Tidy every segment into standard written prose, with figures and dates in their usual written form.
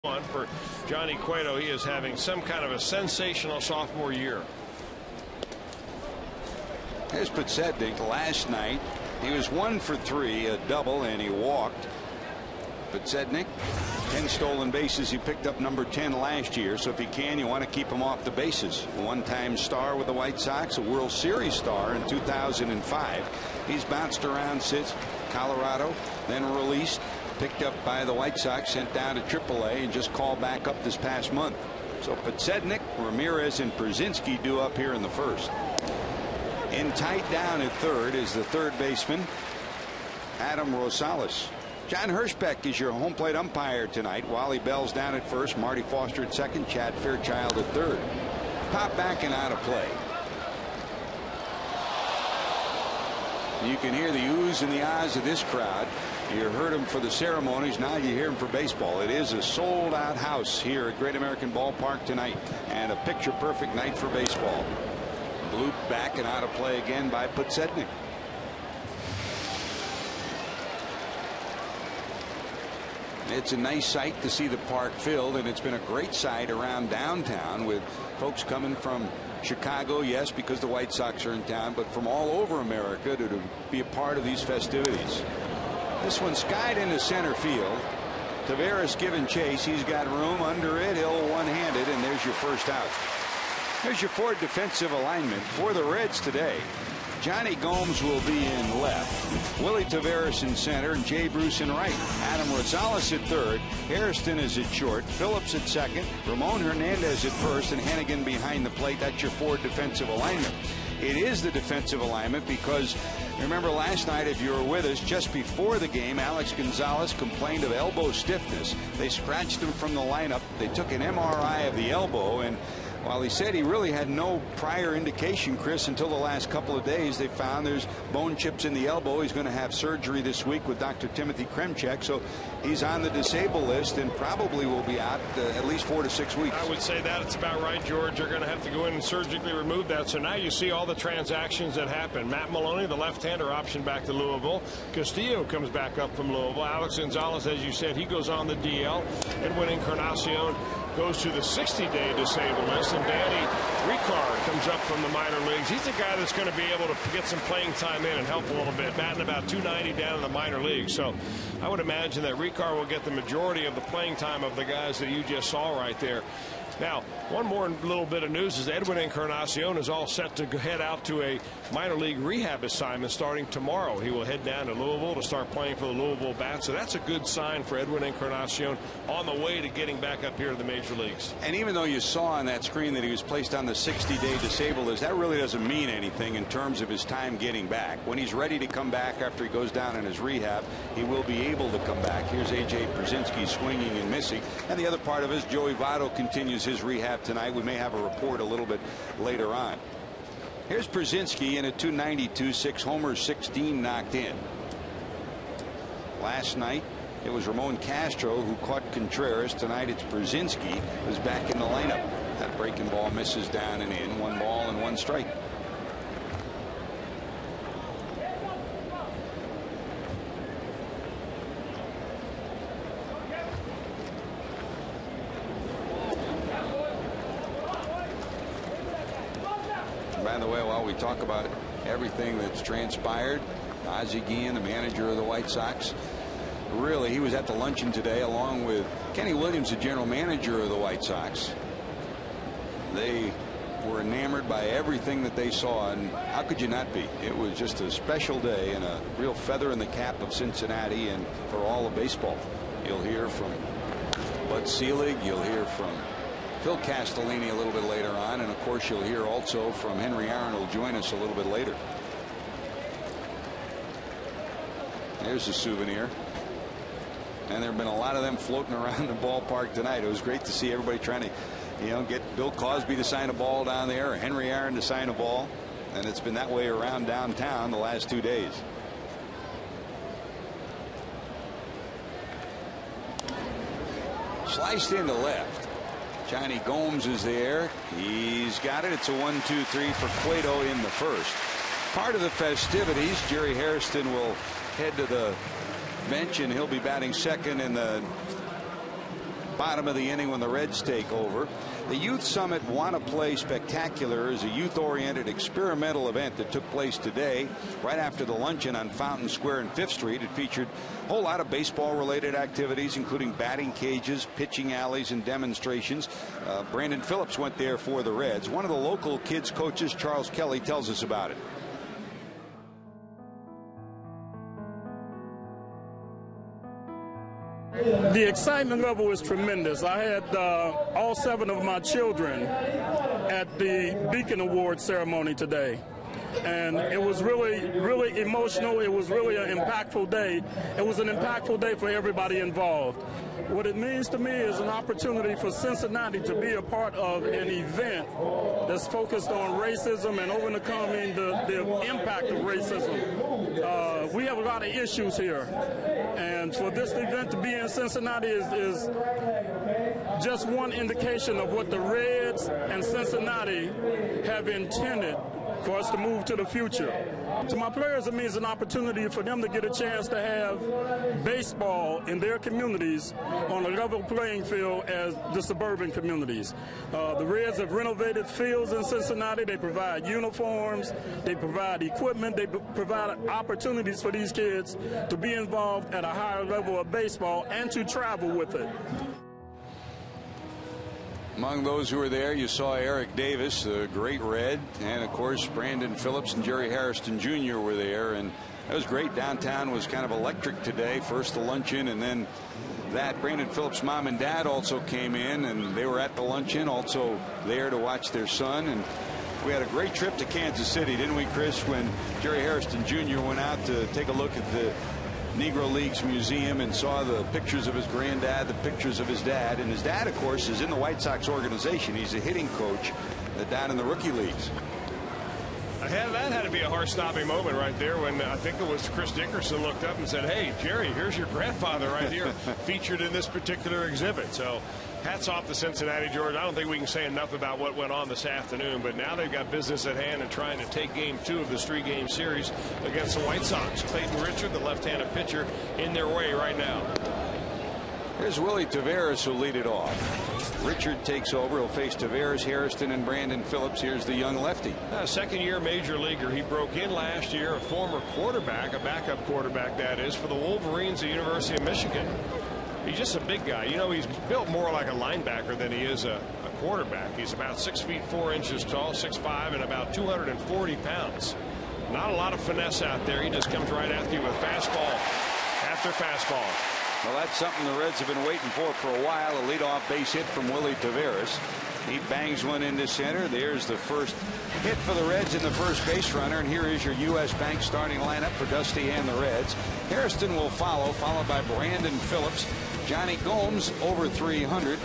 For Johnny Cueto, he is having some kind of a sensational sophomore year. Here's Podsednik. Last night he was 1 for 3, a double, and he walked. Podsednik, 10 stolen bases. He picked up number 10 last year, so if you can, you want to keep him off the bases. One-time star with the White Sox, a World Series star in 2005. He's bounced around since Colorado, then released, picked up by the White Sox, sent down to AAA, and just called back up this past month. So Podsednik, Ramirez, and Pierzynski due up here in the first. In tight down at third is the third baseman, Adam Rosales. John Hirschbeck is your home plate umpire tonight. Wally Bell's down at first, Marty Foster at second, Chad Fairchild at third. Pop back and out of play. You can hear the oohs and the ahs of this crowd. You heard them for the ceremonies. Now you hear them for baseball. It is a sold-out house here at Great American Ballpark tonight, and a picture-perfect night for baseball. Bloop back and out of play again by Podsednik. It's a nice sight to see the park filled, and it's been a great sight around downtown with folks coming from Chicago, yes, because the White Sox are in town, but from all over America to be a part of these festivities. This one skied into center field. Taveras giving chase. He's got room under it. He'll one-handed, and there's your first out. There's your Ford defensive alignment for the Reds today. Johnny Gomes will be in left, Willie Taveras in center, and Jay Bruce in right. Adam Rosales at third, Hairston is at short, Phillips at second, Ramon Hernandez at first, and Hennigan behind the plate. That's your Ford defensive alignment. It is the defensive alignment because, remember last night, if you were with us, just before the game, Alex Gonzalez complained of elbow stiffness. They scratched him from the lineup. They took an MRI of the elbow, and while he said he really had no prior indication, Chris, until the last couple of days, they found there's bone chips in the elbow. He's going to have surgery this week with Dr. Timothy Kremchek, so he's on the disabled list and probably will be out at least 4 to 6 weeks. I would say that it's about right, George. You're going to have to go in and surgically remove that. So now you see all the transactions that happen. Matt Maloney, the left-hander, option back to Louisville. Castillo comes back up from Louisville. Alex Gonzalez, as you said, he goes on the DL. Edwin Encarnacion goes to the 60-day disabled list, and Danny Ricard comes up from the minor leagues. He's the guy that's going to be able to get some playing time in and help a little bit, batting about 290 down in the minor leagues. So I would imagine that Ricard will get the majority of the playing time of the guys that you just saw right there. Now, one more little bit of news is Edwin Encarnacion is all set to head out to a minor league rehab assignment starting tomorrow. He will head down to Louisville to start playing for the Louisville Bats. So that's a good sign for Edwin Encarnacion on the way to getting back up here to the major leagues. And even though you saw on that screen that he was placed on the 60-day disabled list, that really doesn't mean anything in terms of his time getting back. When he's ready to come back after he goes down in his rehab, he will be able to come back. Here's A.J. Pierzynski swinging and missing. And the other part of it is Joey Votto continues his rehab tonight. We may have a report a little bit later on. Here's Pierzynski in a 292, 6 homers, 16 knocked in. Last night it was Ramon Castro who caught Contreras. Tonight it's Pierzynski who's back in the lineup. That breaking ball misses down and in. 1 ball and 1 strike. By the way, while we talk about everything that's transpired, Ozzie Guillen, the manager of the White Sox, really, he was at the luncheon today along with Kenny Williams, the general manager of the White Sox. They were enamored by everything that they saw, and how could you not be? It was just a special day and a real feather in the cap of Cincinnati and for all of baseball. You'll hear from Bud Selig, you'll hear from Phil Castellini a little bit later on, and of course you'll hear also from Henry Aaron, who'll join us a little bit later. There's a souvenir, and there have been a lot of them floating around the ballpark tonight. It was great to see everybody trying to, get Bill Cosby to sign a ball down there, or Henry Aaron to sign a ball, and it's been that way around downtown the last 2 days. Sliced into left. Johnny Gomes is there. He's got it. It's a 1-2-3 for Cueto in the first. Part of the festivities, Jerry Hairston will head to the bench, and he'll be batting second in the bottom of the inning when the Reds take over. The Youth Summit Wanna Play Spectacular is a youth-oriented experimental event that took place today right after the luncheon on Fountain Square and 5th Street. It featured a whole lot of baseball-related activities, including batting cages, pitching alleys, and demonstrations. Brandon Phillips went there for the Reds. One of the local kids coaches, Charles Kelly, tells us about it. The excitement level is tremendous. I had all 7 of my children at the Beacon Award ceremony today. And it was really emotional. It was really an impactful day. It was an impactful day for everybody involved. What it means to me is an opportunity for Cincinnati to be a part of an event that's focused on racism and overcoming the impact of racism. We have a lot of issues here. And for this event to be in Cincinnati is just one indication of what the Reds and Cincinnati have intended for us to move to the future. To my players, it means an opportunity for them to get a chance to have baseball in their communities on a level playing field as the suburban communities. The Reds have renovated fields in Cincinnati. They provide uniforms. They provide equipment. They provide opportunities for these kids to be involved at a higher level of baseball and to travel with it. Among those who were there, you saw Eric Davis, the great Red, and of course Brandon Phillips and Jerry Hairston Jr. were there, and that was great. Downtown was kind of electric today. First the luncheon, and then that. Brandon Phillips' mom and dad also came in, and they were at the luncheon, also there to watch their son. And we had a great trip to Kansas City, didn't we, Chris, when Jerry Hairston Jr. went out to take a look at the Negro Leagues Museum and saw the pictures of his granddad, the pictures of his dad. And his dad, of course, is in the White Sox organization. He's a hitting coach down in the rookie leagues. That had to be a heart-stopping moment right there when I think it was Chris Dickerson looked up and said, "Hey, Jerry, here's your grandfather right here featured in this particular exhibit." So hats off to Cincinnati, George. I don't think we can say enough about what went on this afternoon, but now they've got business at hand and trying to take game 2 of this 3-game series against the White Sox. Clayton Richard, the left-handed pitcher, in their way right now. Here's Willie Taveras who'll lead it off. Richard takes over. He'll face Taveras, Hairston, and Brandon Phillips. Here's the young lefty. Second-year major leaguer. He broke in last year, a former quarterback, a backup quarterback that is, for the Wolverines at the University of Michigan. He's just a big guy. You know, he's built more like a linebacker than he is a quarterback. He's about 6 feet 4 inches tall, 6'5", and about 240 pounds. Not a lot of finesse out there. He just comes right after you with fastball after fastball. Well, that's something the Reds have been waiting for a while. A leadoff base hit from Willie Taveras. He bangs one into center. There's the first hit for the Reds in the first base runner. And here is your U.S. Bank starting lineup for Dusty and the Reds. Hairston will follow, followed by Brandon Phillips. Johnny Gomes over 300.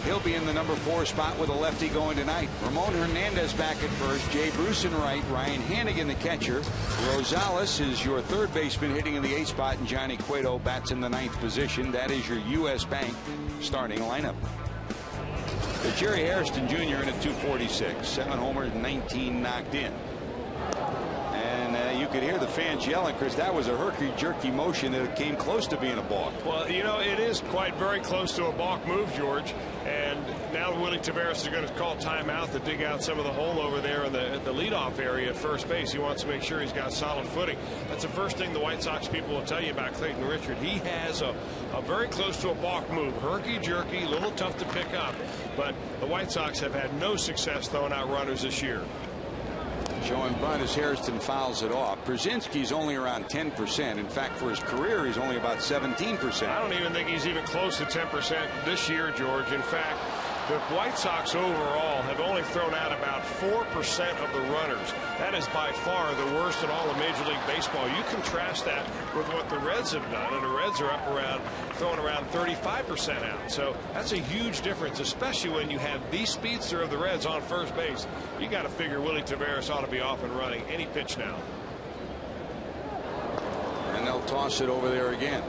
He'll be in the number 4 spot with a lefty going tonight. Ramon Hernandez back at first. Jay Bruce in right. Ryan Hannigan the catcher. Rosales is your third baseman hitting in the 8th spot. And Johnny Cueto bats in the 9th position. That is your U.S. Bank starting lineup. The Jerry Hairston Jr. in at 246. 7 homers, 19 knocked in. And you could hear the fans yelling, Chris. That was a herky-jerky motion that came close to being a balk. Well, you know, it is very close to a balk move, George. And now Willie Taveras is going to call timeout to dig out some of the hole over there in the leadoff area at first base. He wants to make sure he's got solid footing. That's the first thing the White Sox people will tell you about Clayton Richard. He has a very close to a balk move. Herky-jerky, a little tough to pick up. But the White Sox have had no success throwing out runners this year. Showing bunt as Hairston fouls it off. Brzezinski's only around 10%. In fact, for his career, he's only about 17%. I don't even think he's even close to 10% this year, George. In fact, the White Sox overall have only thrown out about 4% of the runners. That is by far the worst in all of Major League Baseball. You contrast that with what the Reds have done, and the Reds are throwing around 35% out. So that's a huge difference, especially when you have the speedster of the Reds on first base. You got to figure Willie Taveras ought to be off and running any pitch now. And they'll toss it over there again.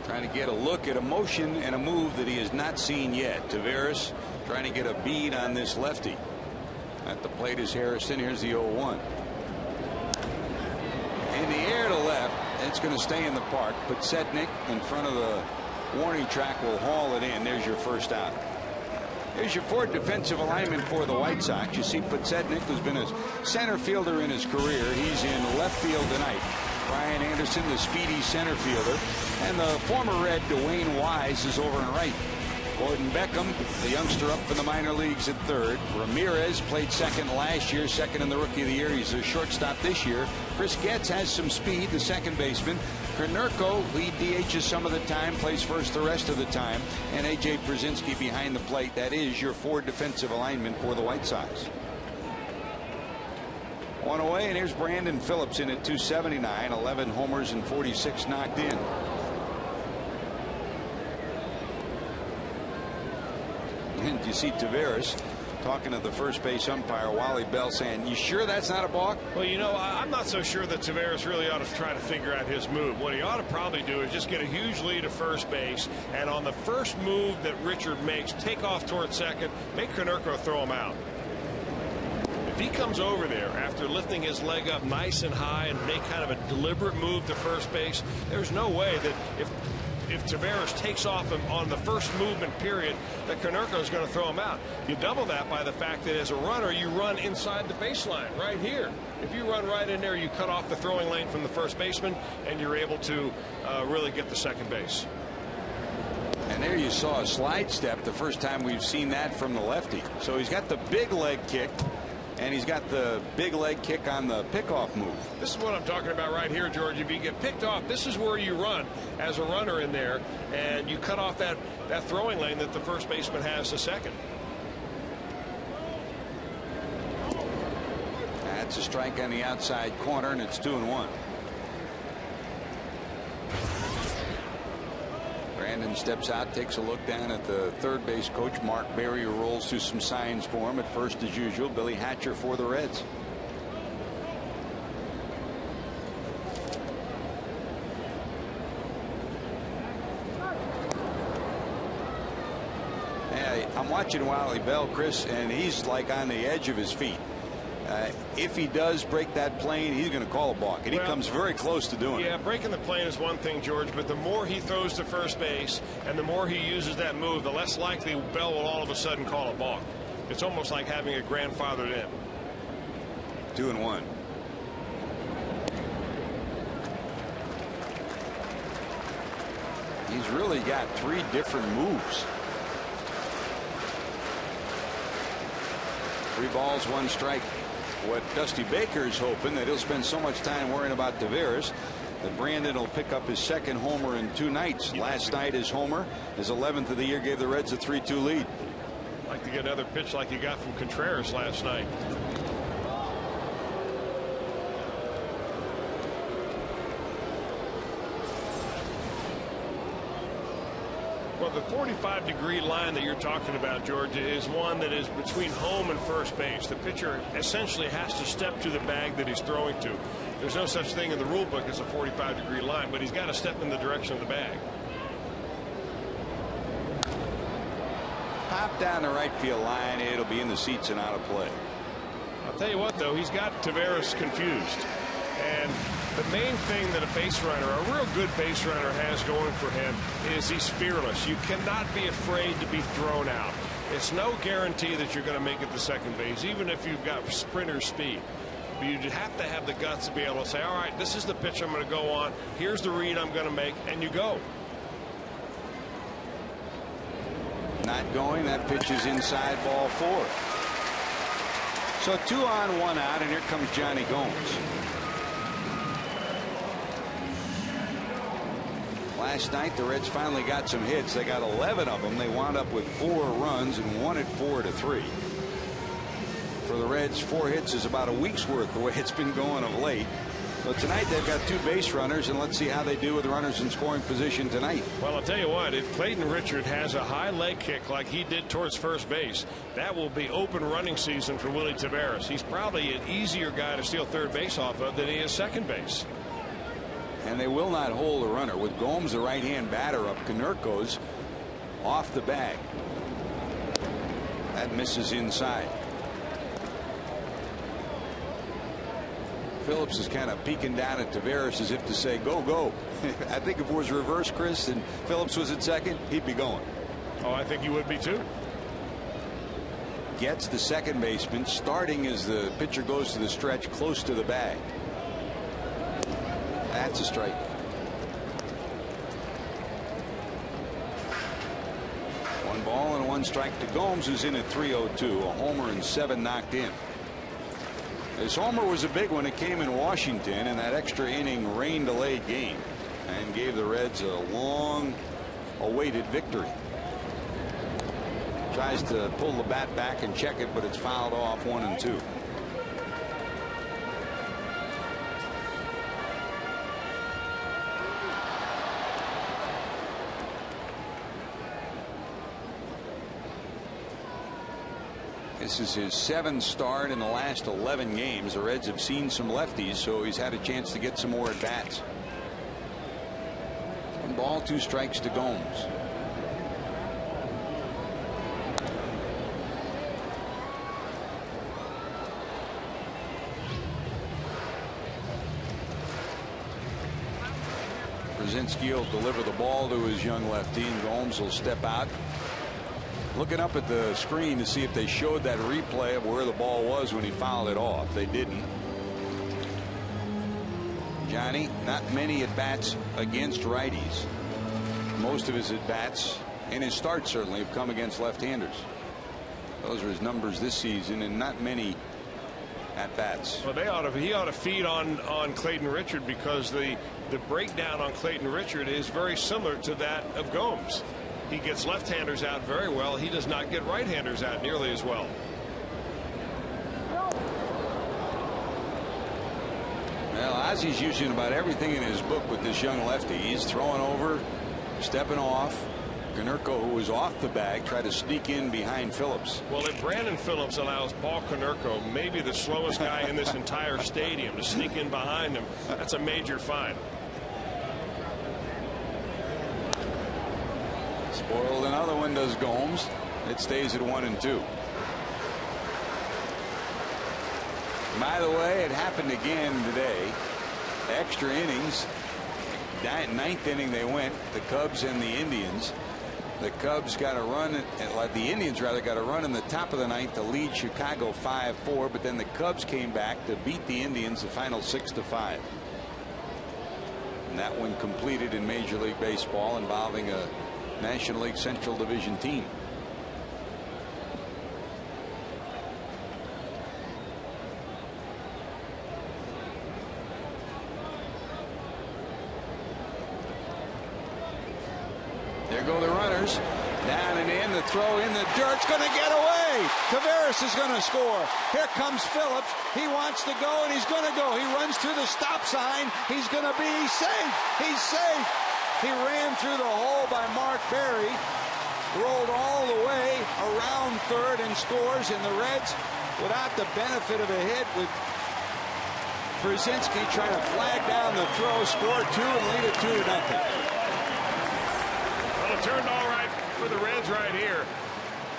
Trying to get a look at a motion and a move that he has not seen yet. Taveras trying to get a bead on this lefty. At the plate is Harrison. Here's the 0-1. In the air to left. It's going to stay in the park. Podsednik in front of the warning track will haul it in. There's your first out. Here's your fourth defensive alignment for the White Sox. You see Podsednik, who's been a center fielder in his career. He's in left field tonight. Brian Anderson, the speedy center fielder. And the former Red, Dwayne Wise, is over on right. Gordon Beckham, the youngster up from the minor leagues at third. Ramirez played second last year, second in the Rookie of the Year. He's a shortstop this year. Chris Getz has some speed, the second baseman. Konerko, he DHs some of the time, plays first the rest of the time. And A.J. Brzezinski behind the plate. That is your four defensive alignment for the White Sox. One away, and here's Brandon Phillips in at 279, 11 homers and 46 knocked in. And you see Taveras talking to the first base umpire, Wally Bell, saying, "You sure that's not a balk?" Well, you know, I'm not so sure that Taveras really ought to try to figure out his move. What he ought to probably do is just get a huge lead at first base, and on the first move that Richard makes, take off towards second, make Konerko throw him out. If he comes over there after lifting his leg up nice and high and make kind of a deliberate move to first base, there's no way that if Taveras takes off on the first movement period, that Konerko is going to throw him out. You double that by the fact that as a runner, you run inside the baseline right here. If you run right in there, you cut off the throwing lane from the first baseman, and you're able to really get the second base. And there you saw a slide step, the first time we've seen that from the lefty. So he's got the big leg kick, and he's got the big leg kick on the pickoff move. This is what I'm talking about right here, George. If you get picked off, this is where you run as a runner in there, and you cut off that throwing lane that the first baseman has to second. That's a strike on the outside corner, and it's 2-1. Brandon steps out, takes a look down at the third base coach, Mark Berry, who rolls through some signs for him. At first, as usual, Billy Hatcher for the Reds. Yeah, I'm watching Wally Bell, Chris, and he's like on the edge of his feet. If he does break that plane, he's going to call a balk, and he comes very close to doing it. Yeah, breaking the plane is one thing, George, but the more he throws to first base and the more he uses that move, the less likely Bell will all of a sudden call a balk. It's almost like having a grandfathered in. 2-1. He's really got three different moves. 3 balls, 1 strike. What Dusty Baker is hoping that he'll spend so much time worrying about Taveras that Brandon will pick up his second homer in 2 nights. Last night, his homer, his 11th of the year, gave the Reds a 3-2 lead. Like to get another pitch like he got from Contreras last night. Well, the 45-degree line that you're talking about, George, is one that is between home and first base. The pitcher essentially has to step to the bag that he's throwing to. There's no such thing in the rule book as a 45-degree line, but he's got to step in the direction of the bag. Pop down the right field line. It'll be in the seats and out of play. I'll tell you what, though, he's got Taveras confused. And the main thing that a base runner, a real good base runner, has going for him is he's fearless. You cannot be afraid to be thrown out. It's no guarantee that you're going to make it to second base, even if you've got sprinter speed. But you have to have the guts to be able to say, all right, this is the pitch I'm going to go on. Here's the read I'm going to make, and you go. Not going. That pitch is inside, ball 4. So 2 on, 1 out, and here comes Johnny Gomes. Last night, the Reds finally got some hits. They got 11 of them. They wound up with 4 runs and won it 4-3. For the Reds, 4 hits is about a week's worth the way it's been going of late. But tonight they've got 2 base runners, and let's see how they do with runners in scoring position tonight. Well, I'll tell you what, if Clayton Richard has a high leg kick like he did towards first base, that will be open running season for Willie Taveras. He's probably an easier guy to steal third base off of than he is second base. And they will not hold a runner. With Gomes, the right-hand batter, up, Konerko's off the bag. That misses inside. Phillips is kind of peeking down at Taveras as if to say, go, go. I think if it was reverse, Chris, and Phillips was at second, he'd be going. Oh, I think he would be too. Gets the second baseman starting as the pitcher goes to the stretch close to the bag. That's a strike. One ball and one strike to Gomes, who's in at 302. A homer and 7 knocked in. This homer was a big one. It came in Washington in that extra inning rain delayed game and gave the Reds a long awaited victory. Tries to pull the bat back and check it, but it's fouled off 1-2. This is his 7th start in the last 11 games. The Reds have seen some lefties, so he's had a chance to get some more at bats. 1 ball, 2 strikes to Gomes. Brzezinski will deliver the ball to his young lefty, and Gomes will step out. Looking up at the screen to see if they showed that replay of where the ball was when he fouled it off. They didn't. Johnny, not many at bats against righties. Most of his at bats and his starts certainly have come against left-handers. Those are his numbers this season, and not many at bats. Well, he ought to feed on Clayton Richard, because the breakdown on Clayton Richard is very similar to that of Gomes. He gets left-handers out very well. He does not get right-handers out nearly as well. Well, Ozzy's using about everything in his book with this young lefty. He's throwing over, stepping off. Konerko, who was off the bag, tried to sneak in behind Phillips. Well, if Brandon Phillips allows Paul Konerko, maybe the slowest guy in this entire stadium, to sneak in behind him, that's a major find. Spoiled another one, does Gomes. It stays at 1-2. By the way, it happened again today. Extra innings. 9th inning they went, the Cubs and the Indians. The Cubs got a run, the Indians rather got a run in the top of the 9th to lead Chicago 5-4, but then the Cubs came back to beat the Indians the final 6-5. And that one completed in Major League Baseball, involving a National League Central Division team. There go the runners. Down and in. The throw in the dirt's going to get away. Taveras is going to score. Here comes Phillips. He wants to go, and he's going to go. He runs through the stop sign. He's going to be safe. He's safe. He ran through the hole by Mark Berry. Rolled all the way around third and scores, and the Reds, without the benefit of a hit, with Brzezinski trying to flag down the throw, score 2 and lead it 2-0. Well, it turned all right for the Reds right here.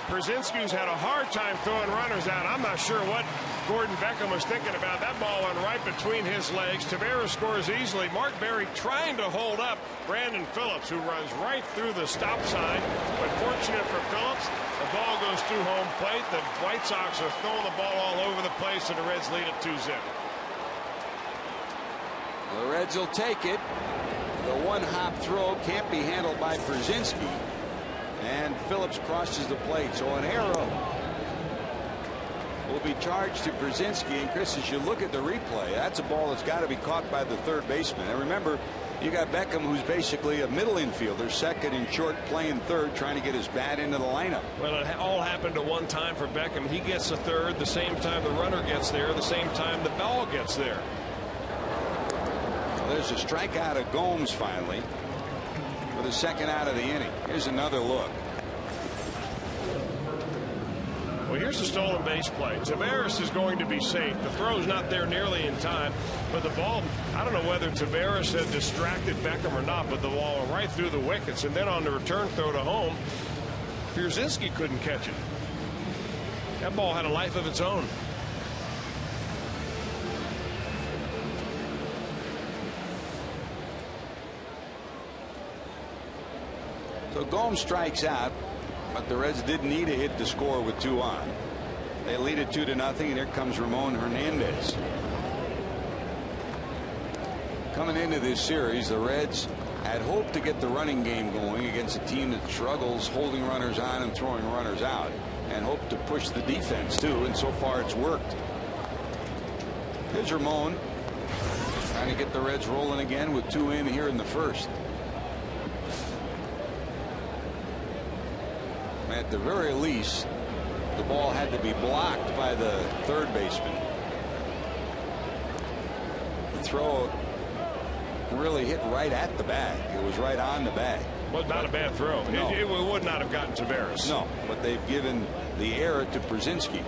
Brzezinski's had a hard time throwing runners out. I'm not sure what Gordon Beckham was thinking about. That ball went right between his legs. Taveras scores easily. Mark Berry trying to hold up Brandon Phillips, who runs right through the stop sign. But fortunate for Phillips, the ball goes through home plate. The White Sox are throwing the ball all over the place, and the Reds lead it 2-0. The Reds will take it. The one-hop throw can't be handled by Brzezinski. And Phillips crosses the plate. So an error will be charged to Brzezinski. And Chris, as you look at the replay, that's a ball that's got to be caught by the third baseman. And remember, you got Beckham, who's basically a middle infielder, second and short, playing third, trying to get his bat into the lineup. Well, it all happened at one time for Beckham. He gets the third the same time the runner gets there, the same time the ball gets there. Well, there's a strikeout of Gomes finally for the second out of the inning. Here's another look. Well, here's the stolen base play. Taveras is going to be safe. The throw's not there nearly in time, but the ball, I don't know whether Taveras had distracted Beckham or not, but the ball went right through the wickets, and then on the return throw to home, Brzezinski couldn't catch it. That ball had a life of its own. So Gomes strikes out, but the Reds didn't need a hit to score with 2 on. They lead it 2-0, and here comes Ramon Hernandez. Coming into this series, the Reds had hoped to get the running game going against a team that struggles holding runners on and throwing runners out, and hoped to push the defense too, and so far it's worked. Here's Ramon trying to get the Reds rolling again with 2 in here in the first. At the very least, the ball had to be blocked by the third baseman. The throw really hit right at the bag. It was right on the bag. Was not a bad throw. No. It would not have gotten Taveras. No, but they've given the error to Brzezinski.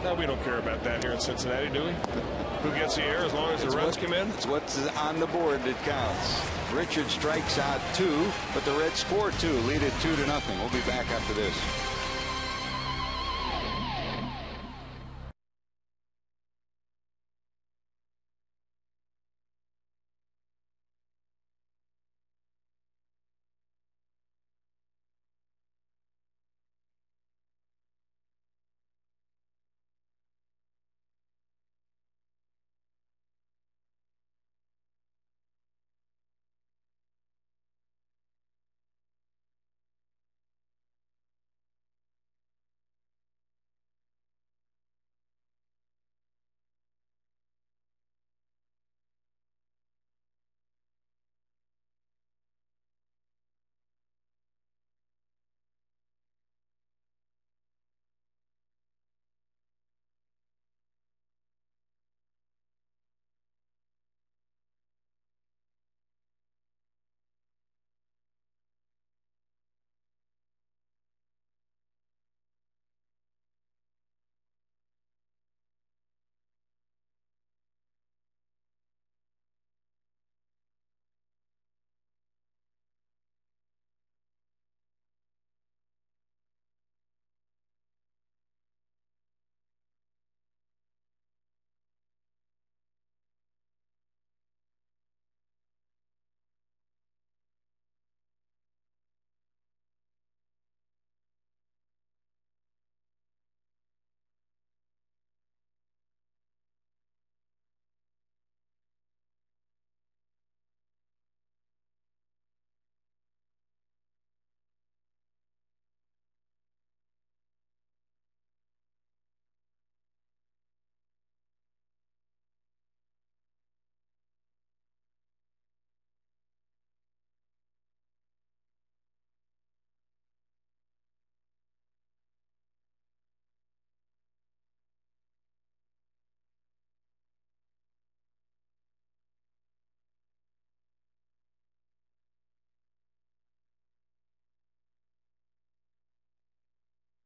No, we don't care about that here in Cincinnati, do we? Who gets the error as long as the runs come in? It's what's on the board that counts. Richard strikes out 2, but the Reds score 2, lead it 2-0. We'll be back after this.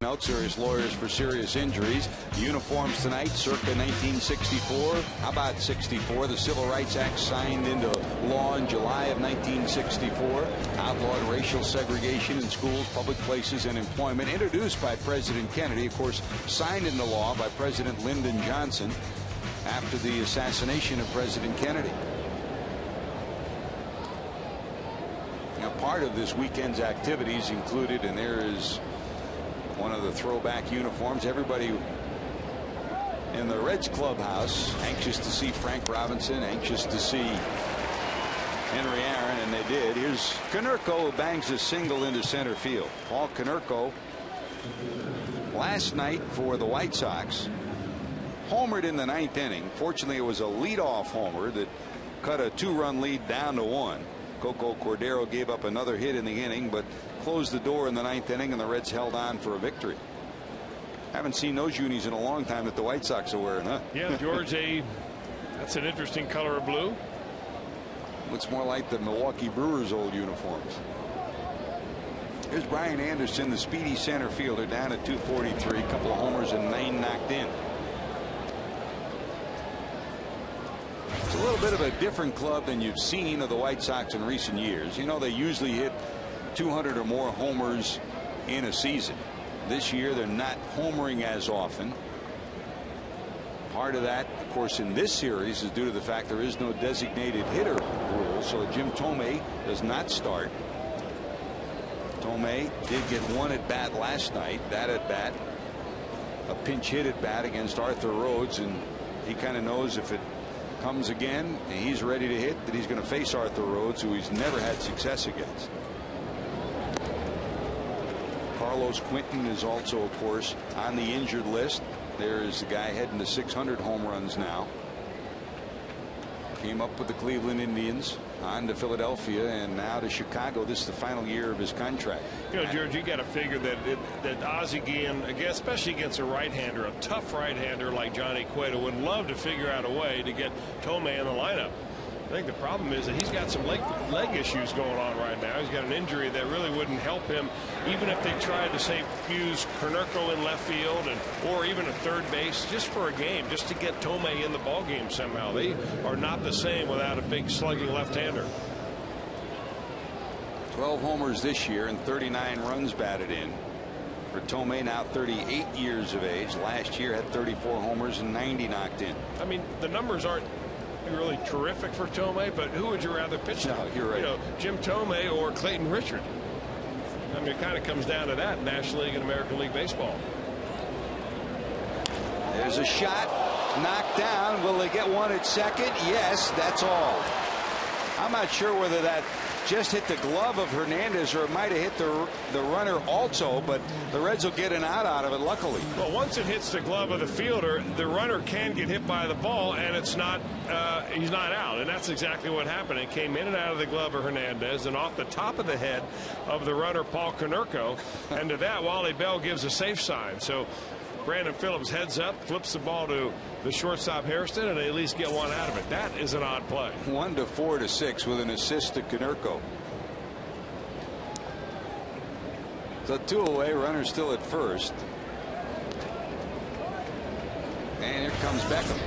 Out serious lawyers for serious injuries. Uniforms tonight circa 1964. How about 64? The Civil Rights Act signed into law in July of 1964. Outlawed racial segregation in schools, public places, and employment. Introduced by President Kennedy. Of course, signed into law by President Lyndon Johnson after the assassination of President Kennedy. Now, part of this weekend's activities included, and there is one of the throwback uniforms. Everybody in the Reds clubhouse anxious to see Frank Robinson, anxious to see Henry Aaron, and they did. Here's Konerko, who bangs a single into center field. Paul Konerko, last night for the White Sox, homered in the 9th inning. Fortunately, it was a leadoff homer that cut a 2-run lead down to 1. Coco Cordero gave up another hit in the inning, but closed the door in the 9th inning, and the Reds held on for a victory. Haven't seen those unis in a long time that the White Sox are wearing, huh? Yeah, George, that's an interesting color of blue. Looks more like the Milwaukee Brewers' old uniforms. Here's Brian Anderson, the speedy center fielder, down at 243, a couple of homers and 9 knocked in. It's a little bit of a different club than you've seen of the White Sox in recent years. You know, they usually hit 200 or more homers in a season. This year they're not homering as often. Part of that, of course, in this series is due to the fact there is no designated hitter rule, so Jim Thome does not start. Thome did get one at bat last night. That at bat, a pinch hit at bat against Arthur Rhodes, and he kind of knows if it comes again and he's ready to hit, that he's going to face Arthur Rhodes, who he's never had success against. Carlos Quentin is also, of course, on the injured list. There is the guy heading to 600 home runs now. Came up with the Cleveland Indians, on to Philadelphia, and now to Chicago. This is the final year of his contract. You know, George, you got to figure that Ozzie Guillen, again, especially against a right-hander, a tough right-hander like Johnny Cueto, would love to figure out a way to get Thome in the lineup. I think the problem is that he's got some leg issues going on right now. He's got an injury that really wouldn't help him, even if they tried to, say, use Konerko in left field or even a third base just for a game, just to get Thome in the ball game somehow. They are not the same without a big slugging left-hander. 12 homers this year and 39 runs batted in. For Thome, now 38 years of age. Last year had 34 homers and 90 knocked in. I mean, the numbers aren't really terrific for Thome, but who would you rather pitch to? No, you're right. You know, Jim Thome or Clayton Richard. I mean, it kind of comes down to that in National League and American League Baseball. There's a shot knocked down. Will they get one at second? Yes, that's all. I'm not sure whether that just hit the glove of Hernandez or it might have hit the runner also, but the Reds will get an out of it, luckily. Well, once it hits the glove of the fielder, the runner can get hit by the ball, and it's not he's not out, and that's exactly what happened. It came in and out of the glove of Hernandez and off the top of the head of the runner Paul Konerko, and to that Wally Bell gives a safe sign. So Brandon Phillips heads up, flips the ball to the shortstop Hairston, and they at least get one out of it. That is an odd play. 1-4-6 with an assist to Konerko. So 2 away, runner still at first. And here comes Beckham.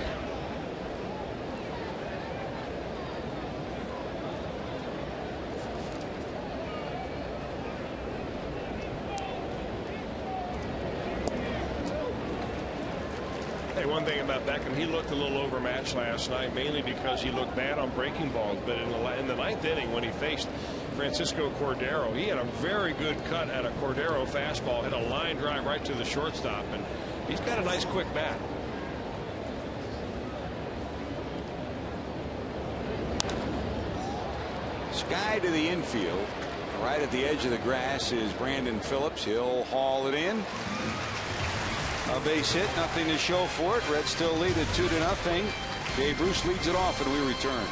Hey, one thing about Beckham, he looked a little overmatched last night, mainly because he looked bad on breaking balls. But in the 9th inning, when he faced Francisco Cordero, he had a very good cut at a Cordero fastball, hit a line drive right to the shortstop, and he's got a nice quick bat. Sky to the infield. Right at the edge of the grass is Brandon Phillips. He'll haul it in. A base hit, nothing to show for it. Reds still lead at 2-0. Jay Bruce leads it off, and we return.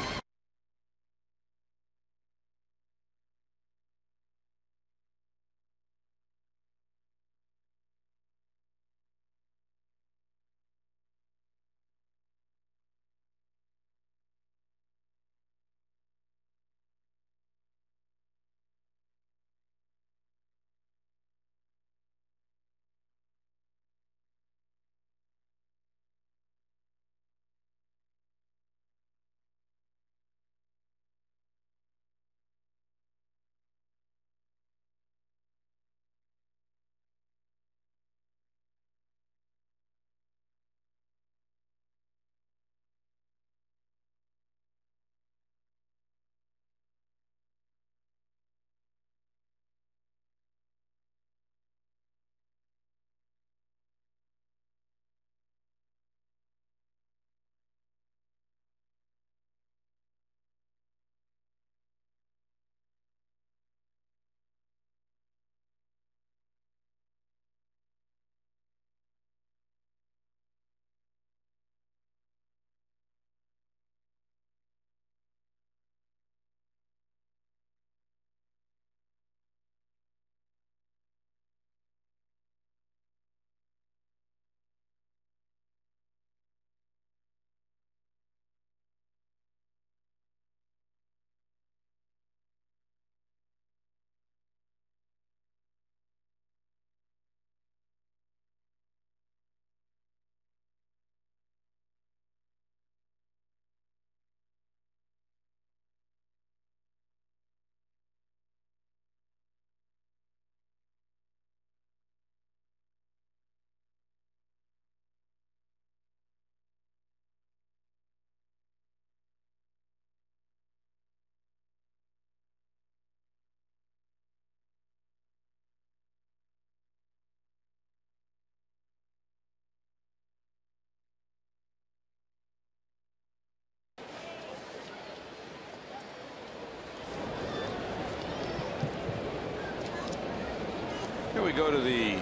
go to the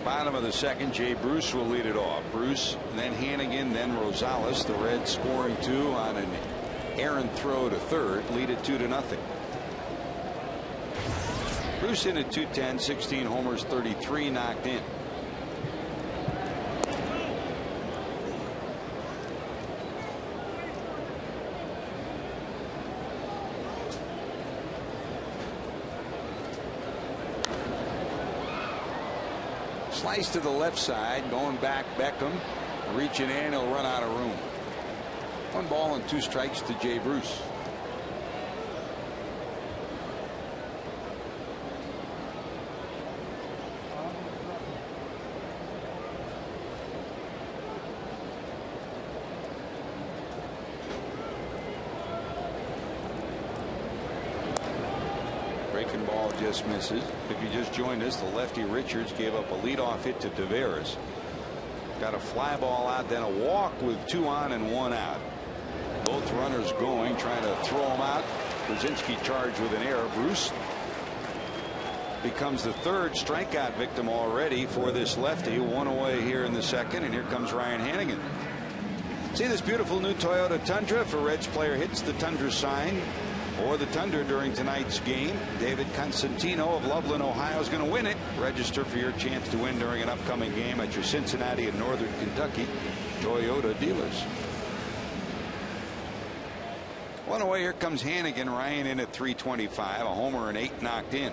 bottom of the second. Jay Bruce will lead it off. Bruce, then Hannigan, then Rosales. The Reds scoring 2 on an errant throw to third, lead it 2-0. Bruce in at 210, 16 homers, 33 knocked in. Slice to the left side, going back. Beckham reaching in, he'll run out of room. 1 ball and 2 strikes to Jay Bruce. Breaking ball just misses. If you just joined us, the lefty Richards gave up a leadoff hit to Taveras. Got a fly ball out, then a walk with 2 on and 1 out. Both runners going, trying to throw him out. Brzezinski charged with an error. Bruce becomes the 3rd strikeout victim already for this lefty. 1 away here in the second, and here comes Ryan Hannigan. See this beautiful new Toyota Tundra. If a Reds player hits the Tundra sign or the Tundra during tonight's game, David Constantino of Loveland, Ohio is going to win it. Register for your chance to win during an upcoming game at your Cincinnati and Northern Kentucky Toyota dealers. 1 away, here comes Hannigan. Ryan in at 325, a homer and 8 knocked in.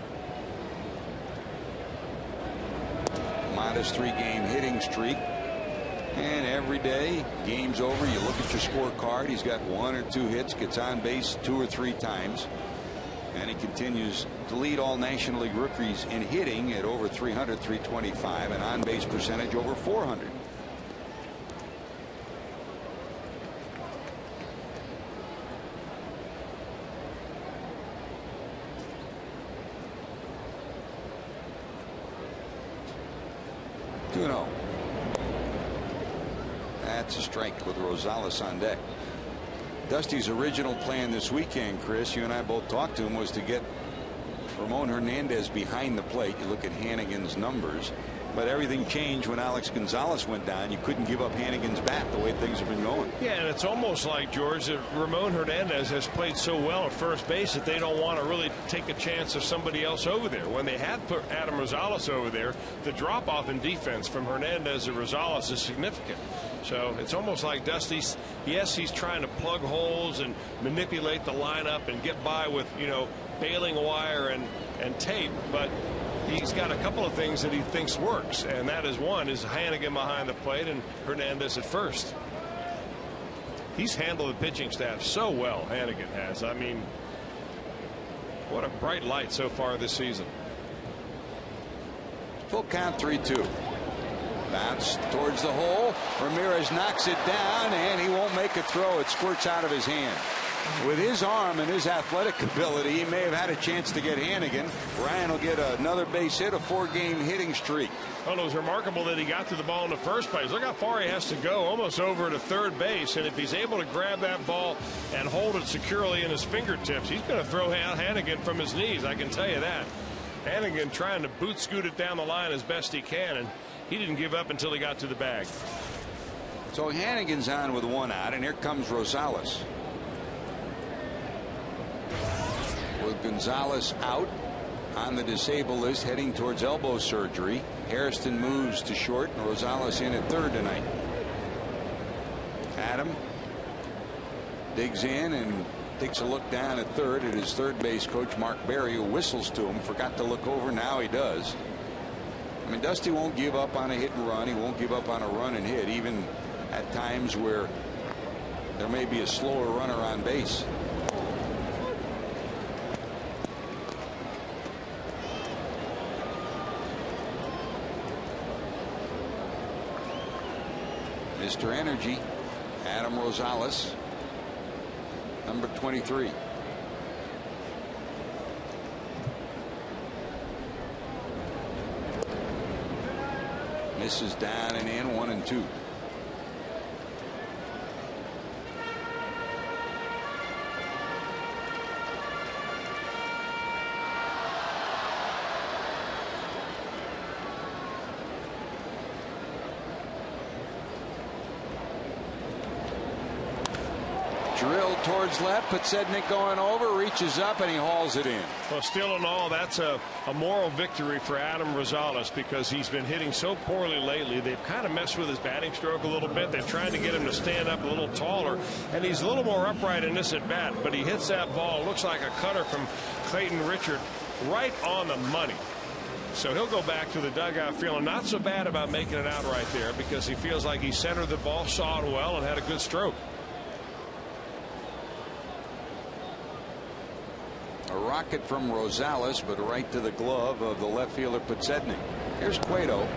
Modest 3-game hitting streak. And every day, game's over, you look at your scorecard. He's got 1 or 2 hits, gets on base 2 or 3 times. And he continues to lead all National League rookies in hitting at over 300, 325, and on base percentage over 400. That's a strike with Rosales on deck. Dusty's original plan this weekend, Chris, you and I both talked to him, was to get Ramon Hernandez behind the plate. You look at Hannigan's numbers, but everything changed when Alex Gonzalez went down. You couldn't give up Hannigan's bat the way things have been going. Yeah, and it's almost like, George, that Ramon Hernandez has played so well at first base that they don't want to really take a chance of somebody else over there. When they had put Adam Rosales over there, the drop off in defense from Hernandez to Rosales is significant. So it's almost like Dusty's, yes, he's trying to plug holes and manipulate the lineup and get by with, you know, baling wire and tape, but he's got a couple of things that he thinks works, and that is one is Hannigan behind the plate and Hernandez at first. He's handled the pitching staff so well, Hannigan has. I mean, what a bright light so far this season. Full count, 3-2. Bounce towards the hole. Ramirez knocks it down, and he won't make a throw. It squirts out of his hand. With his arm and his athletic ability, he may have had a chance to get Hannigan. Ryan will get another base hit, a 4-game hitting streak. Well, it was remarkable that he got to the ball in the first place. Look how far he has to go, almost over to third base. And if he's able to grab that ball and hold it securely in his fingertips, he's going to throw out Hannigan from his knees. I can tell you that. Hannigan trying to boot scoot it down the line as best he can, and he didn't give up until he got to the bag. So Hannigan's on with 1 out, and here comes Rosales. With Gonzalez out on the disabled list, heading towards elbow surgery, Hairston moves to short, and Rosales in at third tonight. Adam digs in and takes a look down at third at his third base coach, Mark Berry, who whistles to him. Forgot to look over. Now he does. I mean, Dusty won't give up on a hit and run. He won't give up on a run and hit, even at times where there may be a slower runner on base. Mr. Energy, Adam Rosales, number 23. Misses down and in, 1-2. Drilled towards left. Podsednik going over, reaches up, and he hauls it in. Well, still in all, that's a moral victory for Adam Rosales because he's been hitting so poorly lately. They've kind of messed with his batting stroke a little bit. They're trying to get him to stand up a little taller, and he's a little more upright in this at bat, but he hits that ball. Looks like a cutter from Clayton Richard right on the money. So he'll go back to the dugout feeling not so bad about making it out right there because he feels like he centered the ball, saw it well, and had a good stroke. A rocket from Rosales, but right to the glove of the left fielder Podsednik. Here's Cueto.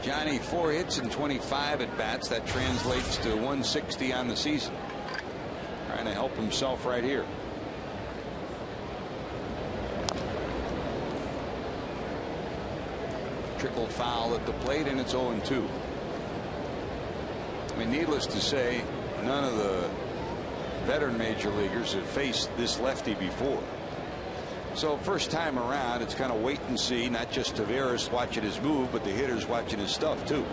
Johnny, 4 hits and 25 at bats. That translates to 160 on the season. Trying to help himself right here. Trickle foul at the plate, and it's 0-2. I mean, needless to say, none of the veteran major leaguers have faced this lefty before. So first time around, it's kind of wait and see, not just Taveras watching his move, but the hitters watching his stuff too.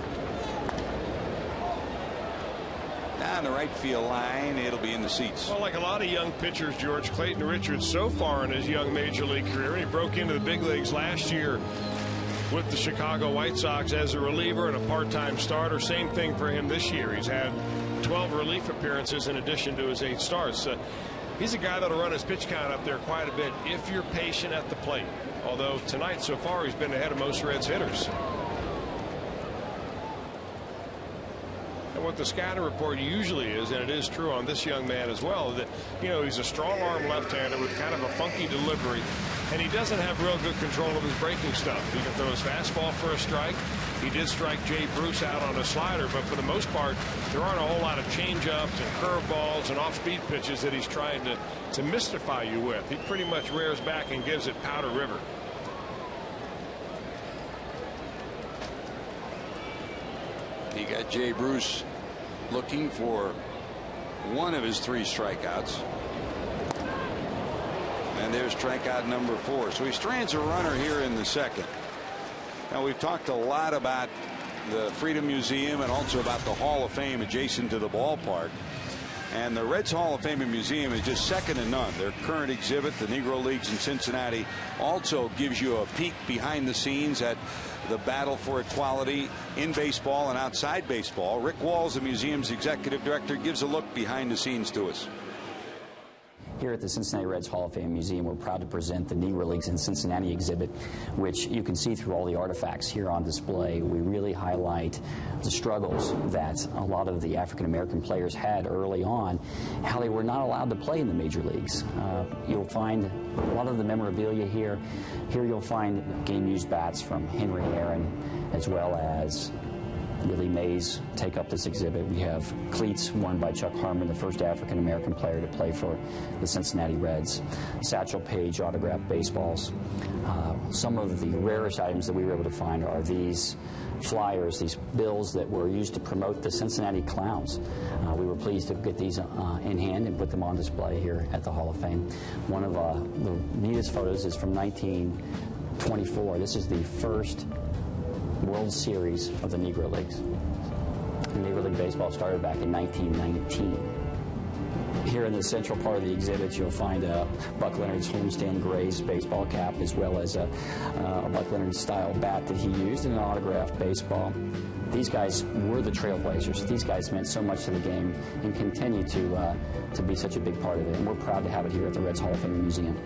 Down the right field line, it'll be in the seats. Well, like a lot of young pitchers, George, Clayton Richards so far in his young major league career, he broke into the big leagues last year with the Chicago White Sox as a reliever and a part-time starter. Same thing for him this year. He's had 12 relief appearances in addition to his 8 starts. He's a guy that'll run his pitch count up there quite a bit if you're patient at the plate. Although tonight so far he's been ahead of most Reds hitters. And what the scouting report usually is, and it is true on this young man as well, that he's a strong arm left-hander with kind of a funky delivery, and he doesn't have real good control of his breaking stuff. He can throw his fastball for a strike. He did strike Jay Bruce out on a slider, but for the most part, there aren't a whole lot of change-ups and curveballs and off-speed pitches that he's trying to mystify you with. He pretty much rears back and gives it Powder River. He got Jay Bruce looking for one of his 3 strikeouts. And there's strikeout number 4. So he strands a runner here in the second. Now, we've talked a lot about the Freedom Museum and also about the Hall of Fame adjacent to the ballpark. And the Reds Hall of Fame and Museum is just second to none. Their current exhibit, the Negro Leagues in Cincinnati, also gives you a peek behind the scenes at the battle for equality in baseball and outside baseball. Rick Walls, the museum's executive director, gives a look behind the scenes to us. Here at the Cincinnati Reds Hall of Fame Museum, we're proud to present the Negro Leagues in Cincinnati exhibit, which you can see through all the artifacts here on display. We really highlight the struggles that a lot of the African-American players had early on, how they were not allowed to play in the major leagues. You'll find a lot of the memorabilia here. Here you'll find game-used bats from Henry Aaron, as well as Willie Mays take up this exhibit. We have cleats worn by Chuck Harmon, the first African-American player to play for the Cincinnati Reds. Satchel Paige autographed baseballs. Some of the rarest items that we were able to find are these flyers, these bills that were used to promote the Cincinnati Clowns. We were pleased to get these in hand and put them on display here at the Hall of Fame. One of the neatest photos is from 1924. This is the first World Series of the Negro Leagues. Negro League Baseball started back in 1919. Here in the central part of the exhibit, you'll find Buck Leonard's homestand Grays baseball cap, as well as a Buck Leonard style bat that he used in an autographed baseball. These guys were the trailblazers. These guys meant so much to the game and continue to be such a big part of it. And we're proud to have it here at the Reds Hall of Fame Museum.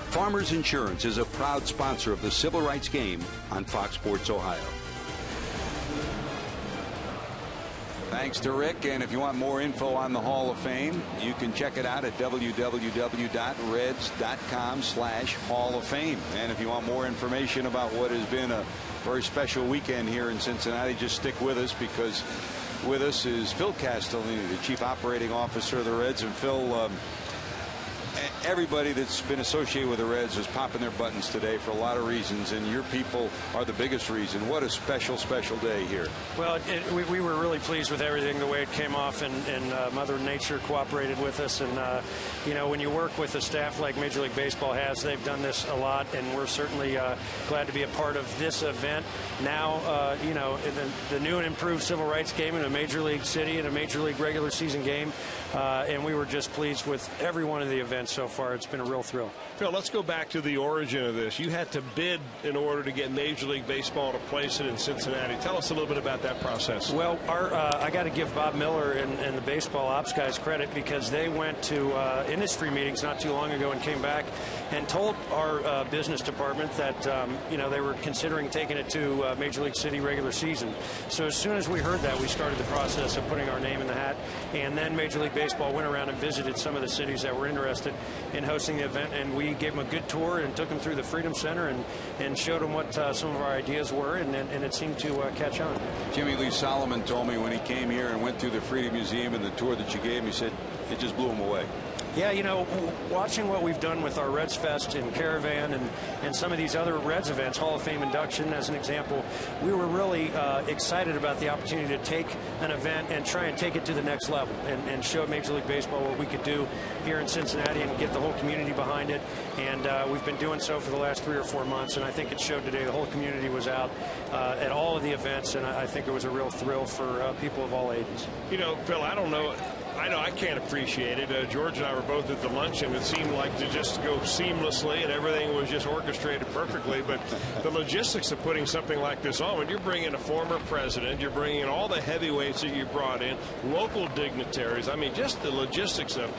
Farmers Insurance is a proud sponsor of the Civil Rights Game on Fox Sports Ohio. Thanks to Rick, and if you want more info on the Hall of Fame, you can check it out at www.reds.com/Hall of Fame. And if you want more information about what has been a very special weekend here in Cincinnati, just stick with us, because with us is Phil Castellini, the Chief Operating Officer of the Reds. And Phil, everybody that's been associated with the Reds is popping their buttons today for a lot of reasons, and your people are the biggest reason. What a special, special day here. Well, we were really pleased with everything, the way it came off, and Mother Nature cooperated with us. And, you know, when you work with a staff like Major League Baseball has, they've done this a lot, and we're certainly glad to be a part of this event. Now, you know, the new and improved civil rights game in a Major League city and a Major League regular season game, and we were just pleased with every one of the events so far. It's been a real thrill. Phil, let's go back to the origin of this. You had to bid in order to get Major League Baseball to place it in Cincinnati. Tell us a little bit about that process. Well, I got to give Bob Miller and the baseball ops guys credit, because they went to industry meetings not too long ago and came back and told our business department that you know, they were considering taking it to Major League City regular season. So as soon as we heard that, we started the process of putting our name in the hat, and then Major League Baseball went around and visited some of the cities that were interested in hosting the event, and we gave them a good tour and took them through the Freedom Center and showed them what some of our ideas were, and it seemed to catch on. Jimmy Lee Solomon told me when he came here and went through the Freedom Museum and the tour that you gave him, he said it just blew him away. Yeah, you know, watching what we've done with our Reds Fest and Caravan and some of these other Reds events, Hall of Fame induction as an example, we were really excited about the opportunity to take an event and try and take it to the next level and show Major League Baseball what we could do here in Cincinnati and get the whole community behind it. And we've been doing so for the last 3 or 4 months, and I think it showed today. The whole community was out at all of the events, and I think it was a real thrill for people of all ages. You know, Phil, I don't know. I know I can't appreciate it. George and I were both at the luncheon. It seemed like to just go seamlessly and everything was just orchestrated perfectly. But the logistics of putting something like this on, when you're bringing a former president, you're bringing in all the heavyweights that you brought in, local dignitaries. I mean, just the logistics of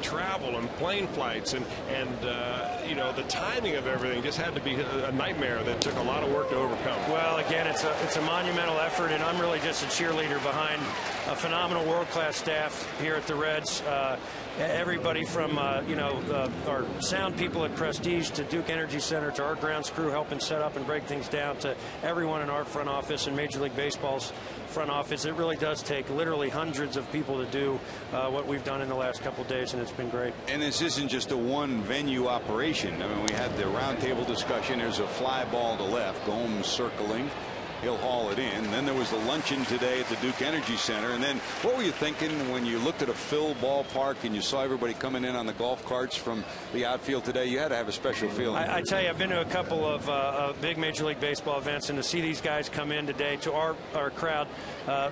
travel and plane flights and you know, the timing of everything just had to be a nightmare that took a lot of work to overcome. Well, again, it's a monumental effort, and I'm really just a cheerleader behind a phenomenal world-class staff here at the Reds. Everybody from you know, our sound people at Prestige to Duke Energy Center to our grounds crew helping set up and break things down to everyone in our front office and Major League Baseball's front office. It really does take literally hundreds of people to do what we've done in the last couple of days, and it's been great. And this isn't just a one venue operation. I mean, we had the roundtable discussion. There's a fly ball to left, Gomes circling. He'll haul it in. Then there was the luncheon today at the Duke Energy Center. And then what were you thinking when you looked at a Phil ballpark and you saw everybody coming in on the golf carts from the outfield today? You had to have a special feeling. I tell you, I've been to a couple of big Major League Baseball events, and to see these guys come in today to our crowd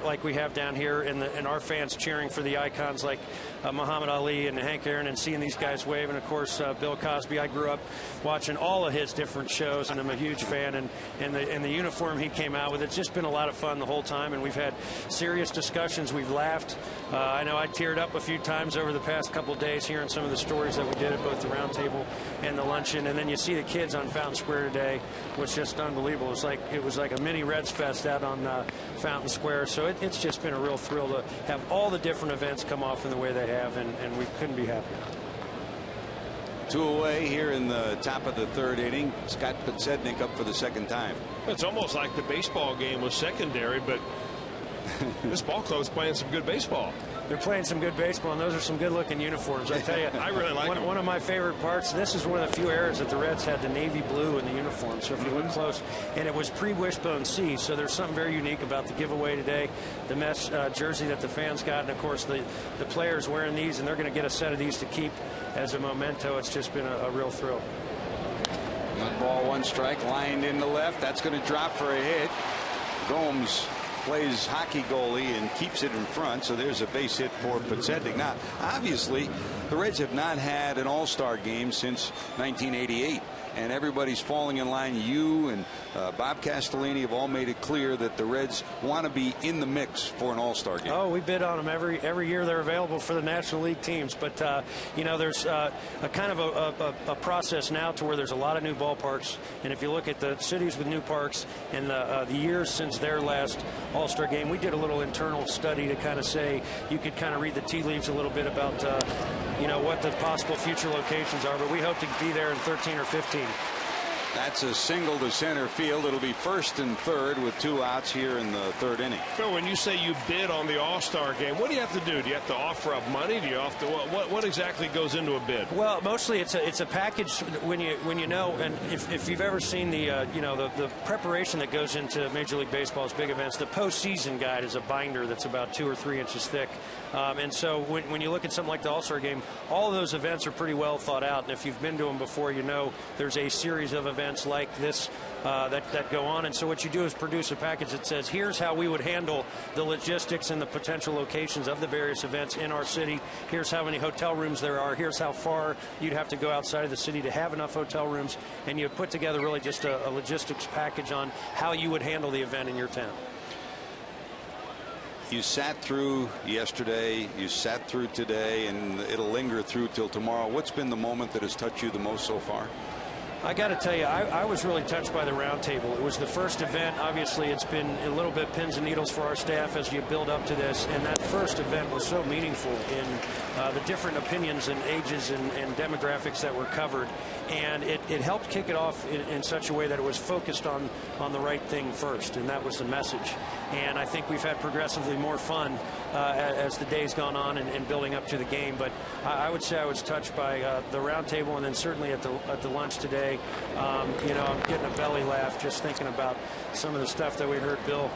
like we have down here, and our fans cheering for the icons like Muhammad Ali and Hank Aaron, and seeing these guys wave, and of course Bill Cosby. I grew up watching all of his different shows, and I'm a huge fan. And the uniform he came out with, it's just been a lot of fun the whole time, and we've had serious discussions. We've laughed. I know I teared up a few times over the past couple of days hearing some of the stories that we did at both the roundtable and the luncheon. And then you see the kids on Fountain Square today, which is just unbelievable. It was like a mini Reds Fest out on Fountain Square. So it's just been a real thrill to have all the different events come off in the way they have, and we couldn't be happier. 2 away here in the top of the 3rd inning. Scott Podsednik up for the 2nd time. It's almost like the baseball game was secondary, but this ball club's playing some good baseball. They're playing some good baseball, and those are some good-looking uniforms. I tell you, I really like one of my favorite parts. This is one of the few eras that the Reds had the navy blue in the uniform. So if you look close, and it was pre-Wishbone C, so there's something very unique about the giveaway today. The Mets jersey that the fans got, and of course the players wearing these, and they're going to get a set of these to keep as a memento. It's just been a real thrill. 1 ball, 1 strike, lined into left. That's going to drop for a hit. Gomes plays hockey goalie and keeps it in front, so there's a base hit for Podsednik. Now, obviously, the Reds have not had an all-star game since 1988. And everybody's falling in line. You and Bob Castellini have all made it clear that the Reds want to be in the mix for an all-star game. Oh, we bid on them every year they're available for the National League teams. But, you know, there's a kind of a process now to where there's a lot of new ballparks. And if you look at the cities with new parks and the years since their last all-star game, we did a little internal study to kind of say, you could kind of read the tea leaves a little bit about, you know, what the possible future locations are. But we hope to be there in 13 or 15. That's a single to center field. It'll be first and third with 2 outs here in the 3rd inning. Phil, when you say you bid on the All-Star game, what do you have to do? Do you have to offer up money? Do you have to what exactly goes into a bid? Well, mostly it's a package when you know, and if you've ever seen the the preparation that goes into Major League Baseball's big events, the postseason guide is a binder that's about 2 or 3 inches thick. And so when you look at something like the All-Star game, all of those events are pretty well thought out. And if you've been to them before, you know there's a series of events like this that go on. And so what you do is produce a package that says, here's how we would handle the logistics and the potential locations of the various events in our city. Here's how many hotel rooms there are. Here's how far you'd have to go outside of the city to have enough hotel rooms. And you put together really just a logistics package on how you would handle the event in your town. You sat through yesterday, you sat through today, and it'll linger through till tomorrow. What's been the moment that has touched you the most so far? I got to tell you, I was really touched by the roundtable. It was the first event. Obviously, it's been a little bit pins and needles for our staff as you build up to this. And that first event was so meaningful in the different opinions and ages and demographics that were covered. And it helped kick it off in such a way that it was focused on the right thing first. And that was the message. And I think we've had progressively more fun as the day's gone on and building up to the game. But I would say I was touched by the roundtable, and then certainly at the lunch today. I'm getting a belly laugh just thinking about some of the stuff that we heard Bill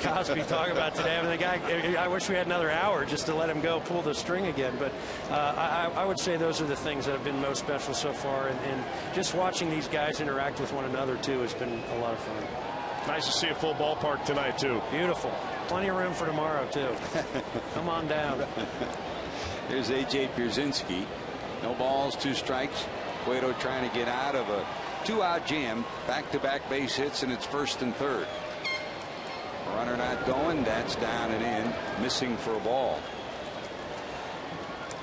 Cosby talk about today. I mean, the guy, I wish we had another hour just to let him go pull the string again. But I would say those are the things that have been most special so far. And just watching these guys interact with one another, too, has been a lot of fun. Nice to see a full ballpark tonight, too. Beautiful. Plenty of room for tomorrow, too. Come on down. There's A.J. Pierzynski. No balls, 2 strikes. Cueto trying to get out of a 2-out jam. Back-to-back base hits, and it's first and third. Runner not going. That's down and in. Missing for a ball.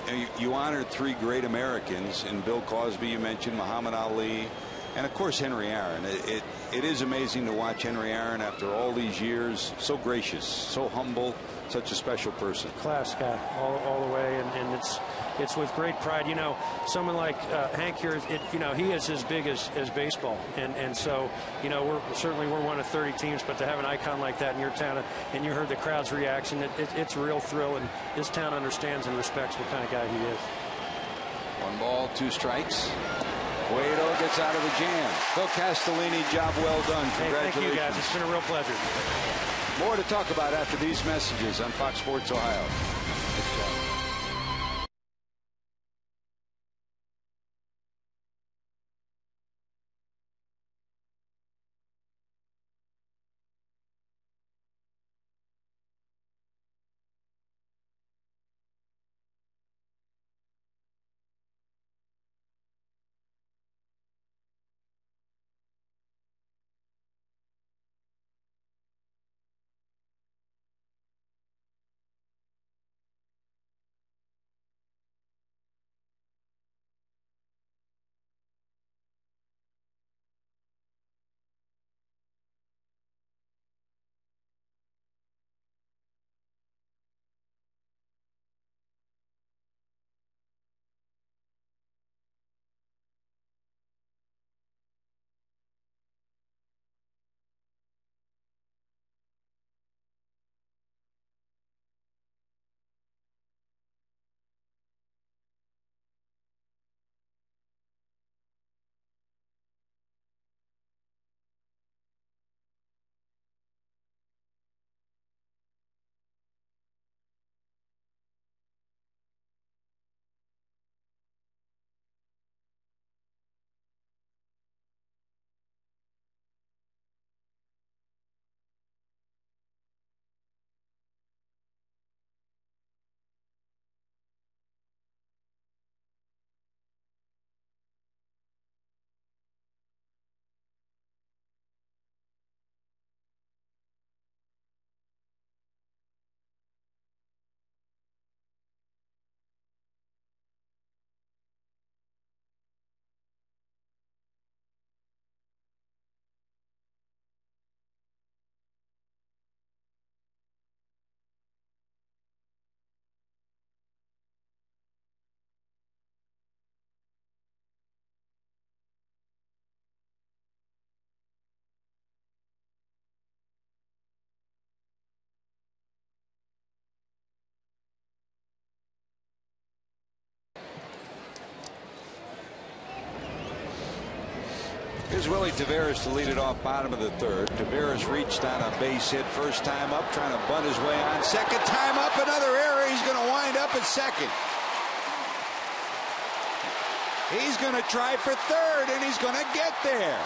And you honored 3 great Americans. In Bill Cosby, you mentioned Muhammad Ali. And, of course, Henry Aaron. It is amazing to watch Henry Aaron after all these years. So gracious, so humble, such a special person. Class guy all the way, and it's with great pride. You know, someone like Hank here, he is as big as baseball. And so, we're one of 30 teams, but to have an icon like that in your town, and you heard the crowd's reaction, it's a real thrill, and this town understands and respects what kind of guy he is. 1 ball, 2 strikes. Cueto gets out of the jam. Phil Castellini, job well done. Congratulations. Hey, thank you, guys. It's been a real pleasure. More to talk about after these messages on Fox Sports Ohio. Here's Willie Taveras to lead it off bottom of the third. Taveras reached on a base hit first time up, trying to bunt his way on. Second time up, another error. He's going to wind up at second. He's going to try for third, and he's going to get there.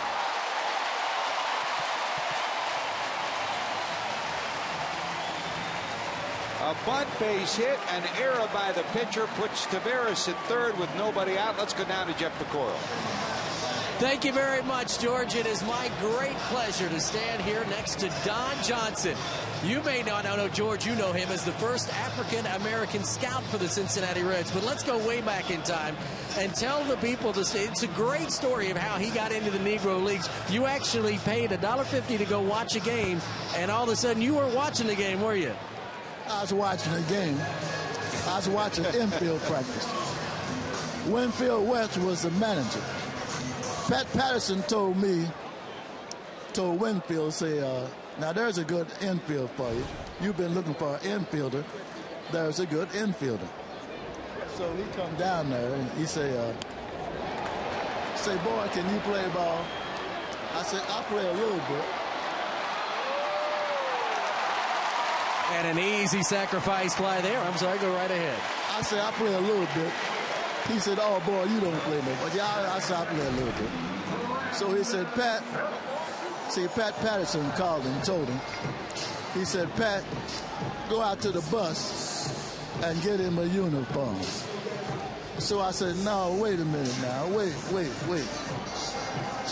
A bunt base hit, an error by the pitcher puts Taveras at third with nobody out. Let's go down to Jeff Piecoro. Thank you very much, George. It is my great pleasure to stand here next to Don Johnson. You may not know, George, you know him as the first African-American scout for the Cincinnati Reds. But let's go way back in time and tell the people this. It's a great story of how he got into the Negro Leagues. You actually paid $1.50 to go watch a game, and all of a sudden you were watching the game, were you? I was watching a game. I was watching infield practice. Winfield West was the manager. Pat Patterson told Winfield, now there's a good infield for you. You've been looking for an infielder. There's a good infielder. So he come down there and he say, boy, can you play ball? I said, I play a little bit. And an easy sacrifice fly there. I'm sorry, go right ahead. I said, I play a little bit. He said, oh, boy, you don't play no. But yeah, I said, I play a little bit. So he said, Pat Patterson called him and told him. He said, Pat, go out to the bus and get him a uniform. So I said, no, wait a minute now. Wait.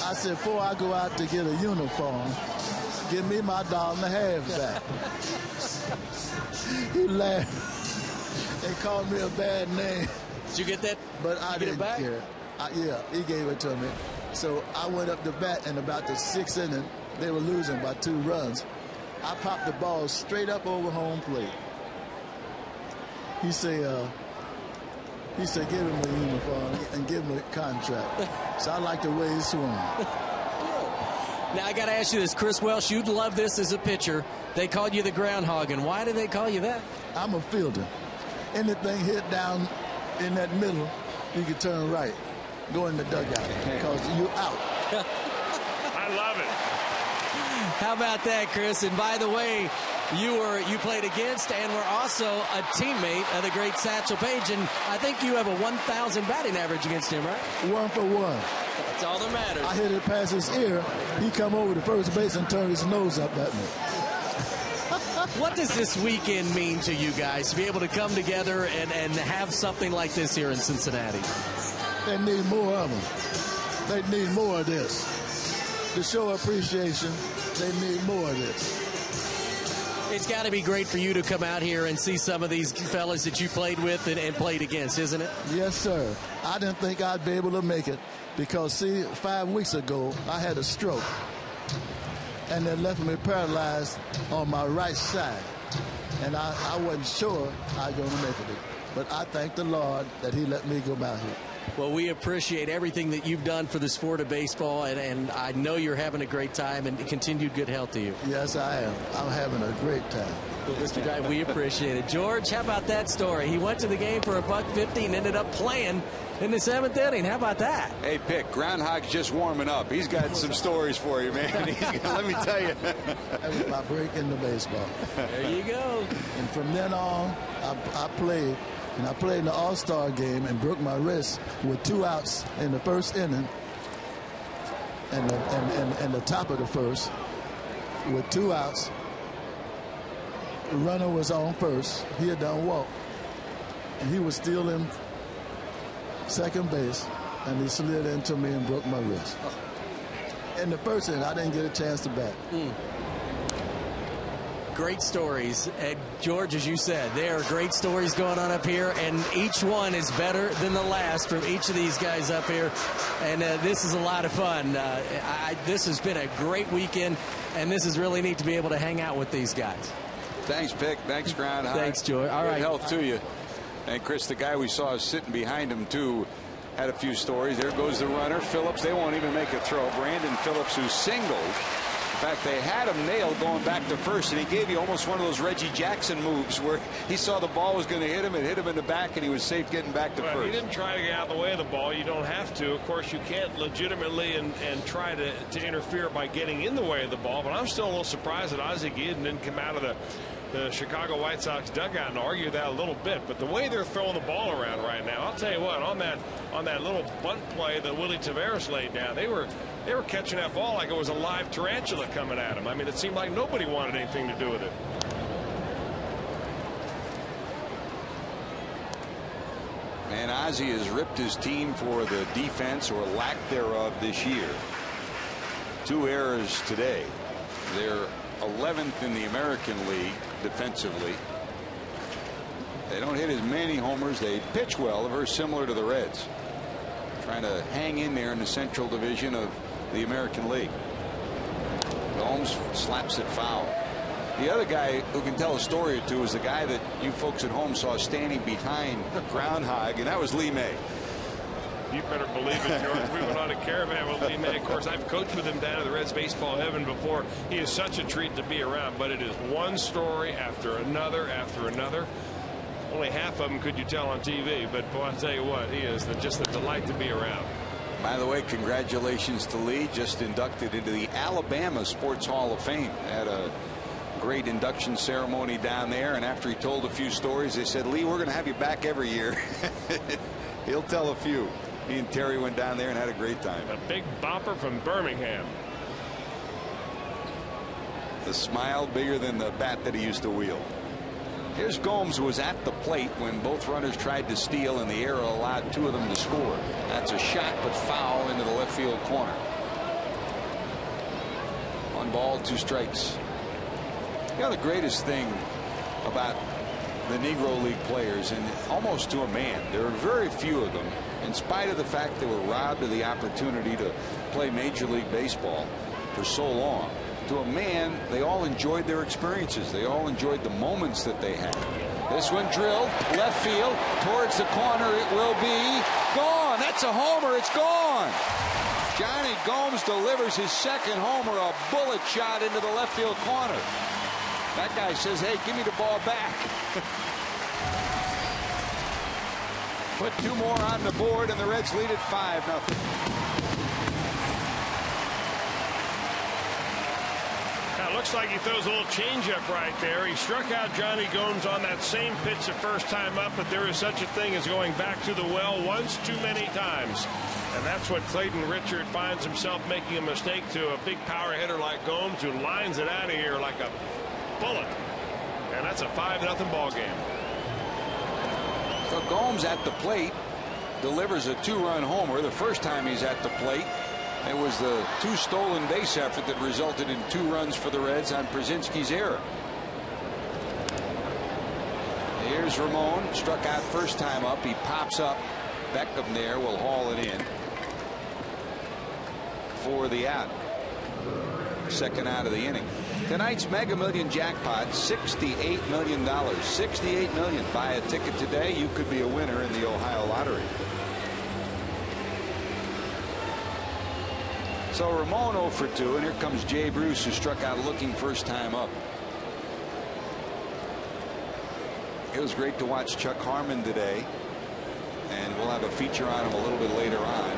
I said, before I go out to get a uniform, give me my $1.50 back. He laughed and called me a bad name. Did you get that? But I didn't care. Yeah, he gave it to me. So I went up to bat, and about the 6th inning, they were losing by 2 runs. I popped the ball straight up over home plate. He said, give him a uniform and give him a contract. So I like the way he swung. Now, I got to ask you this. Chris Welsh, you'd love this as a pitcher. They called you the groundhog, and why did they call you that? I'm a fielder. Anything hit down in that middle, you can turn right, go in the dugout, because you're out. I love it. How about that, Chris? And by the way, you played against and were also a teammate of the great Satchel Paige, and I think you have a 1,000 batting average against him, right? 1 for 1. That's all that matters. I hit it past his ear. He come over to first base and turned his nose up at me. What does this weekend mean to you guys to be able to come together and have something like this here in Cincinnati? They need more of them. They need more of this. To show appreciation, they need more of this. It's got to be great for you to come out here and see some of these fellas that you played with and played against, isn't it? Yes, sir. I didn't think I'd be able to make it because, see, 5 weeks ago, I had a stroke. And they left me paralyzed on my right side. And I wasn't sure I was going to make it. But I thank the Lord that he let me go out here. Well, we appreciate everything that you've done for the sport of baseball, and I know you're having a great time, and continued good health to you. Yes, I am. I'm having a great time. Well, Mr. Guy, we appreciate it. George, how about that story? He went to the game for $1.50 and ended up playing in the 7th inning. How about that? Hey, Pick, Groundhog's just warming up. He's got some stories for you, man. Let me tell you. That was my break into baseball. There you go. And from then on, I played. And I played in the All-Star game and broke my wrist with 2 outs in the first inning and the top of the first with 2 outs. The runner was on first. He had done walk. And he was still in second base, and he slid into me and broke my wrist. In the first inning, I didn't get a chance to bat. Great stories. And George, as you said, there are great stories going on up here, and each one is better than the last from each of these guys up here. And this is a lot of fun. This has been a great weekend, and this is really neat to be able to hang out with these guys. Thanks, Pick. Thanks, Groundhog. Thanks, George. All right. Good health to you. And Chris, the guy we saw sitting behind him, too, had a few stories. There goes the runner. Phillips, they won't even make a throw. Brandon Phillips, who singled fact, they had him nailed going back to first, and he gave you almost one of those Reggie Jackson moves where he saw the ball was going to hit him and hit him in the back, and he was safe getting back to first. He didn't try to get out of the way of the ball. You don't have to. Of course, you can't legitimately and try to interfere by getting in the way of the ball, but I'm still a little surprised that Ozzie Guillen didn't come out of the Chicago White Sox dugout and argue that a little bit. But the way they're throwing the ball around right now, I'll tell you what, on that little bunt play that Willie Taveras laid down, they were catching that ball like it was a live tarantula coming at him. I mean, it seemed like nobody wanted anything to do with it. And Ozzie has ripped his team for the defense or lack thereof this year. 2 errors today. They're 11th in the American League defensively. They don't hit as many homers. They pitch well, very similar to the Reds. Trying to hang in there in the Central Division of the American League. Gomes slaps it foul. The other guy who can tell a story or two is the guy that you folks at home saw standing behind Groundhog, and that was Lee May. You better believe it, George. We went on a caravan with Lee May. Of course, I've coached with him down at the Reds baseball heaven before. He is such a treat to be around, but it is one story after another after another. Only half of them could you tell on TV, but boy, I'll tell you what, he is just a delight to be around. By the way, congratulations to Lee, just inducted into the Alabama Sports Hall of Fame. Had a great induction ceremony down there, and after he told a few stories, they said, Lee, we're going to have you back every year. He'll tell a few. He and Terry went down there and had a great time. A big bopper from Birmingham. The smile bigger than the bat that he used to wield. Here's Gomes, who was at the plate when both runners tried to steal, and the error allowed 2 of them to score. That's a shot, but foul into the left field corner. 1 ball, 2 strikes. You know, the greatest thing about the Negro League players, and almost to a man, there are very few of them, in spite of the fact they were robbed of the opportunity to play Major League Baseball for so long. To a man, they all enjoyed their experiences. They all enjoyed the moments that they had. This one drilled left field towards the corner. It will be gone. That's a homer. It's gone. Johnny Gomes delivers his 2nd homer, a bullet shot into the left field corner. That guy says, hey, give me the ball back. Put 2 more on the board, and the Reds lead at 5-0. Now, it looks like he throws a little changeup right there. He struck out Johnny Gomes on that same pitch the first time up, but there is such a thing as going back to the well once too many times. And that's what Clayton Richard finds himself making a mistake to a big power hitter like Gomes, who lines it out of here like a bullet. And that's a 5-0 ball game. So Gomes at the plate delivers a 2-run homer. The first time he's at the plate, it was the 2 stolen base effort that resulted in 2 runs for the Reds on Brzezinski's error. Here's Ramon, struck out first time up. He pops up. Beckham there will haul it in for the out. 2nd out of the inning. Tonight's Mega Million jackpot, $68 million. $68 million. Buy a ticket today. You could be a winner in the Ohio Lottery. So Ramon 0 for 2, and here comes Jay Bruce, who struck out looking first time up. It was great to watch Chuck Harmon today, and we'll have a feature on him a little bit later on.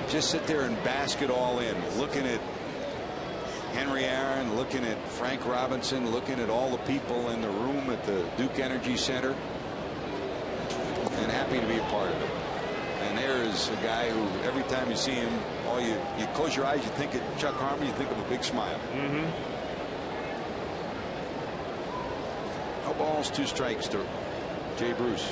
Just sit there and bask it all in, looking at Henry Aaron, looking at Frank Robinson, looking at all the people in the room at the Duke Energy Center, and happy to be a part of it. And there is a guy who, every time you see him, you close your eyes, you think of Chuck Harmon, you think of a big smile. No balls, 2 strikes to Jay Bruce.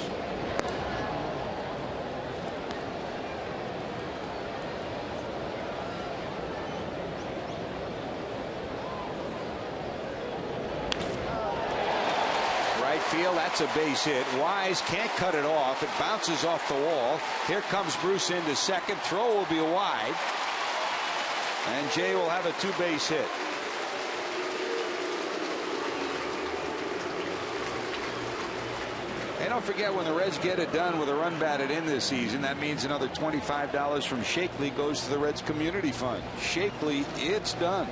Field, that's a base hit. Wise can't cut it off. It bounces off the wall. Here comes Bruce into second. Throw will be wide, and Jay will have a 2-base hit. And don't forget, when the Reds get it done with a run batted in this season, that means another $25 from Shakely goes to the Reds Community Fund. Shakely, it's done.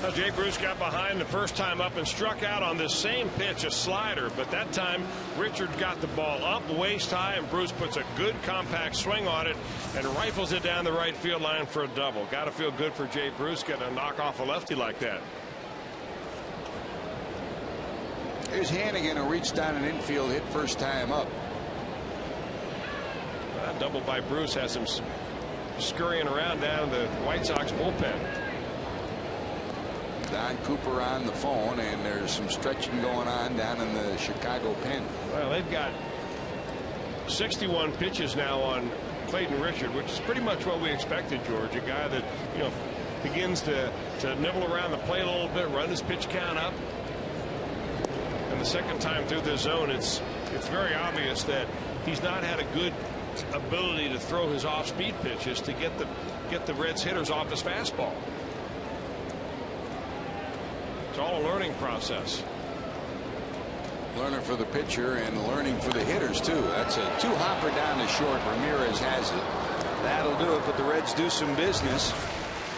Now, Jay Bruce got behind the first time up and struck out on this same pitch, a slider, but that time Richard got the ball up waist high, and Bruce puts a good compact swing on it and rifles it down the right field line for a double. Got to feel good for Jay Bruce getting a knock off a lefty like that. Here's Hannigan, who reached down an infield hit first time up. That double by Bruce has him scurrying around down the White Sox bullpen. Don Cooper on the phone, and there's some stretching going on down in the Chicago pen. Well, they've got 61 pitches now on Clayton Richard, which is pretty much what we expected, George. A guy that, you know, begins to nibble around the plate a little bit, run his pitch count up. And the second time through the zone, it's very obvious that he's not had a good ability to throw his off-speed pitches to get the Reds hitters off his fastball. It's all a learning process. Learning for the pitcher and learning for the hitters too. That's a two-hopper down to short. Ramirez has it. That'll do it, but the Reds do some business.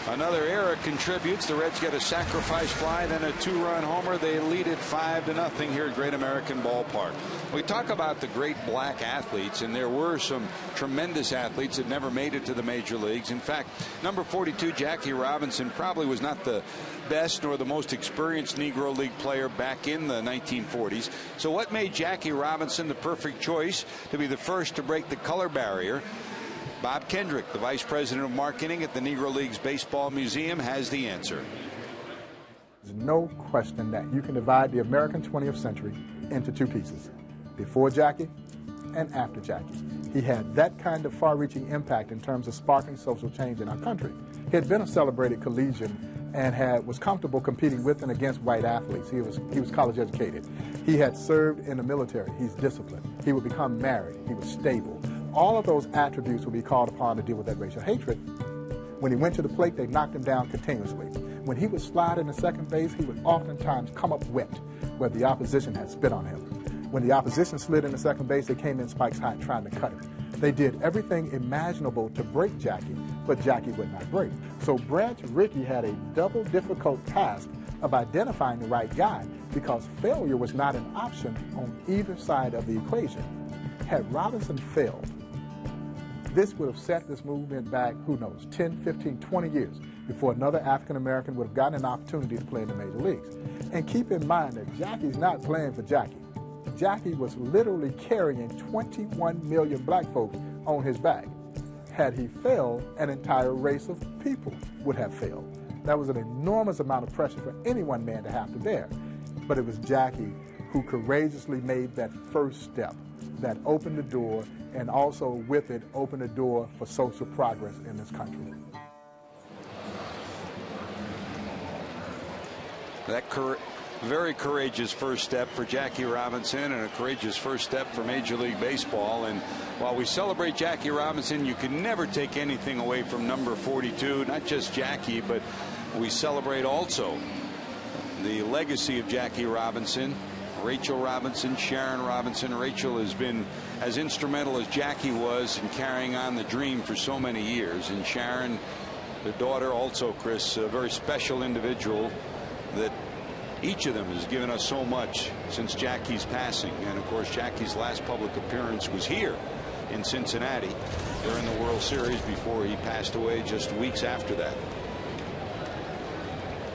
Another error contributes. The Reds get a sacrifice fly, then a two-run homer. They lead it 5-0 here at Great American Ballpark. We talk about the great black athletes, and there were some tremendous athletes that never made it to the major leagues. In fact, number 42, Jackie Robinson, probably was not the best nor the most experienced Negro League player back in the 1940s. So what made Jackie Robinson the perfect choice to be the first to break the color barrier? Bob Kendrick, the vice president of marketing at the Negro Leagues Baseball Museum, has the answer. There's no question that you can divide the American 20th century into two pieces, before Jackie and after Jackie. He had that kind of far-reaching impact in terms of sparking social change in our country. He had been a celebrated collegian and was comfortable competing with and against white athletes. He was college educated. He had served in the military. He's disciplined. He would become married. He was stable. All of those attributes would be called upon to deal with that racial hatred. When he went to the plate, they knocked him down continuously. When he would slide into second base, he would oftentimes come up wet, where the opposition had spit on him. When the opposition slid into second base, they came in spikes hot trying to cut him. They did everything imaginable to break Jackie, but Jackie would not break. So Branch Rickey had a double difficult task of identifying the right guy, because failure was not an option on either side of the equation. Had Robinson failed, this would have set this movement back, who knows, 10, 15, 20 years before another African-American would have gotten an opportunity to play in the major leagues. And keep in mind that Jackie's not playing for Jackie. Jackie was literally carrying 21 million black folks on his back. Had he failed, an entire race of people would have failed. That was an enormous amount of pressure for any one man to have to bear. But it was Jackie who courageously made that first step that opened the door, and also with it opened the door for social progress in this country. That very courageous first step for Jackie Robinson, and a courageous first step for Major League Baseball. And while we celebrate Jackie Robinson, you can never take anything away from number 42, not just Jackie, but we celebrate also the legacy of Jackie Robinson. Rachel Robinson, Sharon Robinson. Rachel has been as instrumental as Jackie was in carrying on the dream for so many years. And Sharon, the daughter, also, Chris, a very special individual that each of them has given us so much since Jackie's passing. And, of course, Jackie's last public appearance was here in Cincinnati during the World Series before he passed away just weeks after that.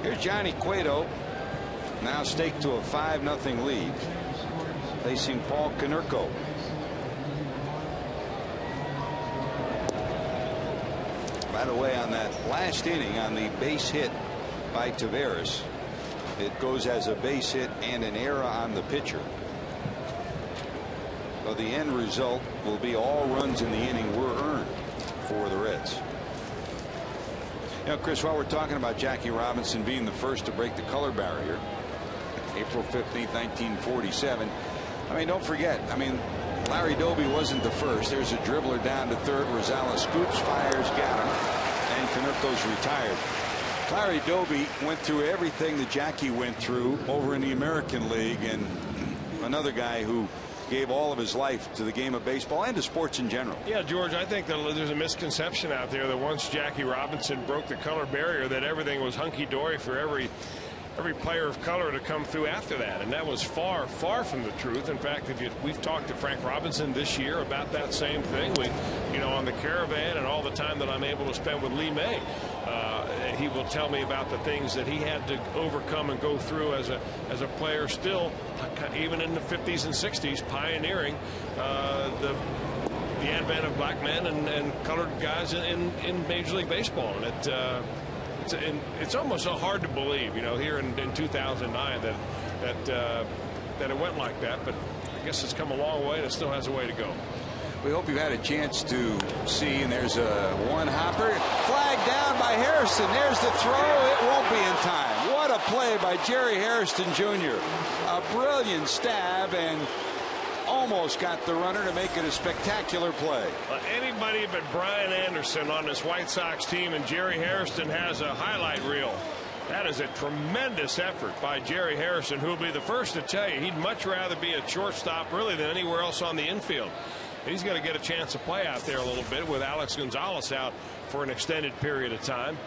Here's Johnny Cueto, now staked to a 5-0 lead, facing Paul Konerko. By the way, on that last inning, on the base hit by Taveras, it goes as a base hit and an error on the pitcher. So the end result will be all runs in the inning were earned for the Reds. You know, Chris, while we're talking about Jackie Robinson being the first to break the color barrier, April 15th, 1947. I mean, don't forget, I mean, Larry Doby wasn't the first. There's a dribbler down to third. Rosales scoops, fires, got him, and Konerko's retired. Larry Doby went through everything that Jackie went through over in the American League, and another guy who gave all of his life to the game of baseball and to sports in general. Yeah, George, I think that there's a misconception out there that once Jackie Robinson broke the color barrier, that everything was hunky-dory for every player of color to come through after that, and that was far from the truth. In fact, we've talked to Frank Robinson this year about that same thing. On the Caravan and all the time that I'm able to spend with Lee May, he will tell me about the things that he had to overcome and go through as a player, still even in the 50s and 60s, pioneering the advent of black men and colored guys in Major League Baseball. And it's almost so hard to believe, here in 2009 that it went like that. But I guess it's come a long way, and it still has a way to go. We hope you've had a chance to see, and there's a one-hopper. Flag down by Hairston. There's the throw. It won't be in time. What a play by Jerry Hairston Jr. A brilliant stab, and almost got the runner to make it a spectacular play. Anybody but Brian Anderson on this White Sox team, and Jerry Hairston has a highlight reel. That is a tremendous effort by Jerry Hairston, who will be the first to tell you he'd much rather be a shortstop really than anywhere else on the infield. He's going to get a chance to play out there a little bit with Alex Gonzalez out for an extended period of time.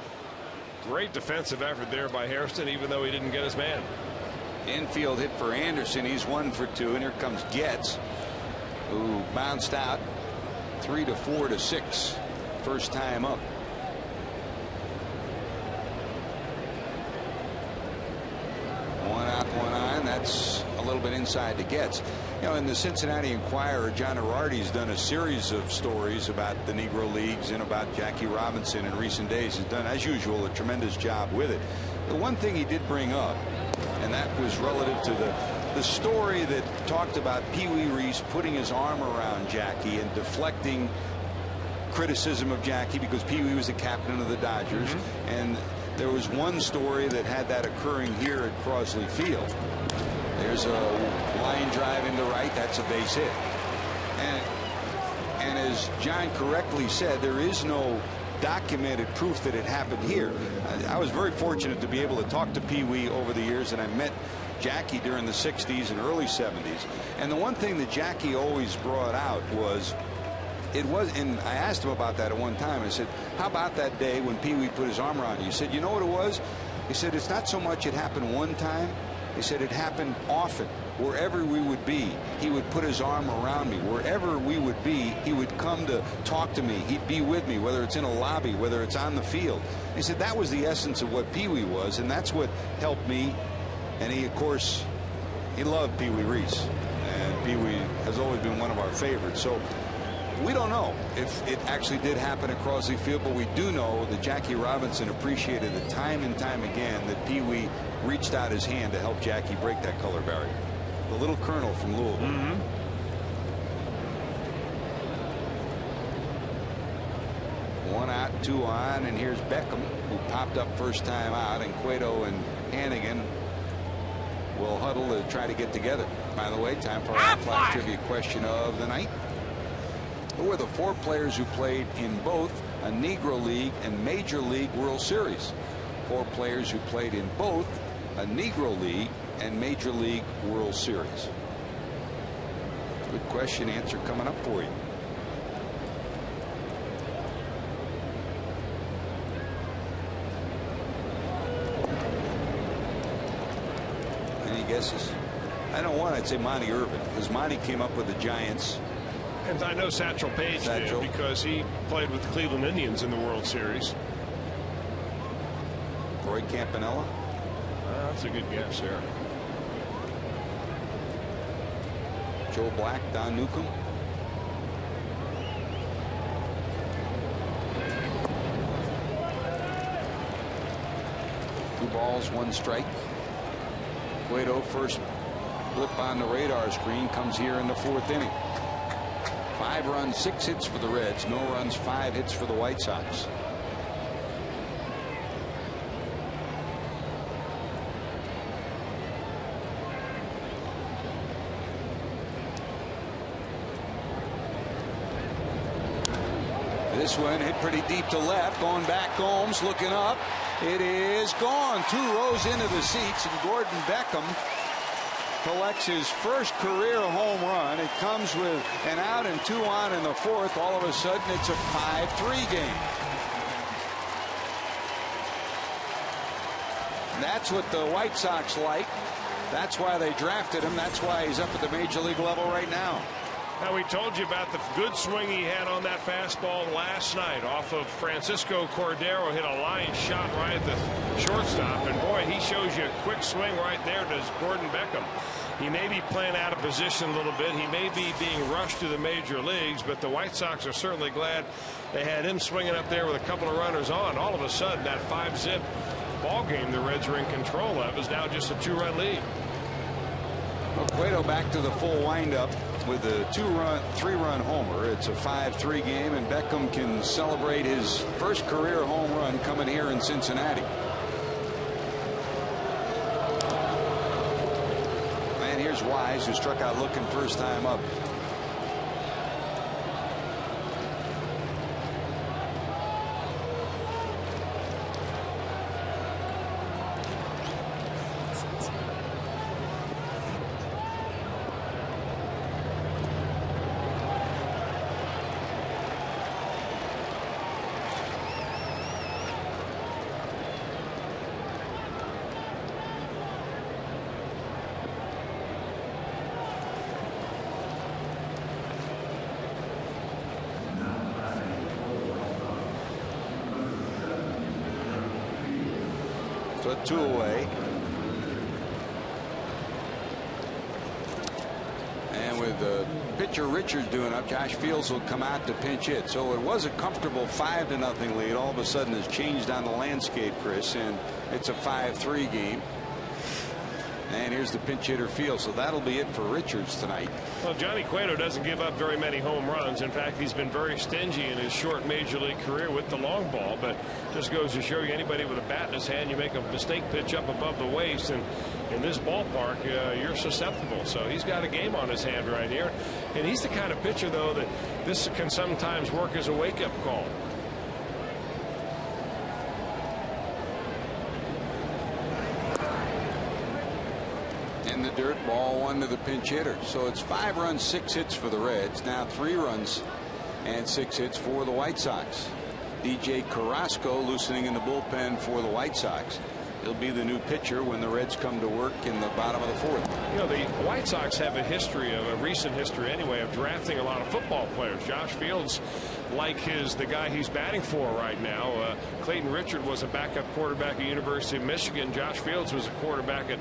Great defensive effort there by Hairston, even though he didn't get his man. Infield hit for Anderson. He's 1 for 2, and here comes Getz, who bounced out 3 to 4 to 6 first time up. One out, one on. That's a little bit inside to Getz. In the Cincinnati Enquirer, John Arardi's done a series of stories about the Negro Leagues and about Jackie Robinson in recent days. He's done, as usual, a tremendous job with it. The one thing he did bring up, and that was relative to the story that talked about Pee Wee Reese putting his arm around Jackie and deflecting criticism of Jackie because Pee Wee was the captain of the Dodgers. And there was one story that had that occurring here at Crosley Field. There's a line drive into right. That's a base hit. And as John correctly said, there is no documented proof that it happened here. I was very fortunate to be able to talk to Pee Wee over the years, and I met Jackie during the 60s and early 70s. And the one thing that Jackie always brought out was, and I asked him about that at one time. I said, how about that day when Pee Wee put his arm around you? He said, you know what it was? He said, it's not so much it happened one time. He said it happened often. Wherever we would be, he would put his arm around me. Wherever we would be, he would come to talk to me. He'd be with me, whether it's in a lobby, whether it's on the field. He said that was the essence of what Pee Wee was, and that's what helped me. And he, of course, he loved Pee Wee Reese. And Pee Wee has always been one of our favorites. So we don't know if it actually did happen at Crosley Field, but we do know that Jackie Robinson appreciated it time and time again that Pee Wee reached out his hand to help Jackie break that color barrier. The little colonel from Louisville. One out, 2 on, and here's Beckham, who popped up first time out, and Cueto and Hannigan will huddle to try to get together. By the way, time for our flash trivia question of the night. Who are the 4 players who played in both a Negro League and Major League World Series? 4 players who played in both a Negro League and Major League World Series. Good question, answer coming up for you. Any guesses? I don't want. I'd say Monty Irvin, because Monty came up with the Giants. And I know Satchel Paige did, because he played with the Cleveland Indians in the World Series. Roy Campanella. That's a good guess there. Joe Black, Don Newcomb. Two balls, 1 strike. Cueto, first blip on the radar screen, comes here in the 4th inning. 5 runs, 6 hits for the Reds. No runs, 5 hits for the White Sox. This one hit pretty deep to left. Going back, Gomes looking up. It is gone. 2 rows into the seats, and Gordon Beckham collects his first career home run. It comes with an out and 2 on in the fourth. All of a sudden, it's a 5-3 game. That's what the White Sox like. That's why they drafted him. That's why he's up at the major league level right now. Now, we told you about the good swing he had on that fastball last night off of Francisco Cordero. Hit a line shot right at the shortstop. And, boy, he shows you a quick swing right there to Gordon Beckham. He may be playing out of position a little bit. He may be being rushed to the major leagues, but the White Sox are certainly glad they had him swinging up there with a couple of runners on. All of a sudden, that 5-zip ball game the Reds are in control of is now just a 2-run lead. Well, Cueto back to the full windup with a 3-run homer. It's a 5-3 game, and Beckham can celebrate his first career home run coming here in Cincinnati. And here's Wise, who struck out looking first time up. So 2 away. And with the pitcher Richards doing up, Josh Fields will come out to pinch hit. So it was a comfortable 5-0 lead. All of a sudden has changed on the landscape, Chris, and it's a 5-3 game. And here's the pinch hitter Fields. So that'll be it for Richards tonight. Well, Johnny Cueto doesn't give up very many home runs. In fact, he's been very stingy in his short major league career with the long ball. But just goes to show you, anybody with a bat in his hand, you make a mistake pitch up above the waist, and in this ballpark, you're susceptible. So he's got a game on his hand right here. And he's the kind of pitcher, though, that this can sometimes work as a wake-up call. In the dirt, ball 1 to the pinch hitter. So it's 5 runs, 6 hits for the Reds. Now 3 runs and 6 hits for the White Sox. DJ Carrasco loosening in the bullpen for the White Sox. He'll be the new pitcher when the Reds come to work in the bottom of the 4th. You know, the White Sox have a history, of a recent history anyway, of drafting a lot of football players. Josh Fields, like the guy he's batting for right now. Clayton Richard was a backup quarterback at University of Michigan. Josh Fields was a quarterback at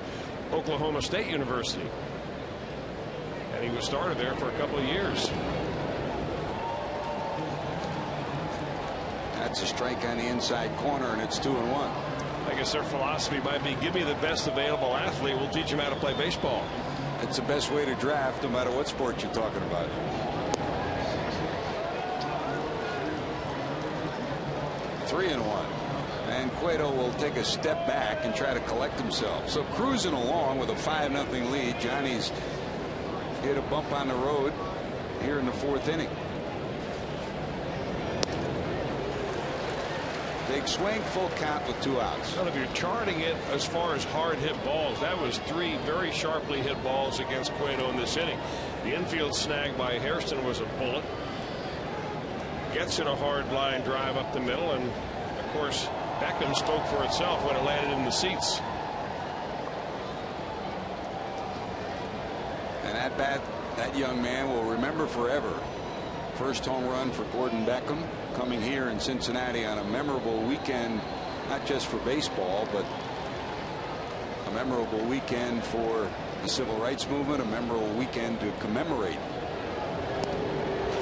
Oklahoma State University, and he was started there for a couple of years. That's a strike on the inside corner, and it's 2-1. I guess their philosophy might be, give me the best available athlete, we'll teach him how to play baseball. It's the best way to draft, no matter what sport you're talking about. Three and 1. And Cueto will take a step back and try to collect himself. So cruising along with a 5-0 lead. Johnny's hit a bump on the road here in the 4th inning. Big swing, full count with 2 outs. Well, if you're charting it as far as hard hit balls, that was 3 very sharply hit balls against Cueto in this inning. The infield snag by Hairston was a bullet. Gets it a hard line drive up the middle, and of course Beckham spoke for itself when it landed in the seats. And at bat, that young man will remember forever. First home run for Gordon Beckham, coming here in Cincinnati on a memorable weekend, not just for baseball, but a memorable weekend for the civil rights movement, a memorable weekend to commemorate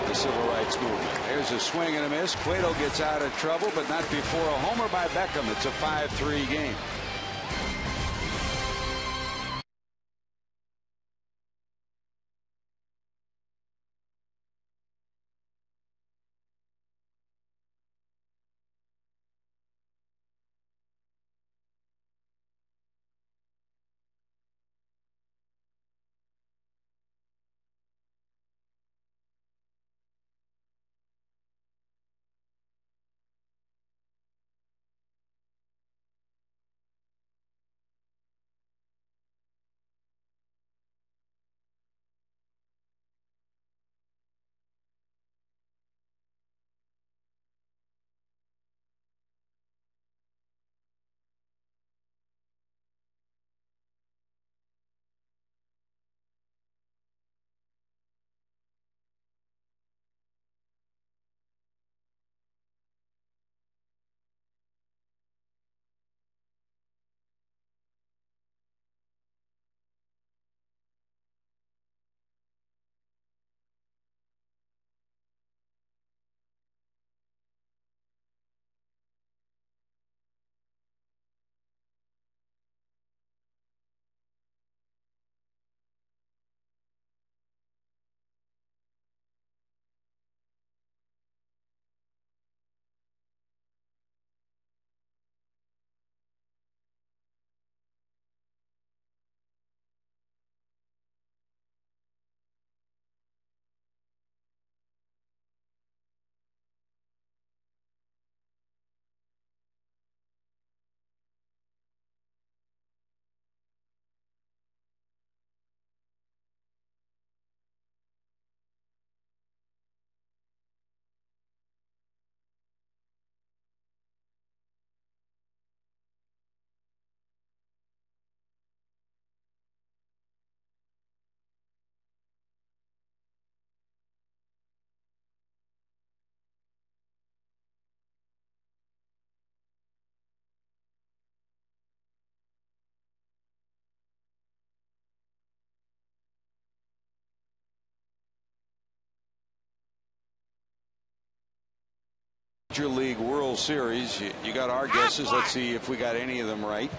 the civil rights movement. There's a swing and a miss. Cueto gets out of trouble, but not before a homer by Beckham. It's a 5-3 game. Major League World Series. You got our guesses. Let's see if we got any of them right.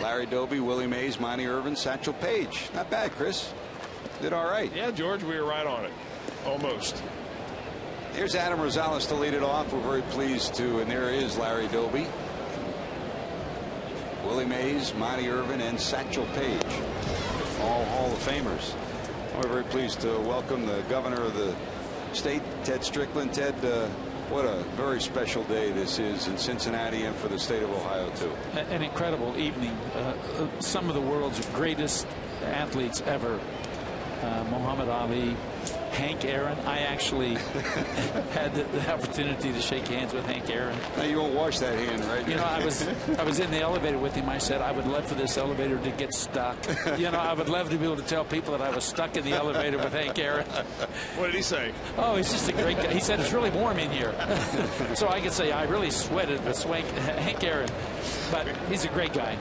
Larry Doby, Willie Mays, Monty Irvin, Satchel Paige. Not bad, Chris. Did all right. Yeah, George, we were right on it. Almost. Here's Adam Rosales to lead it off. We're very pleased to, and there is Larry Doby, Willie Mays, Monty Irvin, and Satchel Paige, all Hall of Famers. We're very pleased to welcome the governor of the state, Ted Strickland. Ted, what a very special day this is in Cincinnati and for the state of Ohio, too. An incredible evening. Some of the world's greatest athletes ever. Muhammad Ali, Hank Aaron. I actually had the opportunity to shake hands with Hank Aaron. Now you won't wash that hand, right? You know, I was in the elevator with him. I said, I would love for this elevator to get stuck. You know, I would love to be able to tell people that I was stuck in the elevator with Hank Aaron. What did he say? Oh, he's just a great guy. He said, it's really warm in here. So I could say I really sweated with Hank Aaron. But he's a great guy.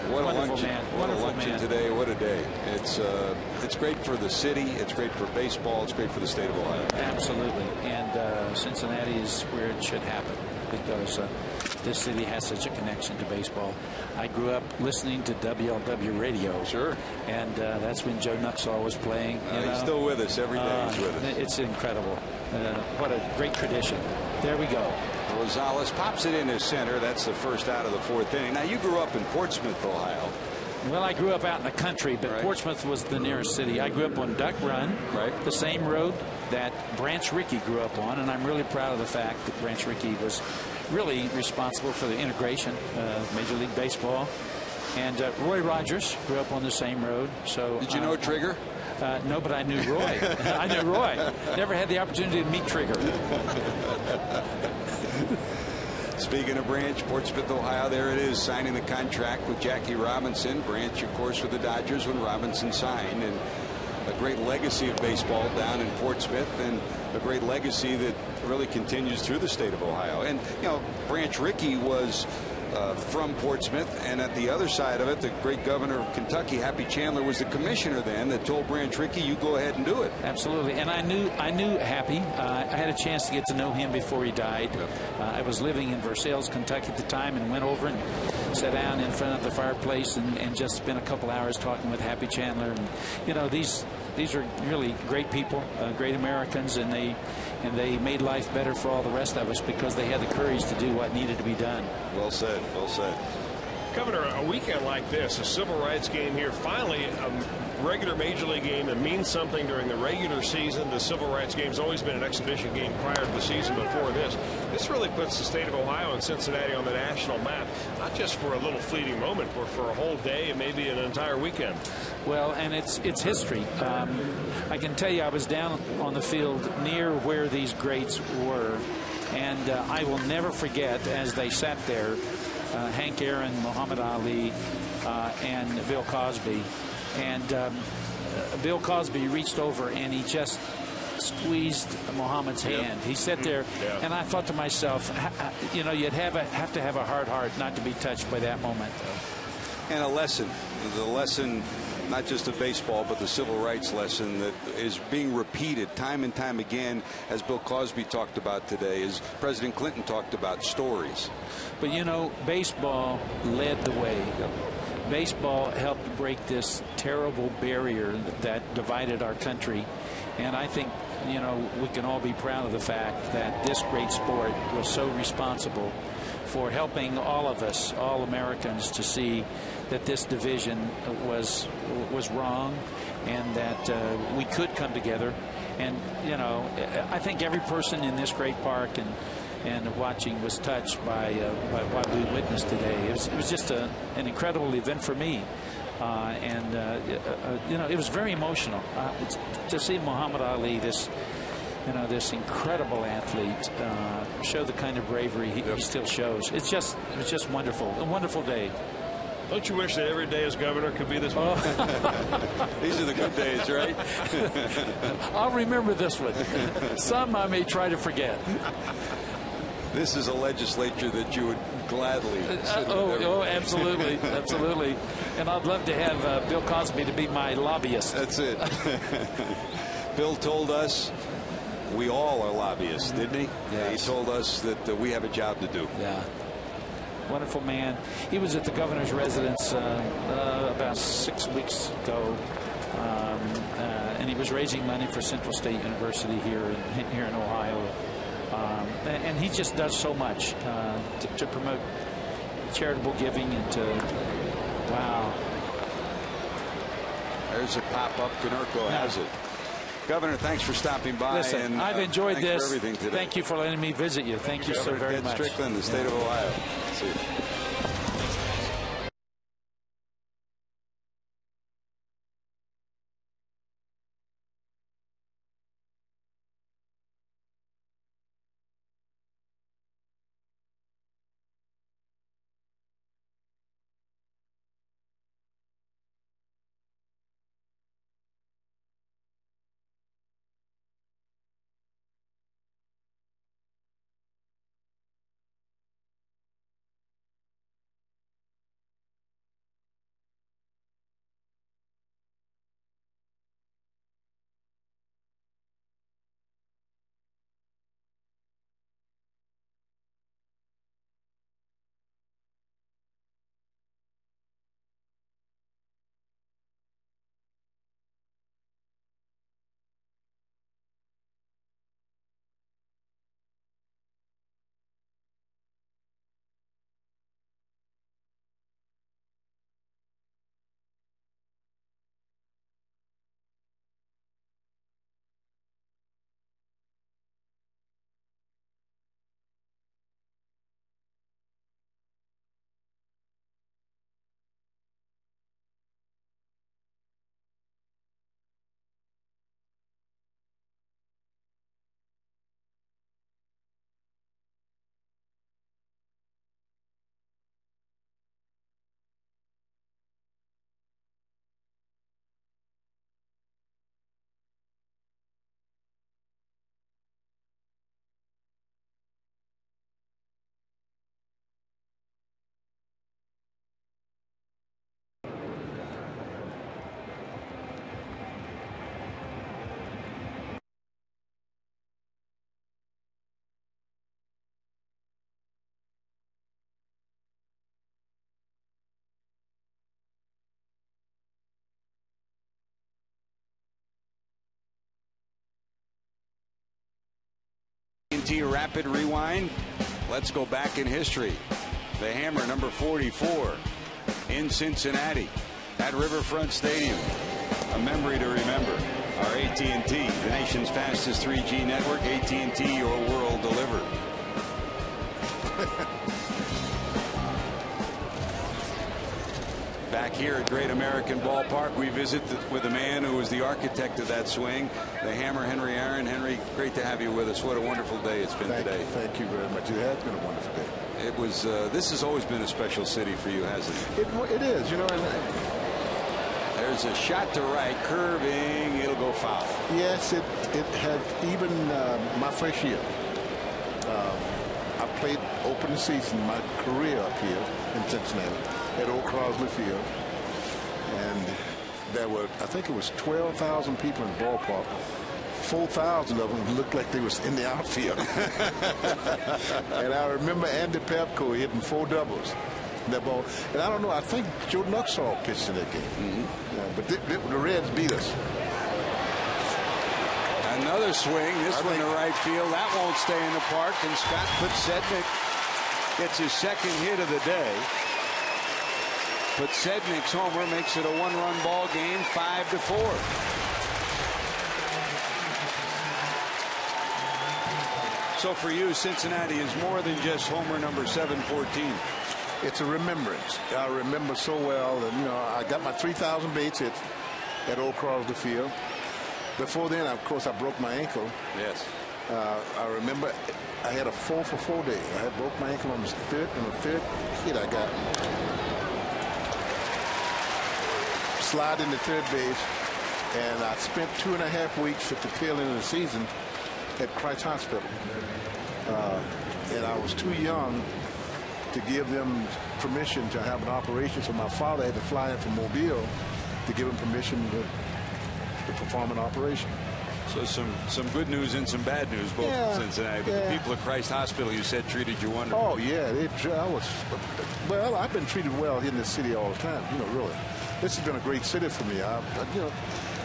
What Wonderful a luncheon! man. What Wonderful a luncheon man. today! What a day! It's great for the city. It's great for baseball. It's great for the state of Ohio. Absolutely, and Cincinnati is where it should happen because this city has such a connection to baseball. I grew up listening to WLW radio. Sure. And that's when Joe Nuxall was playing. He's still with us every day. He's with us. It's incredible. What a great tradition. There we go. Rosales pops it into center. That's the first out of the fourth inning. Now, you grew up in Portsmouth, Ohio. Well, I grew up out in the country, but right. Portsmouth was the nearest city. I grew up on Duck Run, right. The same road that Branch Rickey grew up on, and I'm really proud of the fact that Branch Rickey was really responsible for the integration of Major League Baseball. And Roy Rogers grew up on the same road. So did you know Trigger? No, but I knew Roy. I knew Roy. Never had the opportunity to meet Trigger. Speaking of Branch, Portsmouth, Ohio, there it is, signing the contract with Jackie Robinson. Branch, of course, with the Dodgers when Robinson signed, and a great legacy of baseball down in Portsmouth, and a great legacy that really continues through the state of Ohio. And, you know, Branch Rickey was from Portsmouth, and at the other side of it, the great governor of Kentucky, Happy Chandler, was the commissioner then that told Branch Rickey, you go ahead and do it. Absolutely. And I knew Happy. I had a chance to get to know him before he died. Yep. I was living in Versailles, Kentucky at the time, and went over and sat down in front of the fireplace and just spent a couple hours talking with Happy Chandler. And, you know, these are really great people, great Americans, and they made life better for all the rest of us because they had the courage to do what needed to be done. Well said. Well said. Governor, a weekend like this, a civil rights game here, finally a regular Major League game that means something during the regular season. The civil rights game's always been an exhibition game prior to the season before this. This really puts the state of Ohio and Cincinnati on the national map, not just for a little fleeting moment, but for a whole day and maybe an entire weekend. Well, and it's history. I can tell you I was down on the field near where these greats were, and I will never forget as they sat there, Hank Aaron, Muhammad Ali, and Bill Cosby. And Bill Cosby reached over and he just squeezed Muhammad's hand. He sat there, and I thought to myself, you know, you'd have to have a hard heart not to be touched by that moment. And a lesson, the lesson not just of baseball, but the civil rights lesson that is being repeated time and time again, as Bill Cosby talked about today, as President Clinton talked about, stories. But, you know, baseball led the way. Baseball helped break this terrible barrier that divided our country. And I think, you know, we can all be proud of the fact that this great sport was so responsible for helping all of us, all Americans, to see that this division was wrong and that we could come together. And, you know, I think every person in this great park and watching was touched by what we witnessed today. It was just an incredible event for me. You know, it was very emotional to see Muhammad Ali, this incredible athlete, show the kind of bravery he still shows. It was just wonderful. A wonderful day. Don't you wish that every day as governor could be this one? These are the good days, right? I'll remember this one. Some I may try to forget. This is a legislature that you would gladly oh, absolutely. Absolutely. And I'd love to have Bill Cosby to be my lobbyist. That's it. Bill told us we all are lobbyists, didn't he? Yes. He told us that we have a job to do. Yeah. Wonderful man. He was at the governor's residence about 6 weeks ago, and he was raising money for Central State University here in Ohio. And he just does so much to promote charitable giving and to, wow. There's a pop-up. Canerco has it. Governor, thanks for stopping by. Listen, and I've enjoyed this. For everything today. Thank you for letting me visit you. Thank you so very much. Strickland, the state of Ohio. See you. Rapid rewind. Let's go back in history. The Hammer, number 44, in Cincinnati at Riverfront Stadium. A memory to remember. Our AT&T, the nation's fastest 3G network. AT&T, your world delivered. Back here at Great American Ballpark, we visit with the man who was the architect of that swing, the Hammer, Henry Aaron. Henry, great to have you with us. What a wonderful day it's been today. Thank you very much. It has been a wonderful day. It was. This has always been a special city for you, hasn't it? It is. You know. There's a shot to right, curving. It'll go foul. Yes, it had even my first year. I played open season my career up here in Cincinnati at Old Crosley Field, and there were, I think it was 12,000 people in the ballpark. 4,000 of them looked like they was in the outfield. And I remember Andy Pepco hitting 4 doubles in that ball. And I don't know, I think Joe Nuxhall pitched in that game. But the Reds beat us. Another swing, this one to right field. That won't stay in the park, and Scott Podsednik gets his second hit of the day. Podsednik's homer makes it a 1-run ball game, 5-4. So for you, Cincinnati is more than just homer number 714. It's a remembrance. I remember so well, and you know, I got my 3,000 base hits at Old Crosley Field. Before then, of course, I broke my ankle. Yes. I remember I had a 4-for-4 day. I had broke my ankle on the third hit I got. Slide into third base, and I spent 2.5 weeks at the tail end of the season at Christ Hospital. And I was too young to give them permission to have an operation, so my father had to fly in from Mobile to give him permission to perform an operation. So some good news and some bad news, both in Cincinnati. But the people at Christ Hospital, you said, treated you wonderful. Oh, yeah. Well, I've been treated well in this city all the time, really. This has been a great city for me.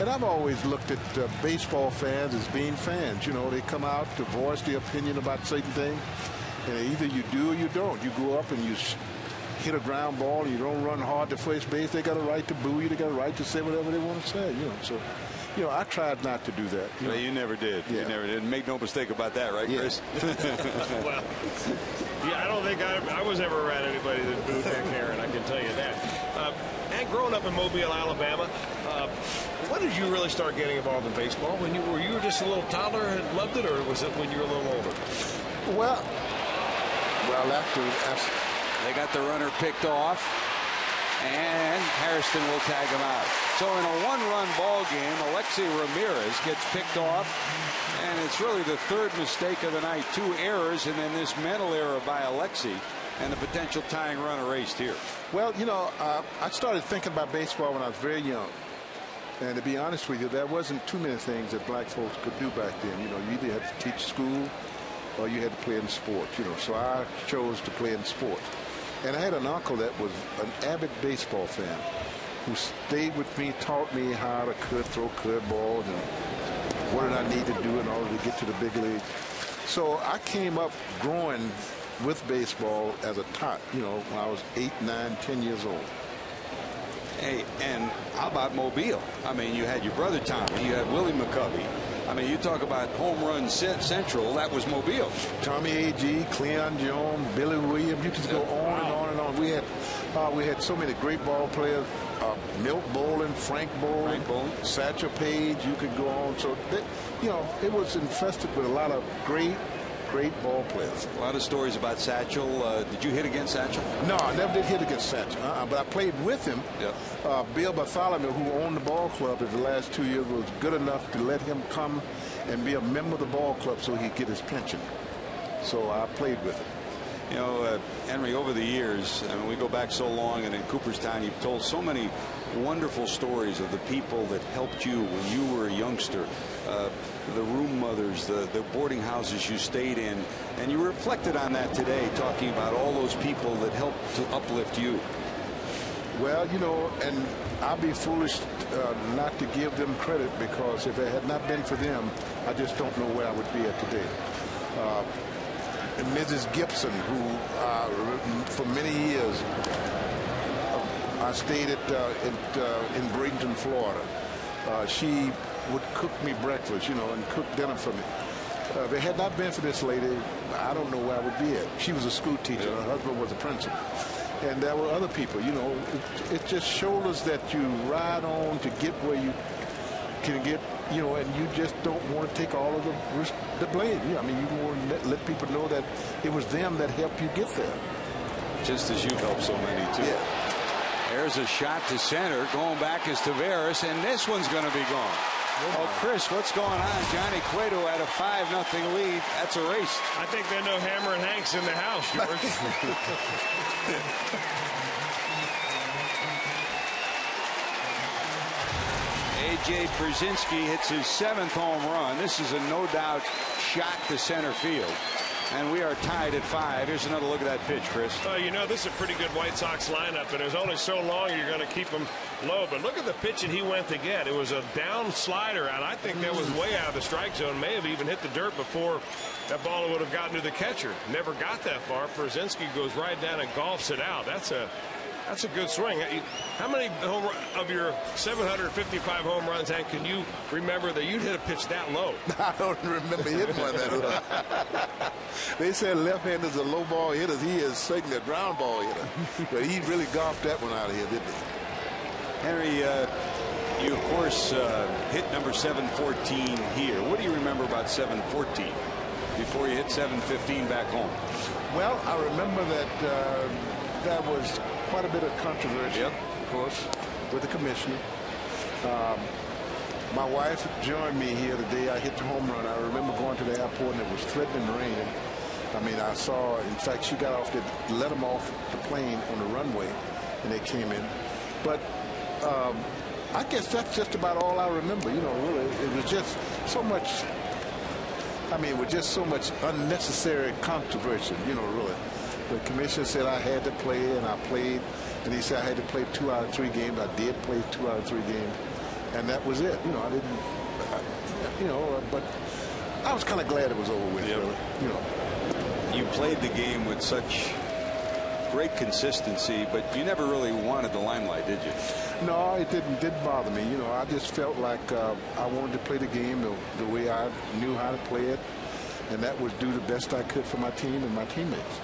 And I've always looked at baseball fans as being fans. They come out to voice their opinion about certain things. And either you do or you don't. You go up and you hit a ground ball and you don't run hard to first base. They got a right to boo you. They got a right to say whatever they want to say. So, I tried not to do that. Well, you never did. Yeah. You never did. Make no mistake about that, right, Chris? Well, I don't think I was ever around anybody that booed Hank Aaron. I can tell you that. And growing up in Mobile, Alabama, when did you really start getting involved in baseball? Were you just a little toddler and loved it, or was it when you were a little older? Well, after they got the runner picked off, and Hairston will tag him out. So in a one-run ball game, Alexei Ramirez gets picked off, and it's really the third mistake of the night. 2 errors, and then this mental error by Alexei, and the potential tying run erased here. Well, I started thinking about baseball when I was very young. And to be honest with you, there wasn't too many things that black folks could do back then. You either had to teach school or you had to play in sports, So I chose to play in sports. And I had an uncle that was an avid baseball fan who stayed with me, taught me how to throw curveballs and what did I need to do in order to get to the big league. So I came up growing with baseball as a tot, when I was 8, 9, 10 years old. Hey, and how about Mobile? I mean, you had your brother Tommy, you had Willie McCovey. I mean, you talk about home run central, that was Mobile. Tommy A.G., Cleon Jones, Billy Williams, you could go on and on and on. We had so many great ball players. Milt Bolin, Frank Bolin, Satchel Paige, you could go on. So, it was infested with a lot of great ball players. A lot of stories about Satchel. Did you hit against Satchel? No, I never did hit against Satchel. But I played with him. Yep. Bill Bartholomew, who owned the ball club in the last 2 years, was good enough to let him come and be a member of the ball club so he'd get his pension. So I played with him. Henry, over the years, I mean, we go back so long, and in Cooperstown, you've told so many wonderful stories of the people that helped you when you were a youngster, the room mothers, the boarding houses you stayed in, and you reflected on that today, talking about all those people that helped to uplift you. Well, and I'll be foolish not to give them credit, because if it had not been for them, I just don't know where I would be at today. And Mrs. Gibson, who for many years I stayed in Bradenton, Florida. She would cook me breakfast, and cook dinner for me. If it had not been for this lady, I don't know where I would be at. She was a school teacher. Her husband was a principal. And there were other people, It just showed us that you ride on to get where you can get, and you just don't want to take all of the blame. I mean, you want to let people know that it was them that helped you get there. Just as you've helped so many, too. Yeah. There's a shot to center. Going back is Taveras, and this one's going to be gone. Oh, Chris, what's going on? Johnny Cueto had a 5-0 lead. That's erased. I think they know Hammer and Hank's in the house, George. A.J. Brzezinski hits his 7th home run. This is a no-doubt shot to center field. And we are tied at 5. Here's another look at that pitch, Chris. This is a pretty good White Sox lineup, and there's only so long you're going to keep them low. But look at the pitch that he went to get. It was a down slider, and I think that was way out of the strike zone. May have even hit the dirt before that ball would have gotten to the catcher. Never got that far. Brzezinski goes right down and golfs it out. That's a good swing. How many of your 755 home runs, Hank, can you remember that you'd hit a pitch that low? I don't remember hitting one that low. They said left-handers are low ball hitters. He is certainly a ground ball hitter. But he really golfed that one out of here, didn't he? Henry, you, of course, hit number 714 here. What do you remember about 714 before you hit 715 back home? Well, I remember that there was quite a bit of controversy, of course, with the commissioner. My wife joined me here the day I hit the home run. I remember going to the airport, and it was threatening rain. I mean, I saw, in fact, she got off, let them off the plane on the runway, and they came in. But I guess that's just about all I remember. You know, really, it was just so much. I mean, with just so much unnecessary controversy. You know, really. The commissioner said I had to play, and I played. And he said I had to play 2 out of 3 games. I did play 2 out of 3 games, and that was it. You know, I didn't. You know, but I was kind of glad it was over with. Really. You know. You played the game with such great consistency, but you never really wanted the limelight, did you? No, it didn't bother me. You know, I just felt like I wanted to play the game the way I knew how to play it, and that was do the best I could for my team and my teammates.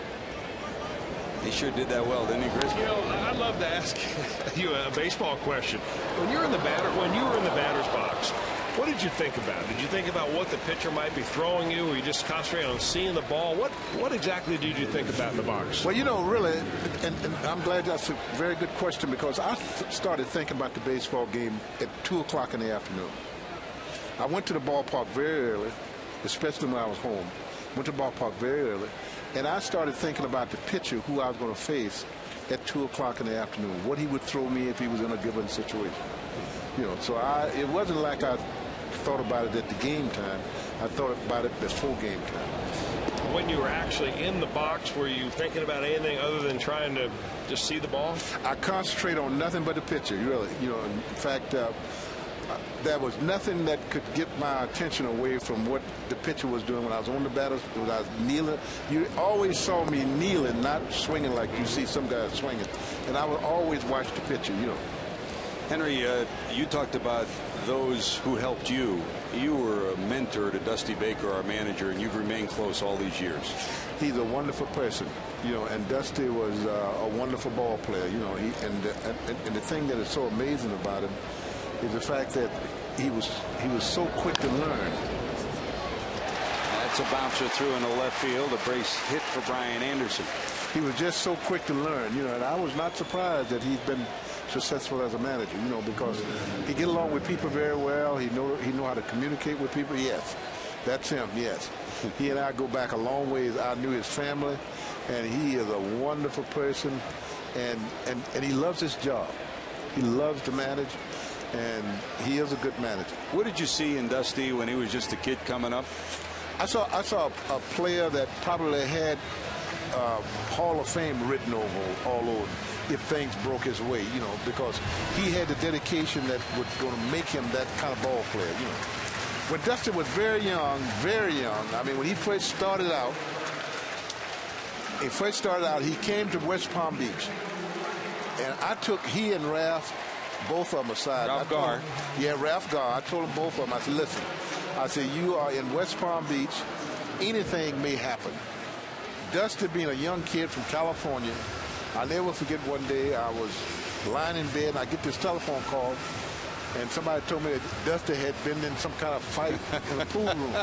He sure did that well, didn't he, Chris? You know, I'd love to ask you a baseball question. When you were in the batter's box, what did you think about? Did you think about what the pitcher might be throwing you? Or you just concentrating on seeing the ball? What exactly did you think about in the box? Well, you know, really, and I'm glad that's a very good question, because I started thinking about the baseball game at 2 o'clock in the afternoon. I went to the ballpark very early, especially when I was home. Went to the ballpark very early, and I started thinking about the pitcher who I was going to face at 2 o'clock in the afternoon, what he would throw me if he was in a given situation. You know, so it wasn't like I thought about it at the game time. I thought about it before game time. When you were actually in the box, were you thinking about anything other than trying to just see the ball? I concentrate on nothing but the pitcher, really. You know, in fact, there was nothing that could get my attention away from what the pitcher was doing when I was on the batters, when I was kneeling. You always saw me kneeling, not swinging like you see some guys swinging. And I would always watch the pitcher, you know. Henry, you talked about those who helped you. You were a mentor to Dusty Baker, our manager, and you've remained close all these years. He's a wonderful person, you know, and Dusty was a wonderful ball player, you know. And the thing that is so amazing about him is the fact that he was so quick to learn. That's a bouncer through in the left field, a base hit for Brian Anderson. He was just so quick to learn, you know, and I was not surprised that he's been successful as a manager, you know, because he get along with people very well. He know how to communicate with people. Yes, that's him. Yes, he and I go back a long ways. I knew his family, and he is a wonderful person, and he loves his job. He loves to manage, and he is a good manager. What did you see in Dusty when he was just a kid coming up? I saw a player that probably had Hall of Fame written all over if things broke his way, you know, because he had the dedication that was going to make him that kind of ball player, you know. When Dusty was very young, I mean, when he first started out, he came to West Palm Beach, and I took he and Ralph, both of them aside. Ralph Garr. Yeah, Ralph Garr. I told them both of them, I said, listen, I said, you are in West Palm Beach, anything may happen. Dusty being a young kid from California, I'll never forget one day I was lying in bed and I get this telephone call, and somebody told me that Dusty had been in some kind of fight in the pool room.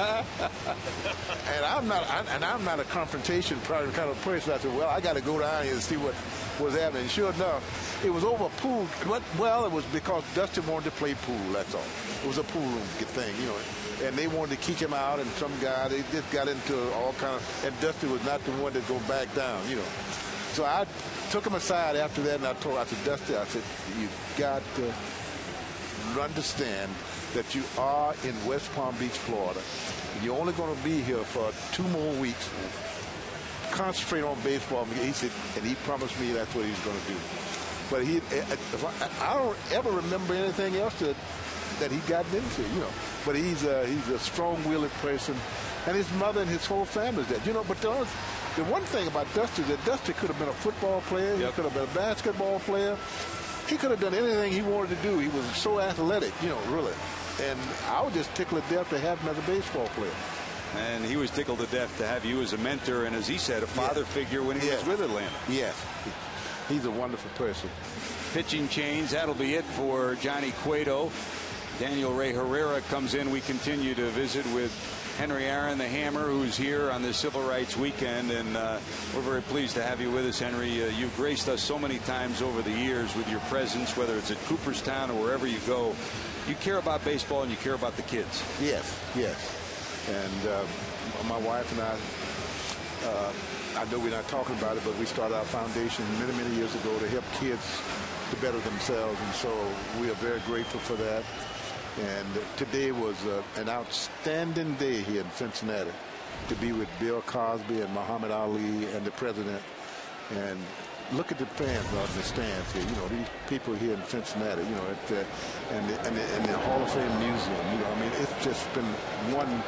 And I'm not a confrontation kind of person. I said, well, I got to go down here and see what was happening. And sure enough, it was over pool. Well, it was because Dusty wanted to play pool, that's all. It was a pool room thing, you know. And they wanted to kick him out, and some guy, they just got into all kind of, and Dusty was not the one to go back down, you know. So I took him aside after that, and I said, Dusty, I said, you've got to understand that you are in West Palm Beach, Florida. You're only going to be here for 2 more weeks. Concentrate on baseball. He said, and he promised me that's what he's going to do. But I don't ever remember anything else that he got into, you know. But he's a strong-willed person, and his mother and his whole family is that, you know. But the one thing about Dusty is that Dusty could have been a football player. Yep. He could have been a basketball player. He could have done anything he wanted to do. He was so athletic, you know, really. And I was just tickled to death to have him as a baseball player. And he was tickled to death to have you as a mentor and, as he said, a father figure when he was with Atlanta. Yes. He's a wonderful person. Pitching change, that'll be it for Johnny Cueto. Daniel Ray Herrera comes in. We continue to visit with Henry Aaron, the Hammer, who's here on this Civil Rights Weekend, and we're very pleased to have you with us, Henry. You've graced us so many times over the years with your presence, whether it's at Cooperstown or wherever you go. You care about baseball and you care about the kids. Yes, yes. And my wife and I know we're not talking about it, but we started our foundation many, many years ago to help kids to better themselves, and so we are very grateful for that. And today was an outstanding day here in Cincinnati to be with Bill Cosby and Muhammad Ali and the president. And look at the fans out in the stands here. You know, these people here in Cincinnati, you know, and the Hall of Fame Museum. You know, I mean, it's just been one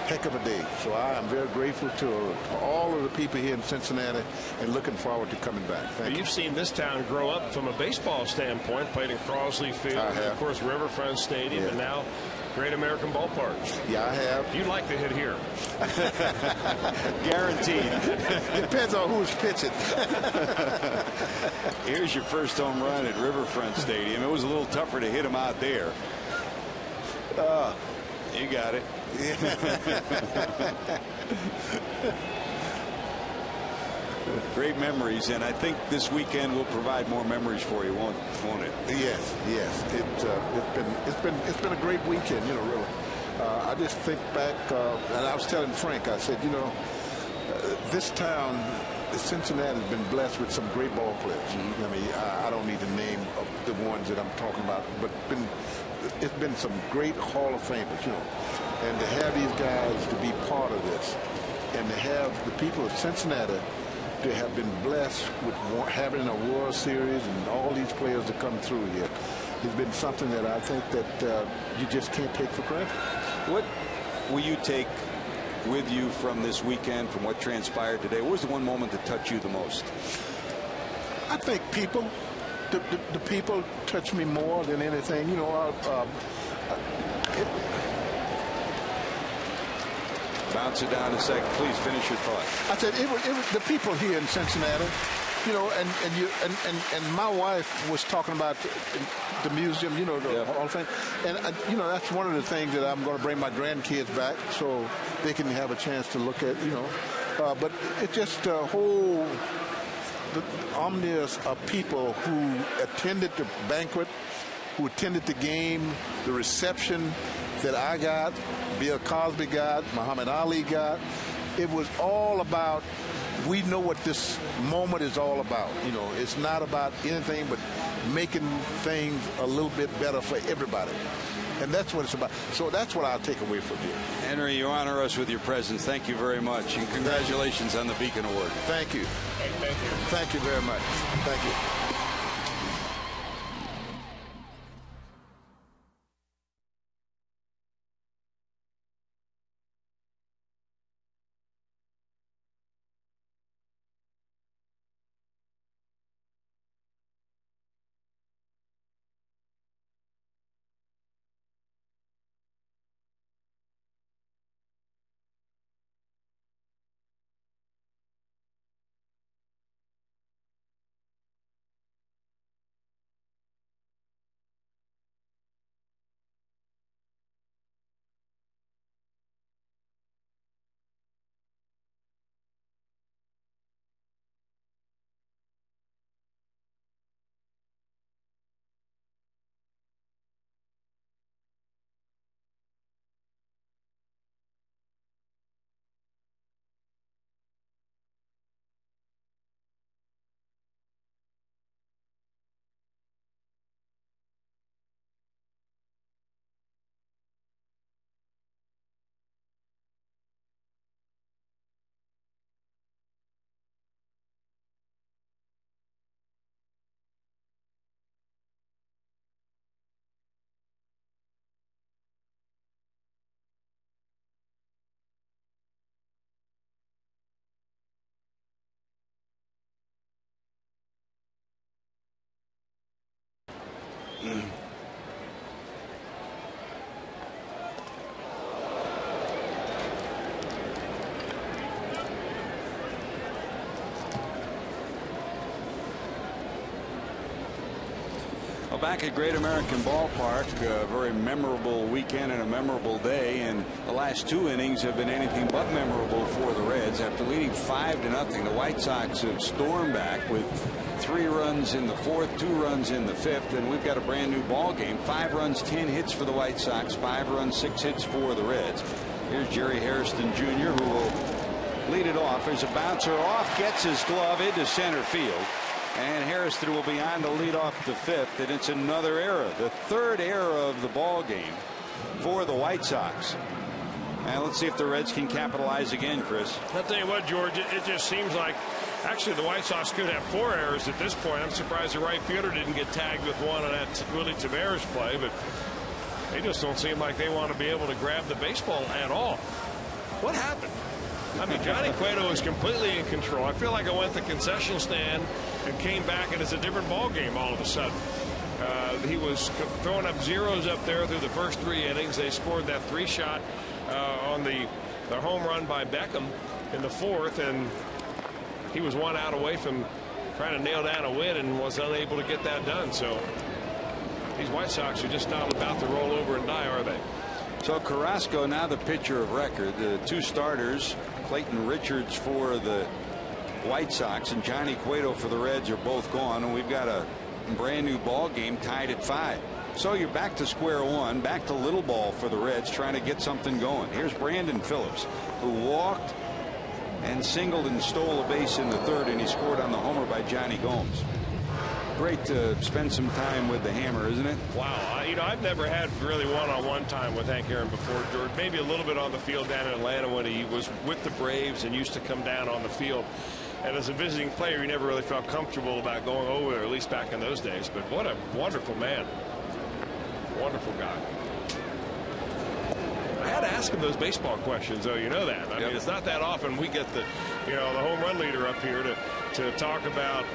heck of a day. So I am very grateful to all of the people here in Cincinnati and looking forward to coming back. Thank you. You've seen this town grow up from a baseball standpoint, played in Crosley Field, and of course Riverfront Stadium, and now Great American Ballpark. Yeah, I have. You'd like to hit here. Guaranteed. Depends on who's pitching. Here's your first home run at Riverfront Stadium. It was a little tougher to hit him out there. You got it. Great memories, and I think this weekend will provide more memories for you, won't it? Yes, yes. It's been a great weekend, you know, really. I just think back, and I was telling Frank, I said, you know, this town, Cincinnati, has been blessed with some great ball players. I mean, I don't need to name the ones that I'm talking about, but it's been some great Hall of Famers, you know. And to have these guys to be part of this, and to have the people of Cincinnati to have been blessed with having a World Series and all these players to come through here, has been something that I think that you just can't take for granted. What will you take with you from this weekend, from what transpired today? What was the one moment that touched you the most? I think people. The people touch me more than anything. You know, bounce it down a second. Please finish your thought. I said it was the people here in Cincinnati. You know, and my wife was talking about the museum. You know, the whole thing. And you know, that's one of the things that I'm going to bring my grandkids back so they can have a chance to look at. You know, but it's just a whole. The omnius of people who attended the banquet, who attended the game, the reception that I got, Bill Cosby got, Muhammad Ali got. It was all about, we know what this moment is all about. You know, it's not about anything but making things a little bit better for everybody. And that's what it's about. So that's what I'll take away from you. Henry, you honor us with your presence. Thank you very much. And congratulations on the Beacon Award. Thank you. Thank you. Thank you very much. Thank you. Well, back at Great American Ballpark, a very memorable weekend and a memorable day, and the last two innings have been anything but memorable for the Reds. After leading 5-0, the White Sox have stormed back with 3 runs in the 4th, 2 runs in the 5th, and we've got a brand new ball game. 5 runs, 10 hits for the White Sox, 5 runs, 6 hits for the Reds. Here's Jerry Hairston Jr., who will lead it off. There's a bouncer off, gets his glove into center field. And Hairston will be on to lead off the fifth, and it's another error, the third error of the ball game for the White Sox. And let's see if the Reds can capitalize again, Chris. I'll tell you what, George, it just seems like actually the White Sox could have 4 errors at this point. I'm surprised the right fielder didn't get tagged with one on that Willie Tavares play, but they just don't seem like they want to be able to grab the baseball at all. What happened? I mean, Johnny Cueto is completely in control. I feel like I went to the concession stand and came back, and it's a different ball game all of a sudden. He was throwing up zeros up there through the first 3 innings. They scored that 3-shot on the home run by Beckham in the 4th, and he was 1 out away from trying to nail down a win and was unable to get that done. So these White Sox are just not about to roll over and die, are they? So Carrasco now the pitcher of record. The 2 starters, Clayton Richards for the White Sox and Johnny Cueto for the Reds, are both gone, and we've got a brand new ball game tied at 5. So you're back to square one, back to little ball for the Reds, trying to get something going. Here's Brandon Phillips, who walked and singled and stole a base in the 3rd, and he scored on the homer by Johnny Gomes. Great to spend some time with the hammer, isn't it? Wow. You know, I've never had really one-on-one time with Hank Aaron before, George. Maybe a little bit on the field down in Atlanta when he was with the Braves and used to come down on the field. And as a visiting player, he never really felt comfortable about going over there, at least back in those days. But what a wonderful man. Wonderful guy. I had to ask him those baseball questions, though. You know that. I mean, it's not that often we get the home run leader up here to talk about,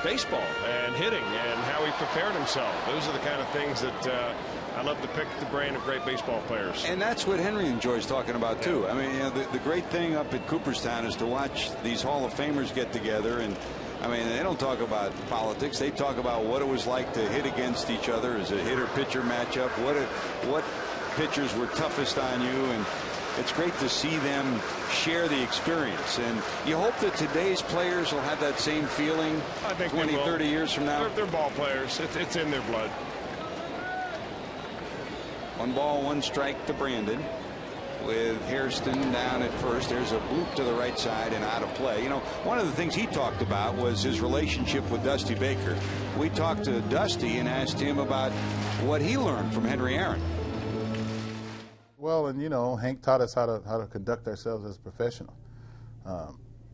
baseball and hitting and how he prepared himself. Those are the kind of things that I love to pick the brain of great baseball players. And that's what Henry enjoys talking about, too. I mean, the great thing up at Cooperstown is to watch these Hall of Famers get together. And, I mean, they don't talk about politics. They talk about what it was like to hit against each other as a hitter-pitcher matchup, what pitchers were toughest on you. And it's great to see them share the experience. And you hope that today's players will have that same feeling 20, 30 years from now. They're ball players. It's in their blood. 1 ball, 1 strike to Brandon, with Hairston down at first. There's a bloop to the right side and out of play. You know, one of the things he talked about was his relationship with Dusty Baker. We talked to Dusty and asked him about what he learned from Henry Aaron. Well, and Hank taught us how to conduct ourselves as a professional.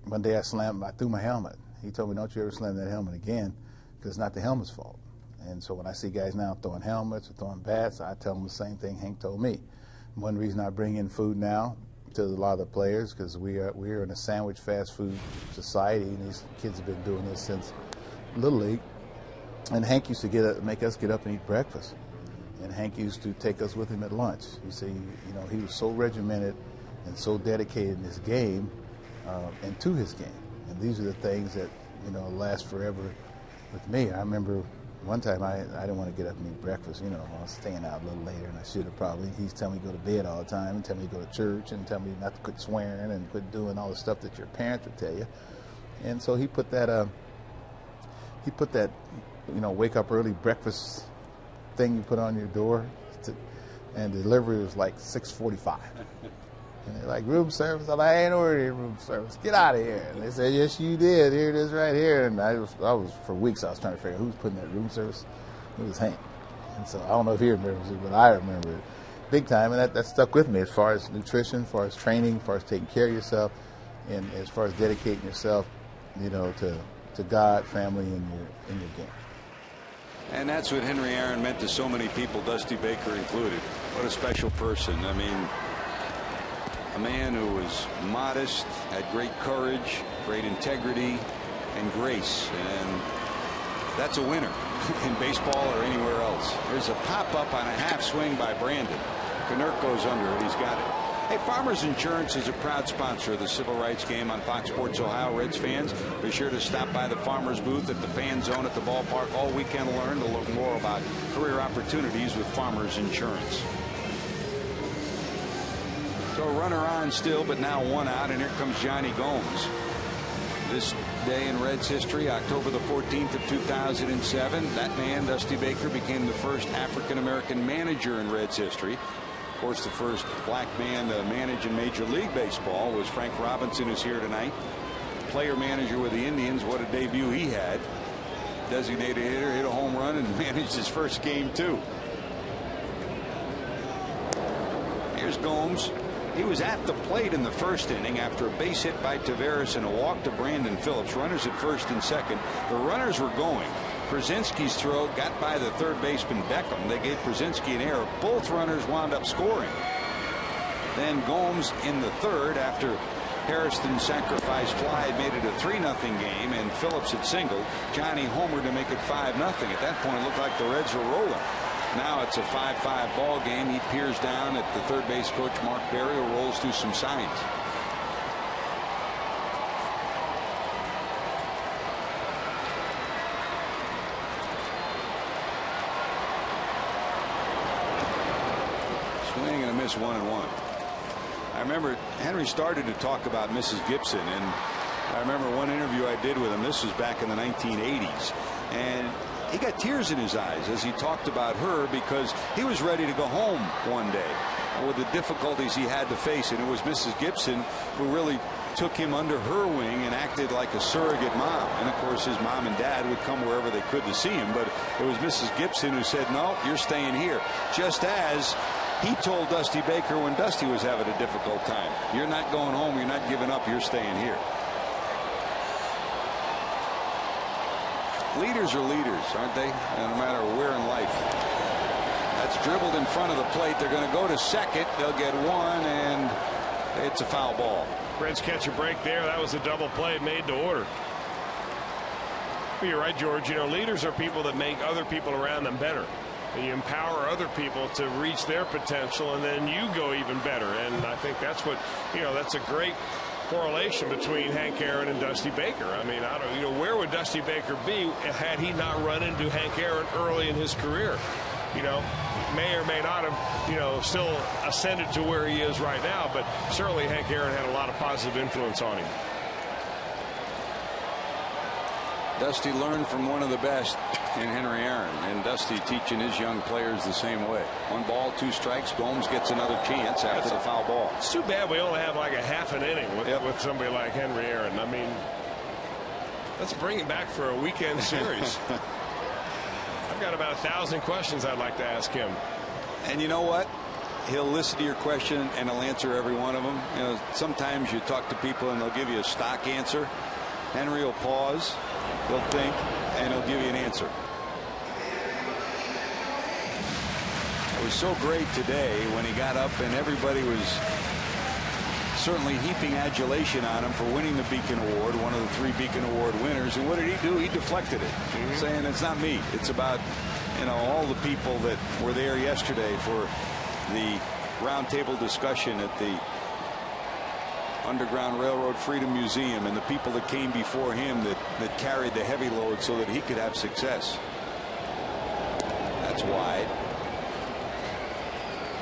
One day I threw my helmet. He told me, "Don't you ever slam that helmet again, because it's not the helmet's fault." And so when I see guys now throwing helmets or throwing bats, I tell them the same thing Hank told me. One reason I bring in food now to a lot of the players, because we are in a sandwich fast food society, and these kids have been doing this since Little League. And Hank used to make us get up and eat breakfast. And Hank used to take us with him at lunch. You see, he was so regimented and so dedicated in his game and to his game. And these are the things that, last forever with me. I remember one time I didn't want to get up and eat breakfast. I was staying out a little later, and I should have probably. He's telling me to go to bed all the time and tell me to go to church and tell me not to quit swearing and quit doing all the stuff that your parents would tell you. And so he put that, wake up early breakfast thing you put on your door, and delivery was like 6:45. And they're like, "Room service?" I'm like, "I ain't ordering room service. Get out of here." And they said, "Yes, you did. Here it is right here." And I was for weeks I was trying to figure out who's putting that room service. It was Hank. And so I don't know if he remembers it, but I remember it big time. And that stuck with me as far as nutrition, as far as training, as far as taking care of yourself, and as far as dedicating yourself, to God, family, and your game. And that's what Henry Aaron meant to so many people, Dusty Baker included. What a special person. I mean, a man who was modest, had great courage, great integrity, and grace. And that's a winner in baseball or anywhere else. There's a pop-up on a half swing by Brandon. Knurk goes under it. He's got it. Hey, Farmers Insurance is a proud sponsor of the Civil Rights Game on Fox Sports Ohio. Reds fans, be sure to stop by the Farmers booth at the Fan Zone at the ballpark all weekend to learn to look more about career opportunities with Farmers Insurance. So a runner on still, but now 1 out, and here comes Johnny Gomes. This day in Reds history, October the 14th of 2007, that man, Dusty Baker, became the first African-American manager in Reds history. Of course, the first black man to manage in Major League Baseball was Frank Robinson, who's here tonight. Player manager with the Indians, what a debut he had. designated hitter, hit a home run and managed his first game too. Here's Gomes. He was at the plate in the first inning after a base hit by Taveras and a walk to Brandon Phillips. Runners at first and second. The runners were going. Brzezinski's throw got by the third baseman Beckham. They gave Brzezinski an error. Both runners wound up scoring. Then Gomes in the third, after Hairston's sacrifice fly had made it a 3-0 game and Phillips had singled, Johnny homered to make it 5-0. At that point it looked like the Reds were rolling. Now it's a 5-5 ball game. He peers down at the third base coach Mark Berry, who rolls through some signs. Swing and a miss, 1-1. I remember Henry started to talk about Mrs. Gibson, and I remember one interview I did with him. This was back in the 1980s, and he got tears in his eyes as he talked about her, because he was ready to go home one day with the difficulties he had to face, and it was Mrs. Gibson who really took him under her wing and acted like a surrogate mom. And of course his mom and dad would come wherever they could to see him, but it was Mrs. Gibson who said, no, you're staying here, just as he told Dusty Baker when Dusty was having a difficult time. You're not going home, you're not giving up, you're staying here. Leaders are leaders, aren't they? No matter where in life. That's dribbled in front of the plate. They're going to go to second. They'll get one, and it's a foul ball. Reds catch a break there. That was a double play made to order. Well, you're right, George. You know, leaders are people that make other people around them better. And you empower other people to reach their potential, and then you go even better. And I think that's what, you know, that's a great correlation between Hank Aaron and Dusty Baker. I mean, I don't, you know, where would Dusty Baker be had he not run into Hank Aaron early in his career? You know, may or may not have, you know, still ascended to where he is right now, but certainly Hank Aaron had a lot of positive influence on him. Dusty learned from one of the best in Henry Aaron, and Dusty teaching his young players the same way. 1 ball, 2 strikes. Gomes gets another chance after the foul ball. It's too bad we only have like a half an inning with somebody like Henry Aaron. I mean, let's bring him back for a weekend series. I've got about 1,000 questions I'd like to ask him. And you know what? He'll listen to your question and he'll answer every one of them. You know, sometimes you talk to people and they'll give you a stock answer. Henry will pause, he'll think, and he'll give you an answer. It was so great today when he got up and everybody was certainly heaping adulation on him for winning the Beacon Award, one of the 3 Beacon Award winners. And what did he do? He deflected it, saying it's not me. It's about, you know, all the people that were there yesterday for the roundtable discussion at the Underground Railroad Freedom Museum, and the people that came before him that carried the heavy load so that he could have success. That's wide.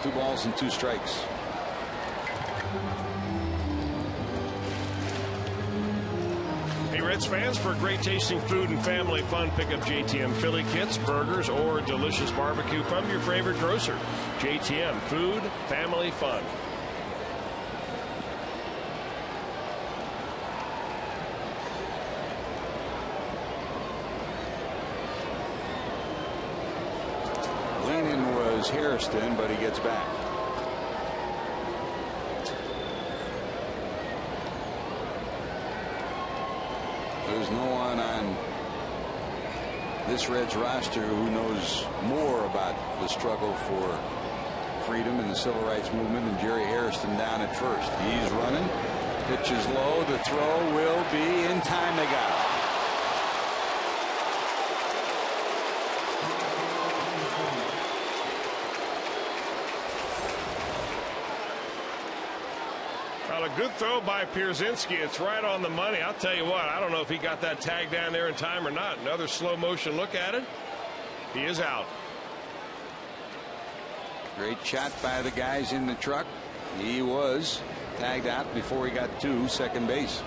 2 balls and 2 strikes. Hey, Reds fans, for great tasting food and family fun, pick up JTM Philly kits, burgers, or delicious barbecue from your favorite grocer. JTM, food, family fun. Leaning was Hairston, but he gets back. There's no one on this Reds roster who knows more about the struggle for freedom and the civil rights movement than Jerry Hairston down at first. He's running. Pitches low. The throw will be in time. They got it. Well, a good throw by Pierzynski. It's right on the money. I'll tell you what, I don't know if he got that tag down there in time or not. Another slow motion look at it. He is out. Great shot by the guys in the truck. He was tagged out before he got to second base.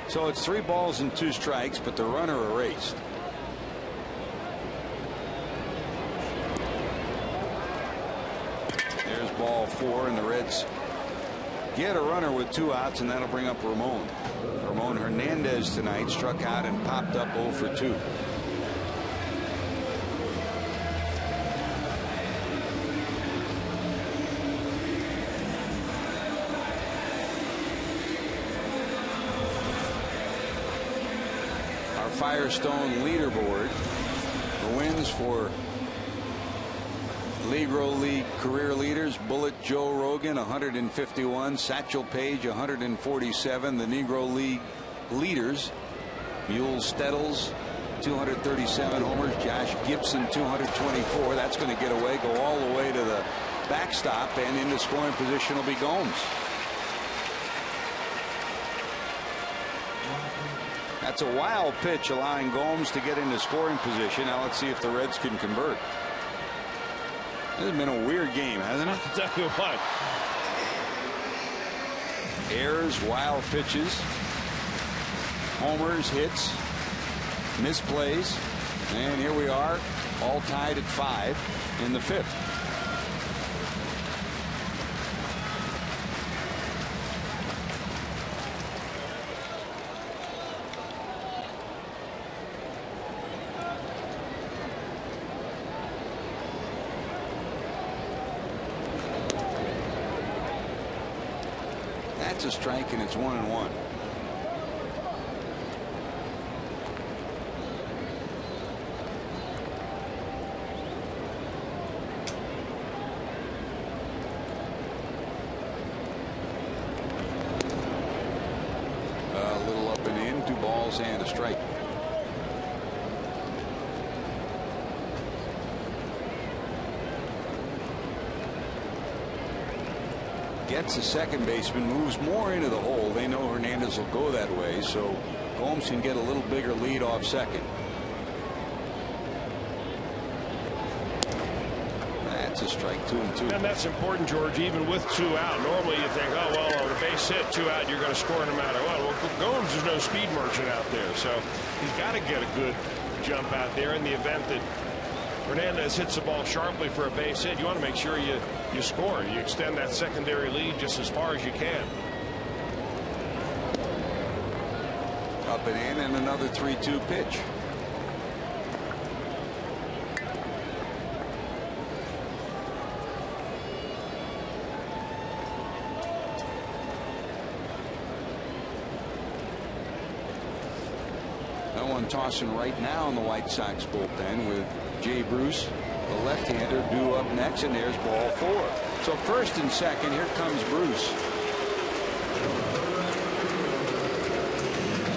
So it's 3 balls and 2 strikes, but the runner erased. There's ball 4, and the Reds get a runner with 2 outs, and that'll bring up Ramon. Ramon Hernandez tonight struck out and popped up 0 for 2. Firestone leaderboard. The wins for Negro League career leaders: Bullet Joe Rogan 151, Satchel Paige 147. The Negro League leaders: Mule Stettles 237 homers, Josh Gibson 224. That's going to get away, go all the way to the backstop, and into scoring position will be Gomes. That's a wild pitch, allowing Gomes to get into scoring position. Now let's see if the Reds can convert. This has been a weird game, hasn't it? Tell you what. Errors, wild pitches, homers, hits, misplays, and here we are, all tied at 5 in the 5th. That's a strike, and it's 1-1. A little up and in, 2 balls and a strike. Gets a second baseman, moves more into the hole. They know Hernandez will go that way, so Gomes can get a little bigger lead off second. That's a strike, 2-2. And that's important, George, even with 2 out. Normally you think, oh, well, on the base hit, 2 out, you're going to score no matter what. Well, Gomes is no speed merchant out there, so he's got to get a good jump out there in the event that Hernandez hits the ball sharply for a base hit. You want to make sure you score. You extend that secondary lead just as far as you can. Up and in, and another 3-2 pitch. No one tossing right now in the White Sox bullpen, with Jay Bruce, the left-hander, due up next, and there's ball 4. So first and second, here comes Bruce.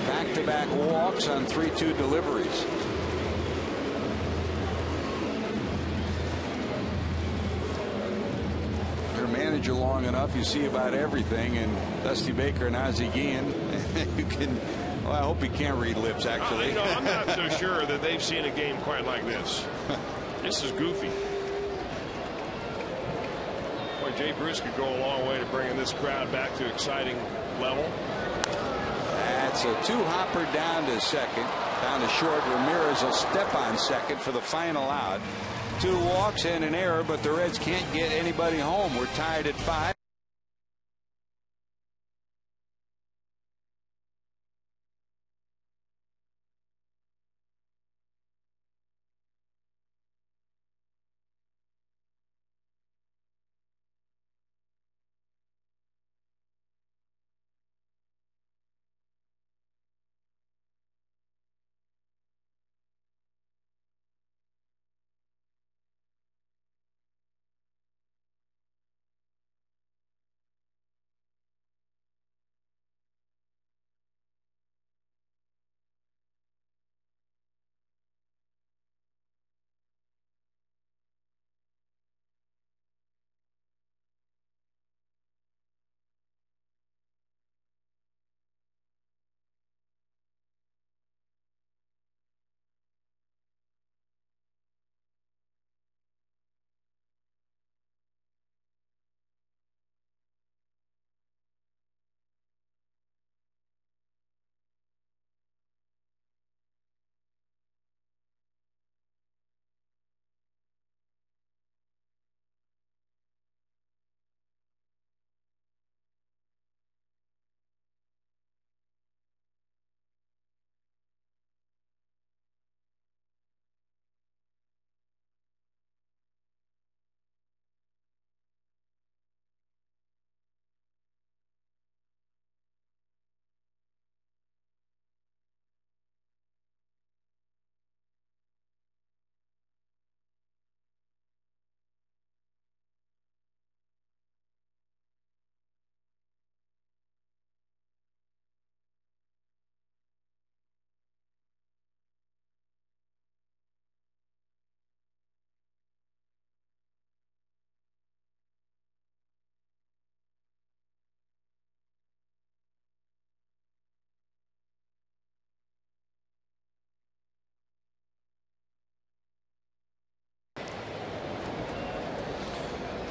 Back-to-back walks on 3-2 deliveries. You're a manager long enough, you see about everything, and Dusty Baker and Ozzie Guillen, you can. Well, I hope he can't read lips, actually. I'm not so sure that they've seen a game quite like this. This is goofy. Boy, Jay Bruce could go a long way to bringing this crowd back to exciting level. That's a 2-hopper down to second. Down to short. Ramirez will step on second for the final out. 2 walks and an error, but the Reds can't get anybody home. We're tied at 5.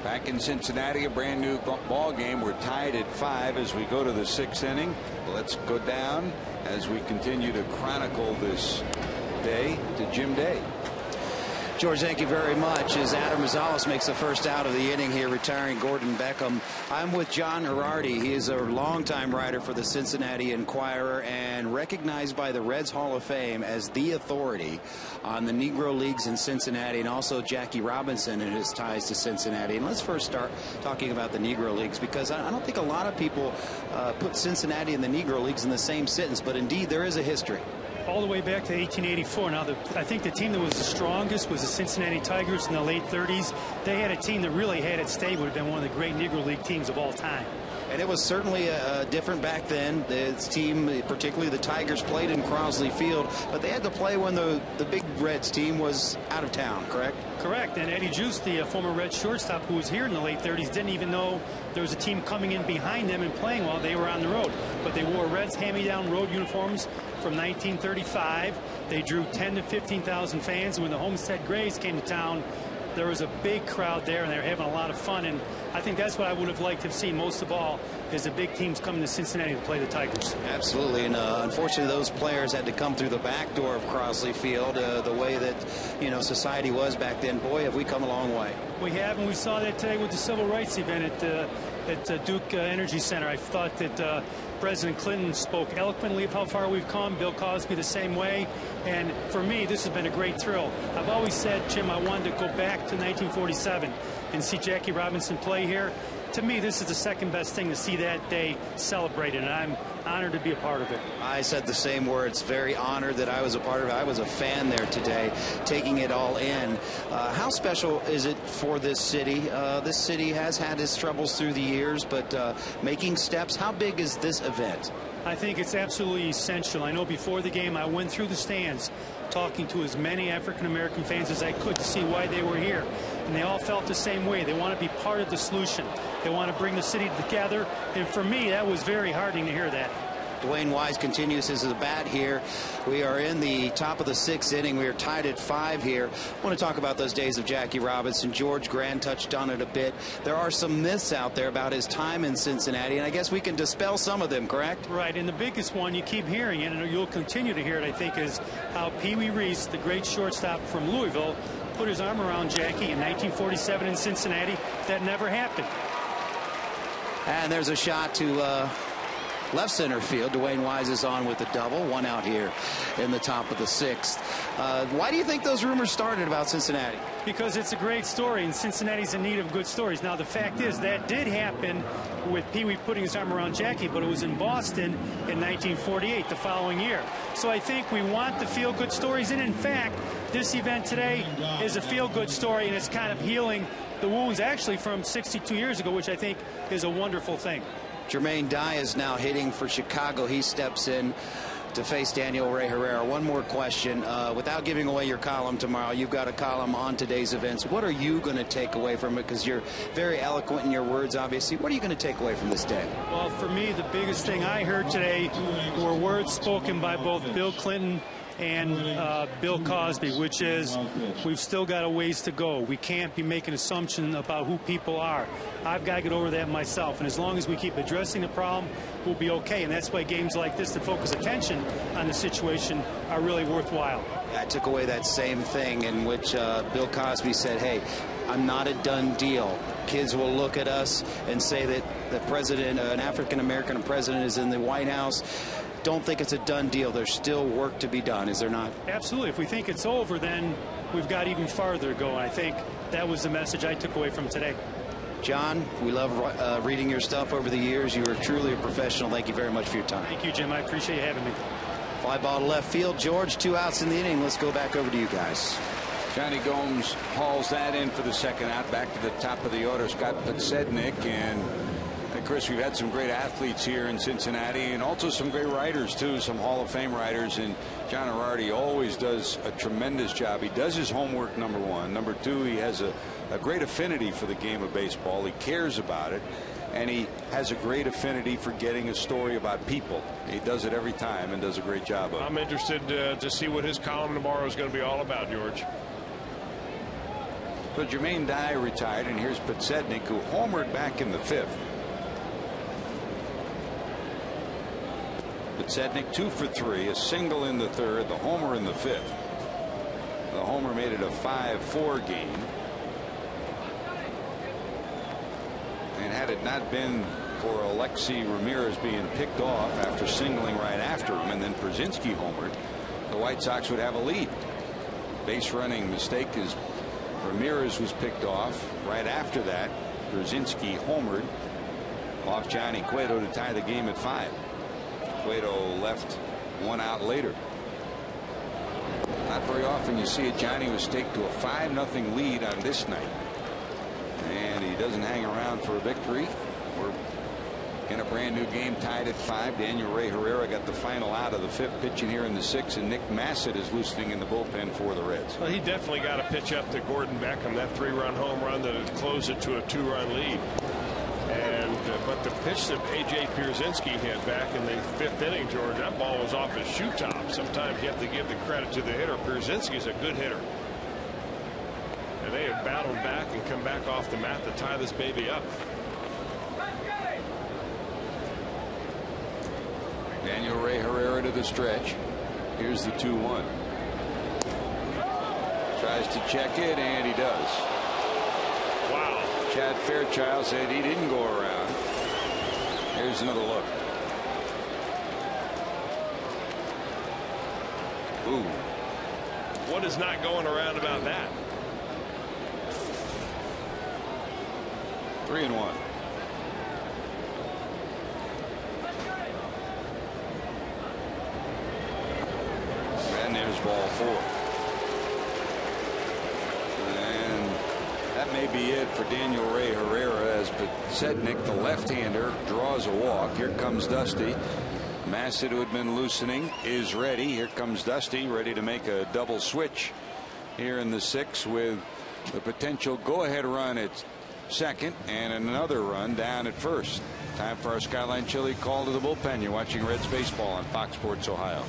Back in Cincinnati, a brand new ball game. We're tied at 5 as we go to the 6th inning. Let's go down as we continue to chronicle this day to Jim Day. George, thank you very much. As Adam Rosales makes the first out of the inning here, retiring Gordon Beckham, I'm with John Girardi. He is a longtime writer for the Cincinnati Enquirer and recognized by the Reds Hall of Fame as the authority on the Negro Leagues in Cincinnati, and also Jackie Robinson and his ties to Cincinnati. And let's first start talking about the Negro Leagues, because I don't think a lot of people put Cincinnati and the Negro Leagues in the same sentence, but indeed there is a history. All the way back to 1884. Now, I think the team that was the strongest was the Cincinnati Tigers in the late 30s. They had a team that really had it stable. Would have been one of the great Negro League teams of all time. And it was certainly different back then. This team, particularly the Tigers, played in Crosley Field, but they had to play when the big Reds team was out of town, correct? Correct. And Eddie Juice, the former Red shortstop who was here in the late 30s, didn't even know there was a team coming in behind them and playing while they were on the road. But they wore Reds hand-me-down road uniforms from 1935. They drew 10 to 15,000 fans. And when the Homestead Grays came to town, there was a big crowd there, and they were having a lot of fun. And I think that's what I would have liked to have seen most of all, is the big teams coming to Cincinnati to play the Tigers. Absolutely. And unfortunately, those players had to come through the back door of Crosley Field, the way that, you know, society was back then. Boy, have we come a long way. We have, and we saw that today with the Civil Rights event at Duke Energy Center. I thought that President Clinton spoke eloquently of how far we've come. Bill Cosby the same way. And for me, this has been a great thrill. I've always said, Jim, I wanted to go back to 1947 and see Jackie Robinson play here. To me, this is the second best thing to see that day celebrated, and I'm honored to be a part of it. I said the same words. Very honored that I was a part of it. I was a fan there today, taking it all in. How special is it for this city? This city has had its troubles through the years, but making steps. How big is this event? I think it's absolutely essential. I know before the game I went through the stands talking to as many African-American fans as I could to see why they were here. And they all felt the same way. They want to be part of the solution. They want to bring the city together. And for me, that was very heartening to hear that. Dwayne Wise continues his bat here. We are in the top of the 6th inning. We are tied at 5 here. I want to talk about those days of Jackie Robinson. George Grant touched on it a bit. There are some myths out there about his time in Cincinnati, and I guess we can dispel some of them, correct? Right, and the biggest one, you keep hearing it, and you'll continue to hear it, I think, is how Pee Wee Reese, the great shortstop from Louisville, put his arm around Jackie in 1947 in Cincinnati. That never happened. And there's a shot to left center field. Dwayne Wise is on with a double. One out here in the top of the 6th. Why do you think those rumors started about Cincinnati? Because it's a great story, and Cincinnati's in need of good stories. Now, the fact is that did happen with Pee Wee putting his arm around Jackie, but it was in Boston in 1948, the following year. So I think we want the feel-good stories, and in fact, this event today is a feel-good story, and it's kind of healing the wounds actually from 62 years ago, which I think is a wonderful thing. Jermaine Dye is now hitting for Chicago. He steps in to face Daniel Ray Herrera. One more question. Without giving away your column tomorrow, you've got a column on today's events. What are you going to take away from it? Because you're very eloquent in your words, obviously. What are you going to take away from this day? Well, for me, the biggest thing I heard today were words spoken by both Bill Clinton and Bill Cosby, which is we've still got a ways to go. We can't be making assumptions about who people are. I've got to get over that myself, and as long as we keep addressing the problem, we'll be okay. And that's why games like this that focus attention on the situation are really worthwhile. I took away that same thing in which Bill Cosby said, hey, I'm not a done deal. Kids will look at us and say that the president, an African-American president, is in the White House. Don't think it's a done deal. There's still work to be done, is there not? Absolutely. If we think it's over, then we've got even farther to go. And I think that was the message I took away from today. John, we love reading your stuff over the years. You are truly a professional. Thank you very much for your time. Thank you, Jim. I appreciate you having me. Fly ball to left field. George, 2 outs in the inning. Let's go back over to you guys. Johnny Gomes hauls that in for the second out. Back to the top of the order, Scott Podsednik. And Chris, we've had some great athletes here in Cincinnati, and also some great writers too, some Hall of Fame writers. And John Girardi always does a tremendous job. He does his homework, number one. Number two, he has a great affinity for the game of baseball. He cares about it, and he has a great affinity for getting a story about people. He does it every time and does a great job of it. I'm interested to see what his column tomorrow is going to be all about, George. So Jermaine Dye retired, and here's Podsednik, who homered back in the 5th. Podsednik 2 for 3, a single in the 3rd, the homer in the 5th. The homer made it a 5-4 game. And had it not been for Alexi Ramirez being picked off after singling right after him, and then Pierzynski homered, the White Sox would have a lead. Base running mistake is Ramirez was picked off. Right after that, Pierzynski homered off Johnny Cueto to tie the game at 5. Cueto left 1 out later. Not very often you see it. Johnny was staked to a 5-0 lead on this night, and he doesn't hang around for a victory. We're in a brand new game tied at 5. Daniel Ray Herrera got the final out of the 5th, pitching here in the 6th, and Nick Massett is loosening in the bullpen for the Reds. Well, he definitely got to pitch up to Gordon Beckham, that 3-run home run that had closed it to a 2-run lead. And but the pitch that A.J. Pierzynski hit back in the 5th inning, George, that ball was off his shoe top. Sometimes you have to give the credit to the hitter. Pierzynski's a good hitter. And they have battled back and come back off the mat to tie this baby up. Daniel Ray Herrera to the stretch. Here's the 2-1. Tries to check it, and he does. Wow. Chad Fairchild said he didn't go around. Here's another look. Ooh. What is not going around about that? 3-1. And there's ball 4. And that may be it for Daniel Ray Herrera, as Podsednik, the left-hander, draws a walk. Here comes Dusty. Massett, who had been loosening, is ready. Here comes Dusty, ready to make a double switch here in the 6th, with the potential go-ahead run at second and another run down at first. Time for our Skyline Chili call to the bullpen. You're watching Reds baseball on Fox Sports Ohio.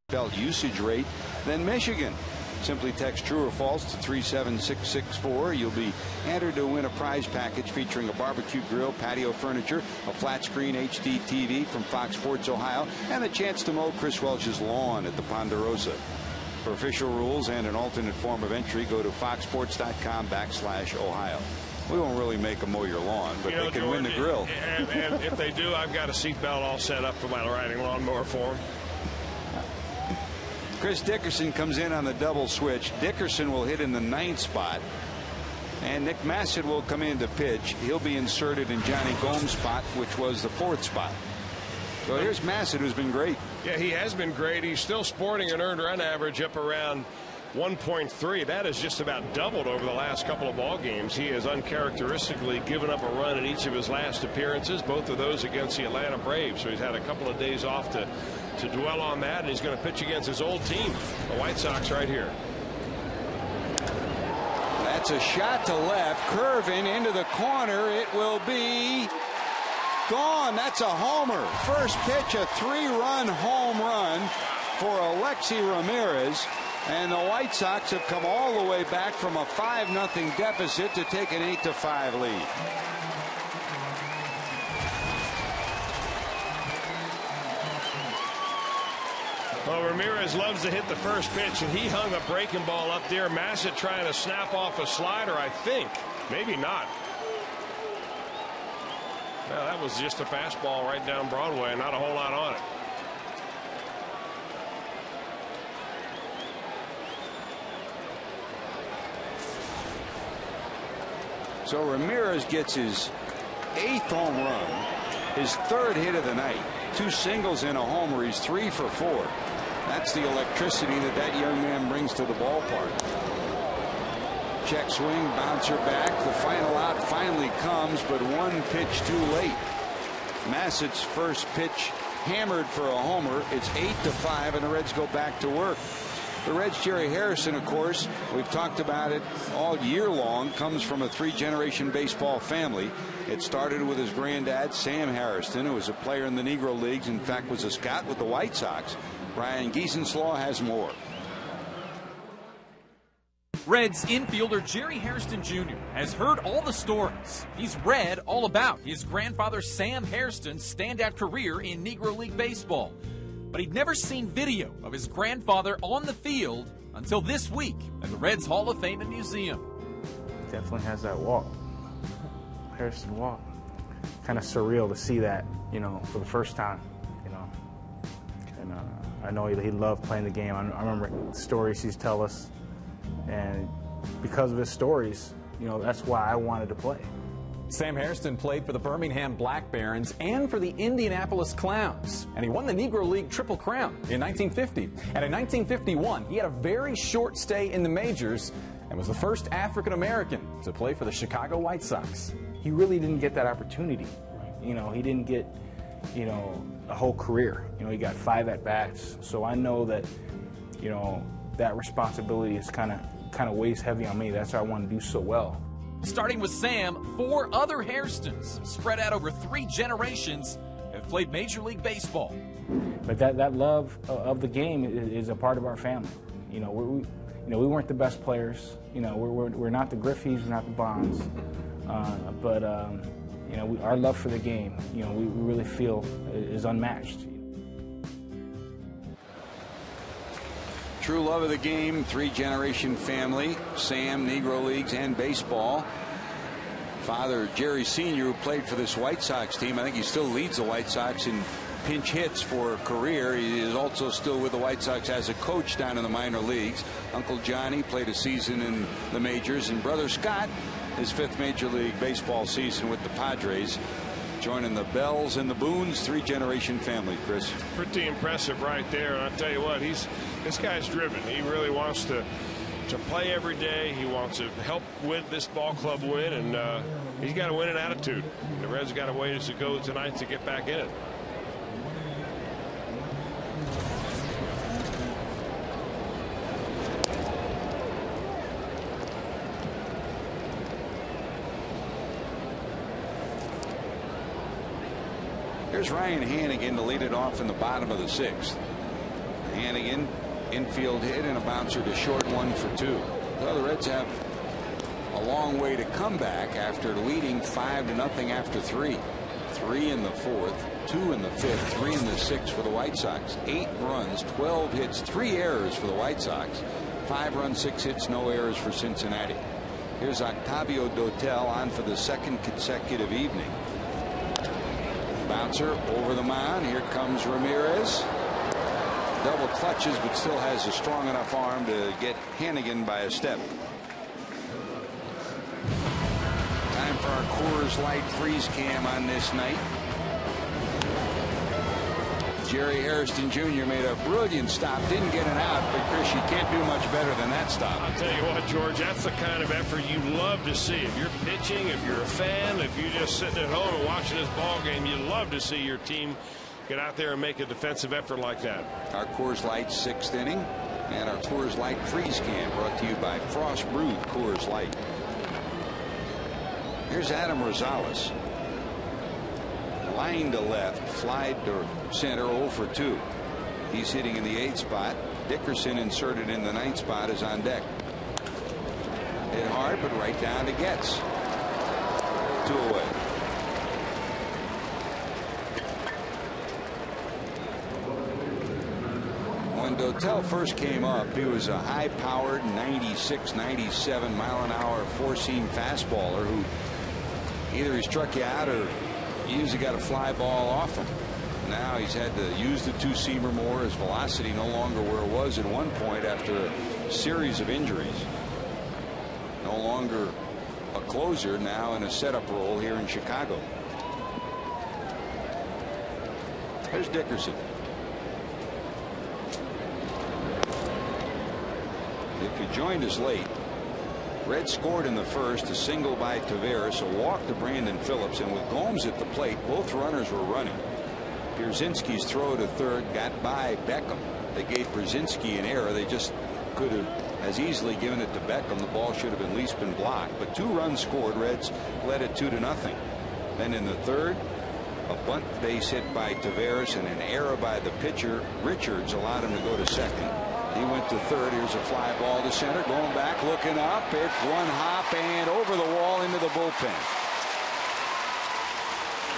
Belt usage rate than Michigan. Simply text true or false to 37664. You'll be entered to win a prize package featuring a barbecue grill, patio furniture, a flat screen HD TV from Fox Sports Ohio, and a chance to mow Chris Welch's lawn at the Ponderosa. For official rules and an alternate form of entry, go to foxsports.com/Ohio. We won't really make them mow your lawn, but they can win the grill. And if they do, I've got a seatbelt all set up for my riding lawnmower for them. Chris Dickerson comes in on the double switch. Dickerson will hit in the 9th spot, and Nick Massett will come in to pitch. He'll be inserted in Johnny Gomes' spot, which was the 4th spot. So here's Massett, who's been great. Yeah, he has been great. He's still sporting an earned run average up around 1.3. That has just about doubled over the last couple of ball games. He has uncharacteristically given up a run in each of his last appearances, both of those against the Atlanta Braves. So he's had a couple of days off to dwell on that, and he's going to pitch against his old team, the White Sox, right here. That's a shot to left, curving into the corner. It will be gone. That's a homer. First pitch, a 3-run home run for Alexi Ramirez. And the White Sox have come all the way back from a 5-0 deficit to take an 8-5 lead. Well, Ramirez loves to hit the first pitch, and he hung a breaking ball up there. Massett trying to snap off a slider, I think. Maybe not. Well, that was just a fastball right down Broadway, not a whole lot on it. So Ramirez gets his 8th home run, his 3rd hit of the night. 2 singles and a homer. He's 3 for 4. That's the electricity that young man brings to the ballpark. Check swing, bouncer back. The final out finally comes, but 1 pitch too late. Massett's first pitch hammered for a homer. It's 8-5, and the Reds go back to work. The Reds' Jerry Harrison, of course, we've talked about it all year long, comes from a 3-generation baseball family. It started with his granddad, Sam Harrison, who was a player in the Negro Leagues, in fact was a scout with the White Sox. Brian Giesenslaw has more. Reds infielder Jerry Hairston Jr. has heard all the stories. He's read all about his grandfather Sam Hairston's standout career in Negro League Baseball. But he'd never seen video of his grandfather on the field until this week at the Reds Hall of Fame and Museum. Definitely has that walk. Hairston walk. Kind of surreal to see that, you know, for the first time, you know. And I know he loved playing the game. I remember stories he'd tell us. And because of his stories, you know, that's why I wanted to play. Sam Hairston played for the Birmingham Black Barons and for the Indianapolis Clowns, and he won the Negro League Triple Crown in 1950. And in 1951, he had a very short stay in the majors and was the first African American to play for the Chicago White Sox. He really didn't get that opportunity. You know, he didn't get, you know, a whole career. You know, he got 5 at-bats. So I know that, you know, that responsibility is kind of weighs heavy on me. That's why I want to do so well. Starting with Sam, 4 other Hairstons spread out over 3 generations have played Major League Baseball. But that love of the game is a part of our family. You know, we weren't the best players. You know, we're not the Griffeys, we're not the Bonds. But you know, our love for the game, you know, we really feel is unmatched. True love of the game, 3-generation family, Sam, Negro Leagues, and baseball. Father Jerry Sr., who played for this White Sox team, I think he still leads the White Sox in pinch hits for a career. He is also still with the White Sox as a coach down in the minor leagues. Uncle Johnny played a season in the majors, and Brother Scott, his 5th Major League Baseball season with the Padres. Joining the Bells and the Boones, 3-generation family, Chris. Pretty impressive right there. And I'll tell you what, this guy's driven. He really wants to play every day. He wants to help win this ball club win, and he's got a winning attitude. The Reds got a ways to go tonight to get back in it. Here's Ryan Hannigan to lead it off in the bottom of the 6th. Hannigan, infield hit and a bouncer to short, 1 for 2. Well, the Reds have a long way to come back after leading 5-0 after 3. 3 in the 4th, 2 in the 5th, 3 in the 6th for the White Sox. 8 runs, 12 hits, 3 errors for the White Sox. 5 runs, 6 hits, no errors for Cincinnati. Here's Octavio Dotel on for the 2nd consecutive evening. Bouncer over the mound. Here comes Ramirez. Double clutches, but still has a strong enough arm to get Hannigan by a step. Time for our Coors Light freeze cam on this night. Jerry Hairston Jr. made a brilliant stop, didn't get it out, but Chris, you can't do much better than that stop. I'll tell you what, George, that's the kind of effort you love to see. If you're pitching, if you're a fan, if you're just sitting at home and watching this ball game, you love to see your team get out there and make a defensive effort like that. Our Coors Light 6th inning and our Coors Light freeze can, brought to you by Frost Brewed Coors Light. Here's Adam Rosales. Line to left, fly to center, 0 for 2. He's hitting in the 8th spot. Dickerson, inserted in the 9th spot, is on deck. Hit hard, but right down to Getz. 2 away. When Dotel first came up, he was a high-powered 96, 97 mile-an-hour four-seam fastballer who either he struck you out or you usually got a fly ball off him. Now he's had to use the two-seamer more. His velocity no longer where it was at one point after a series of injuries. No longer a closer, now in a setup role here in Chicago. There's Dickerson. If you joined us late, Red scored in the first, a single by Taveras, a walk to Brandon Phillips, and with Gomes at the plate, both runners were running. Pierzynski's throw to third got by Beckham. They gave Pierzynski an error. They just could have as easily given it to Beckham. The ball should have at least been blocked. But 2 runs scored. Reds led it 2-0. Then in the third, a bunt base hit by Taveras and an error by the pitcher Richards allowed him to go to second. He went to third. Here's a fly ball to center. Going back, looking up. It's one hop and over the wall into the bullpen.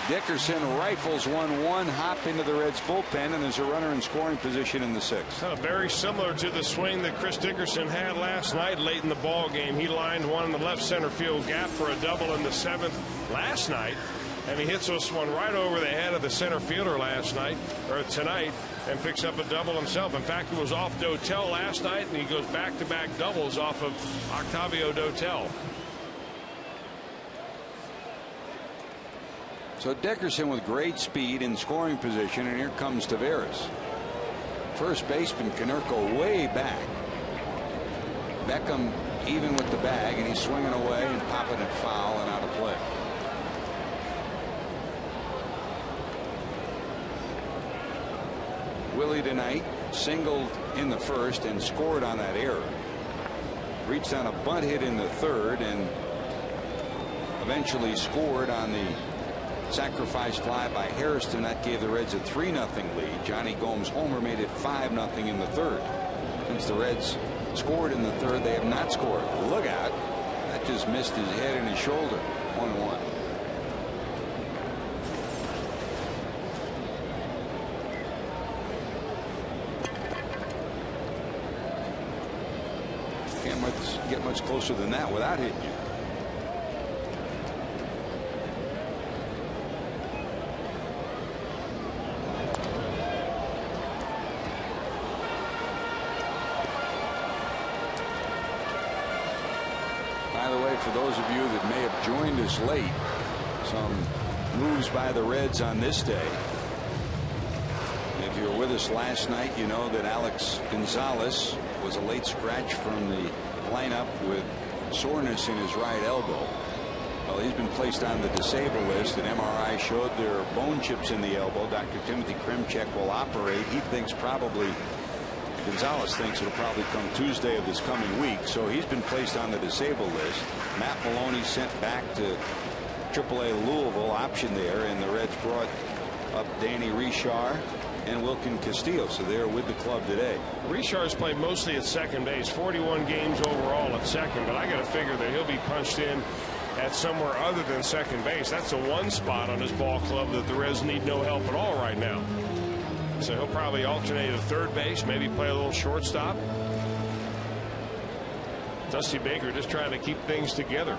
Dickerson rifles one hop into the Reds bullpen, and there's a runner in scoring position in the 6th. Very similar to the swing that Chris Dickerson had last night late in the ball game. He lined one in the left center field gap for a double in the 7th last night, and he hits this one right over the head of the center fielder last night, or tonight, and picks up a double himself. In fact, it was off Dotel last night, and he goes back-to-back doubles off of Octavio Dotel. So Dickerson with great speed in scoring position, and here comes Taveras. First baseman Konerko way back. Beckham even with the bag, and he's swinging away and popping it foul and out of play. Willie tonight singled in the first and scored on that error. Reached on a bunt hit in the third and eventually scored on the sacrifice fly by Hairston. That gave the Reds a 3-0 lead. Johnny Gomes' homer made it 5-0 in the third. Since the Reds scored in the third, they have not scored. Look out. That just missed his head and his shoulder. 1-1. Can't get much closer than that without hitting you. For those of you that may have joined us late, some moves by the Reds on this day. If you were with us last night, you know that Alex Gonzalez was a late scratch from the lineup with soreness in his right elbow. Well, he's been placed on the disabled list. An MRI showed there are bone chips in the elbow. Dr. Timothy Krimchek will operate. He thinks Gonzalez thinks it'll probably come Tuesday of this coming week, so he's been placed on the disabled list. Matt Maloney sent back to AAA Louisville, option there, and the Reds brought up Danny Richard and Wilkin Castillo, so they're with the club today. Richard's played mostly at second base, 41 games overall at second, but I got to figure that he'll be punched in at somewhere other than second base. That's the one spot on his ball club that the Reds need no help at all right now. So he'll probably alternate at third base, maybe play a little shortstop. Dusty Baker just trying to keep things together.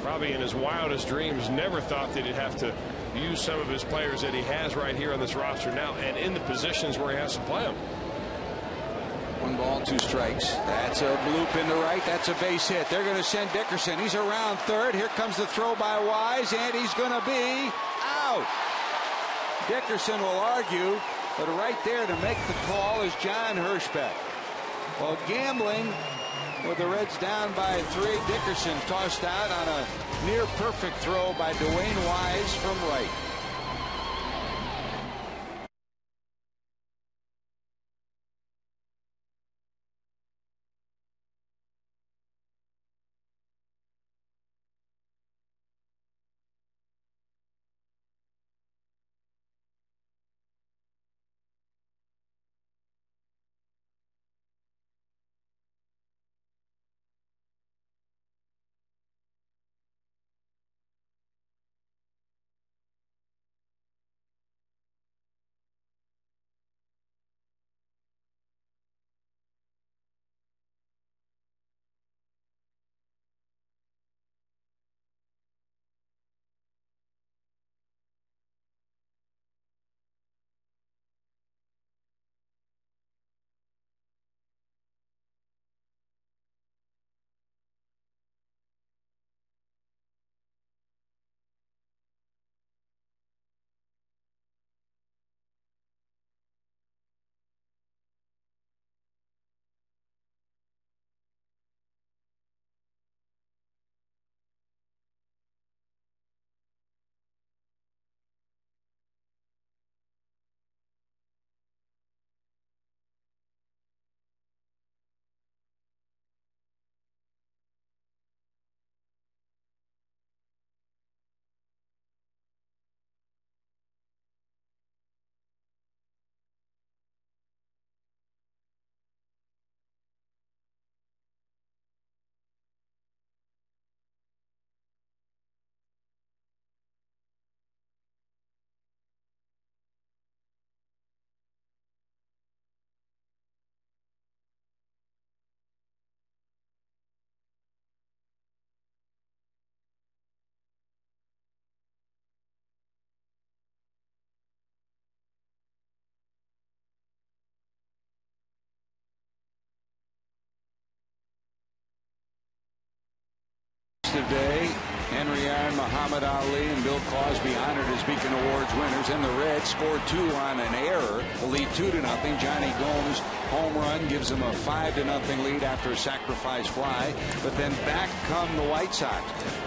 Probably in his wildest dreams never thought that he'd have to use some of his players that he has right here on this roster now and in the positions where he has to play them. 1 ball, 2 strikes. That's a bloop into right. That's a base hit. They're going to send Dickerson. He's around third. Here comes the throw by Wise, and he's going to be out. Dickerson will argue, but right there to make the call is John Hirschbeck. Well, gambling with the Reds down by 3. Dickerson tossed out on a near perfect throw by Dwayne Wise from right. Today, Henry Aaron, Muhammad Ali, and Bill Cosby honored as Beacon Awards winners, and the Reds scored 2 on an error to lead 2-0. Johnny Gomes' home run gives them a 5-0 lead after a sacrifice fly, but then back come the White Sox.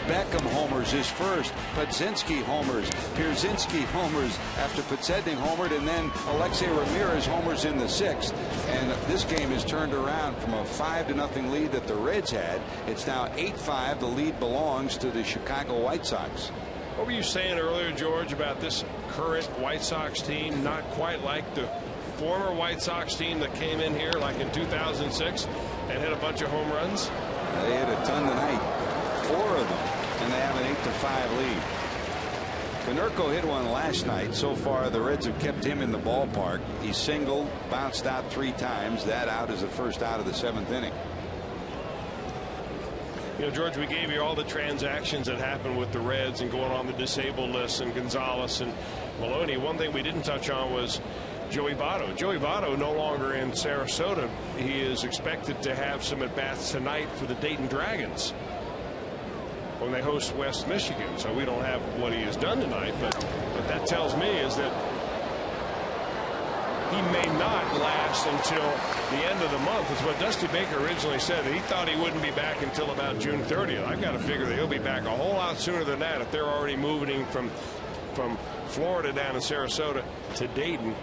Beckham homers his first, Podzinski homers, Pierzynski homers after Podsednik homered, and then Alexei Ramirez homers in the 6th. And this game is turned around from a 5-0 lead that the Reds had. It's now 8-5. The lead belongs to the Chicago White Sox. What were you saying earlier, George, about this current White Sox team not quite like the former White Sox team that came in here like in 2006 and hit a bunch of home runs? They hit a ton tonight, 4 of them, and they have an 8-5 lead. Konerko hit one last night. So far, the Reds have kept him in the ballpark. He singled, bounced out 3 times. That out is the first out of the 7th inning. You know, George, we gave you all the transactions that happened with the Reds and going on the disabled list and Gonzalez and Maloney. One thing we didn't touch on was Joey Votto. Joey Votto no longer in Sarasota. He is expected to have some at-bats tonight for the Dayton Dragons when they host West Michigan. So we don't have what he has done tonight, but what that tells me is that he may not last until the end of the month. It's what Dusty Baker originally said. He thought he wouldn't be back until about June 30th. I've got to figure that he'll be back a whole lot sooner than that if they're already moving him from Florida down in Sarasota to Dayton.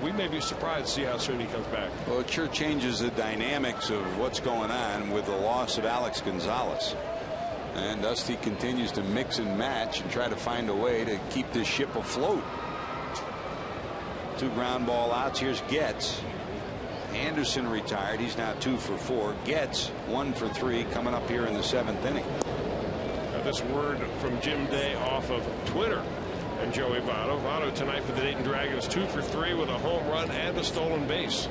We may be surprised to see how soon he comes back. Well, it sure changes the dynamics of what's going on with the loss of Alex Gonzalez. And Dusty continues to mix and match and try to find a way to keep this ship afloat. 2 ground ball outs. Here's Getz. Anderson retired. He's now 2 for 4. Getz 1 for 3 coming up here in the 7th inning. Now this word from Jim Day off of Twitter. And Joey Votto. Votto tonight for the Dayton Dragons 2 for 3 with a home run and a stolen base.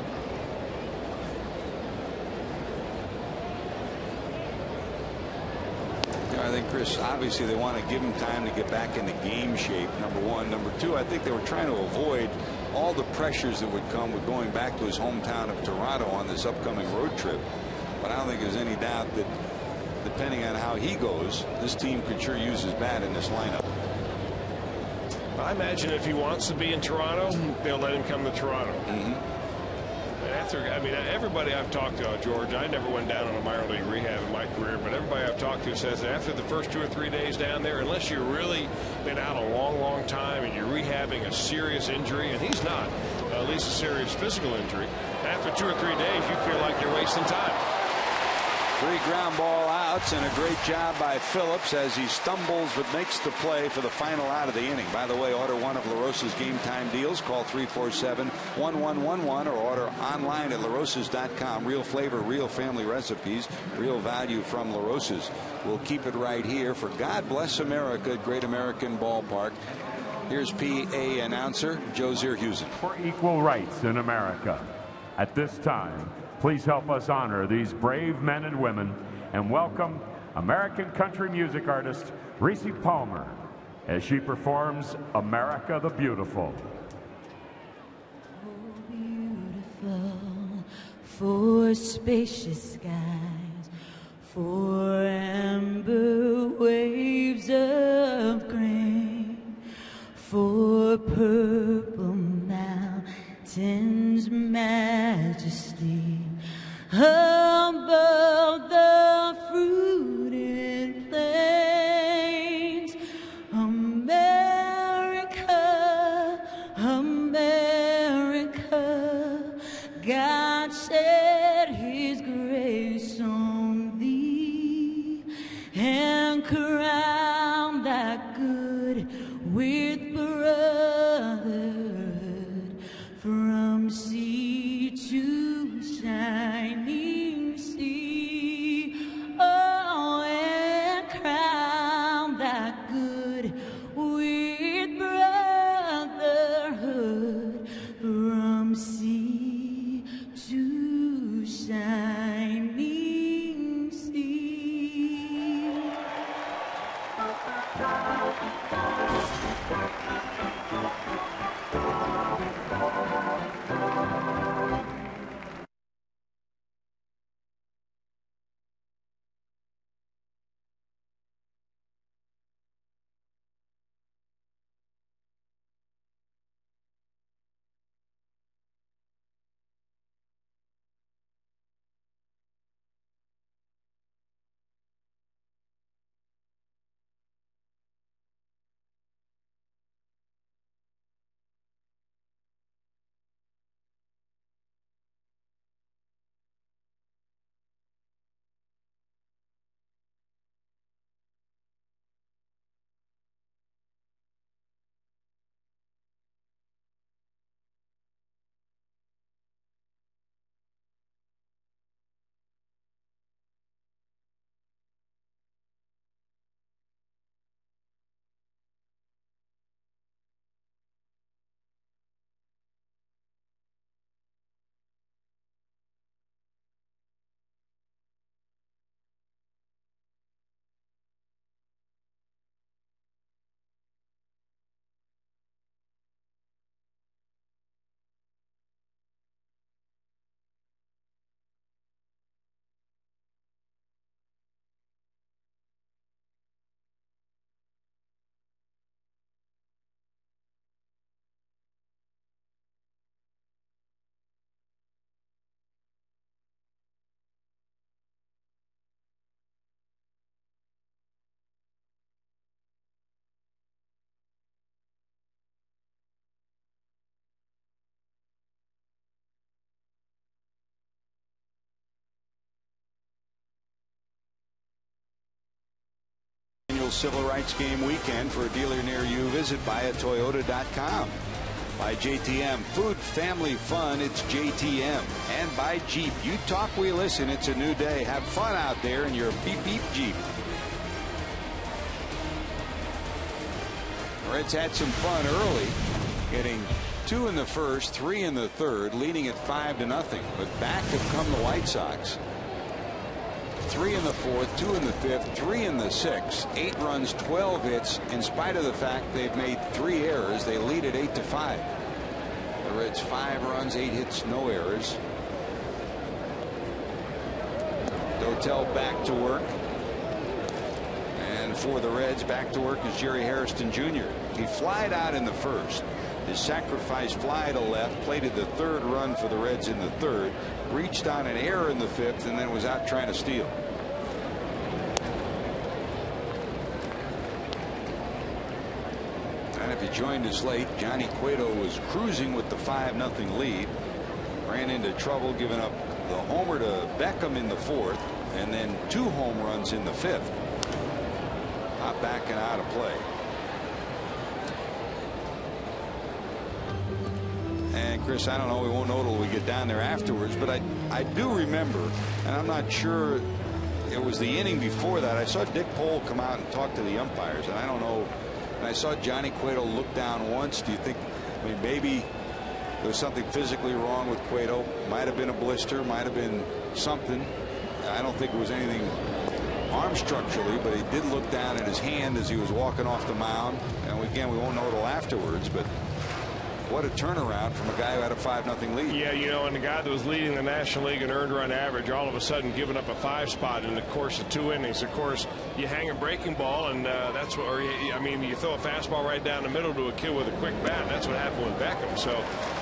I think, Chris, obviously they want to give him time to get back into game shape, number 1. Number 2, I think they were trying to avoid all the pressures that would come with going back to his hometown of Toronto on this upcoming road trip. But I don't think there's any doubt that depending on how he goes, this team could sure use his bat in this lineup. I imagine if he wants to be in Toronto, they'll let him come to Toronto. I mean, everybody I've talked to, George, I never went down on a minor league rehab in my career, but everybody I've talked to says that after the first 2 or 3 days down there, unless you've really been out a long time and you're rehabbing a serious injury, and he's not, at least a serious physical injury, after 2 or 3 days, you feel like you're wasting time. 3 ground ball outs and a great job by Phillips as he stumbles but makes the play for the final out of the inning. By the way, order one of La Rosa's game time deals. Call 347-1111 or order online at larosas.com. Real flavor, real family recipes, real value from La Rosa's. We'll keep it right here for God Bless America at Great American Ballpark. Here's PA announcer Joe Zierhusen. For equal rights in America. At this time, please help us honor these brave men and women and welcome American country music artist Reese Palmer as she performs America the Beautiful. Beautiful for spacious skies, for amber waves of grain, for purple mountains' majesty above the fruited plains. America, America, God shed his grace on thee and crowned thy good with brotherhood from sea to shining sea. Oh, and crown thy good with brotherhood from sea to shining sea. Civil Rights Game weekend. For a dealer near you, visit buyatoyota.com. By JTM, food, family, fun, it's JTM. And by Jeep, you talk, we listen, it's a new day. Have fun out there in your beep beep Jeep. The Reds had some fun early, getting 2 in the first, 3 in the third, leading at 5-0. But back have come the White Sox. 3 in the fourth, 2 in the fifth, 3 in the sixth, 8 runs, 12 hits. In spite of the fact they've made 3 errors, they lead at 8-5. The Reds 5 runs, 8 hits, no errors. Dotel back to work. And for the Reds, back to work is Jerry Hairston Jr. He flied out in the first. His sacrifice fly to left, plated the third run for the Reds in the third, reached on an error in the fifth, and then was out trying to steal. And if you joined us late, Johnny Cueto was cruising with the 5-0 lead. Ran into trouble, giving up the homer to Beckham in the fourth, and then 2 home runs in the fifth. Not backing out of play. And Chris, I don't know, we won't know till we get down there afterwards, but I do remember, and I'm not sure it was the inning before that, I saw Dick Pole come out and talk to the umpires, and I don't know, and I saw Johnny Cueto look down once. Do you think, I mean, maybe there was something physically wrong with Cueto? Might have been a blister, might have been something. I don't think it was anything arm structurally, but he did look down at his hand as he was walking off the mound. And again, we won't know till afterwards, but what a turnaround from a guy who had a 5-0 lead. Yeah, you know, and the guy that was leading the National League in earned run average, all of a sudden giving up a 5 spot in the course of 2 innings. Of course, you hang a breaking ball, and that's what, or I mean, you throw a fastball right down the middle to a kid with a quick bat. That's what happened with Beckham. So,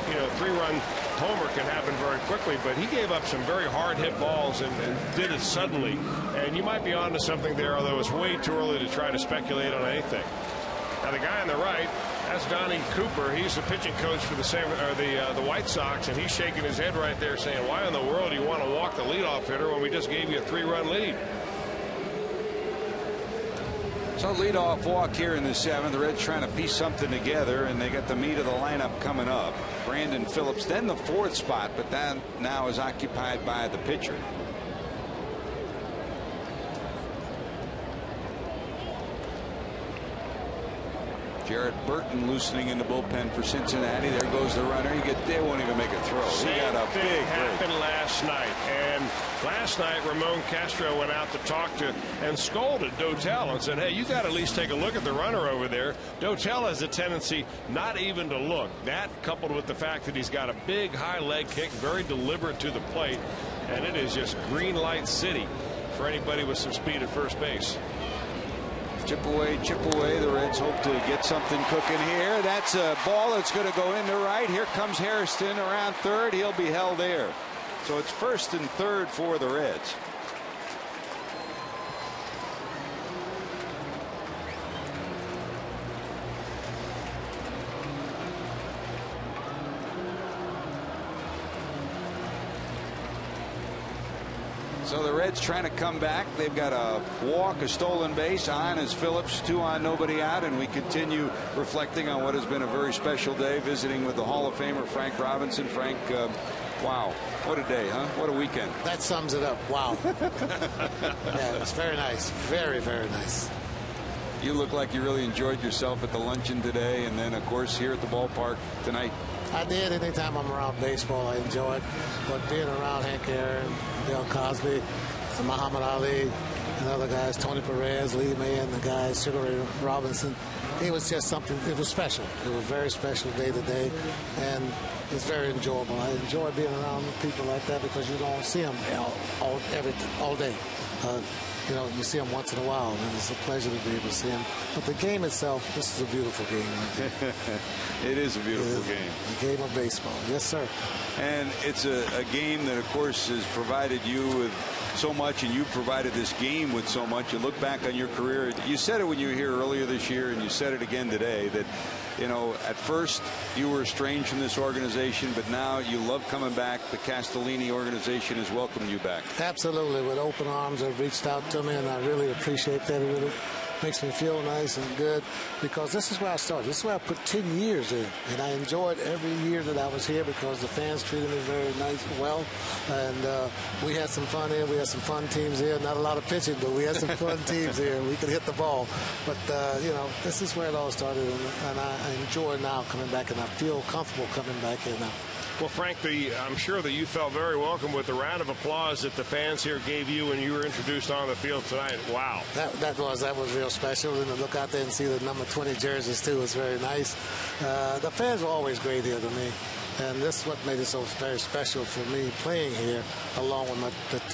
you know, 3-run homer can happen very quickly, but he gave up some very hard hit balls and did it suddenly. And you might be onto something there, although it's way too early to try to speculate on anything. Now, the guy on the right, that's Donnie Cooper. He's the pitching coach for the White Sox, and he's shaking his head right there saying, why in the world do you want to walk the leadoff hitter when we just gave you a 3-run lead? So leadoff walk here in the 7th. The Reds trying to piece something together, and they got the meat of the lineup coming up. Brandon Phillips, then the 4th spot, but that now is occupied by the pitcher. Jared Burton loosening in the bullpen for Cincinnati. There goes the runner. They won't even make a throw. Same he got a thing big happened break. last night. And last night, Ramon Castro went out to talk to and scolded Dotel and said, hey, you got to at least take a look at the runner over there. Dotel has a tendency not even to look. That, coupled with the fact that he's got a big high leg kick, very deliberate to the plate, and it is just green light city for anybody with some speed at first base. Chip away, chip away. The Reds hope to get something cooking here. That's a ball that's going to go into right. Here comes Hairston around third. He'll be held there. So it's 1st and 3rd for the Reds. So the Reds trying to come back. They've got a walk, a stolen base. On is Phillips, 2 on, nobody out, and we continue reflecting on what has been a very special day, visiting with the Hall of Famer Frank Robinson. Frank, wow, what a day, huh? What a weekend. That sums it up. Wow. Yeah, it was very nice. Very, very nice. You look like you really enjoyed yourself at the luncheon today, and then, of course, here at the ballpark tonight. I did. Anytime I'm around baseball, I enjoy it. But being around Hank Aaron, Bill Cosby, and Muhammad Ali, and other guys, Tony Perez, Lee May, and the guys, Sugar Ray Robinson, it was just something. It was special. It was a very special day today, and it's very enjoyable. I enjoy being around people like that because you don't see them all day. You know, you see them once in a while, and it's a pleasure to be able to see them. But the game itself, this is a beautiful game. It is a beautiful game. The game of baseball. Yes, sir. And it's a game that, of course, has provided you with so much, and you provided this game with so much. You look back on your career. You said it when you were here earlier this year, and you said it again today, that, you know, at first you were estranged from this organization, but now you love coming back. The Castellini organization has welcomed you back. Absolutely. With open arms, they've reached out to me, and I really appreciate that. It really makes me feel nice and good because this is where I started. This is where I put 10 years in, and I enjoyed every year that I was here because the fans treated me very nice, well, and we had some fun here. We had some fun teams here. Not a lot of pitching, but we had some fun teams here. We could hit the ball, but you know, this is where it all started, and I enjoy now coming back, and I feel comfortable coming back here now. Well, Frank, I'm sure that you felt very welcome with the round of applause that the fans here gave you when you were introduced on the field tonight. Wow. That was real special. And to look out there and see the number 20 jerseys, too, was very nice. The fans were always great here to me. And this is what made it so very special for me playing here, along with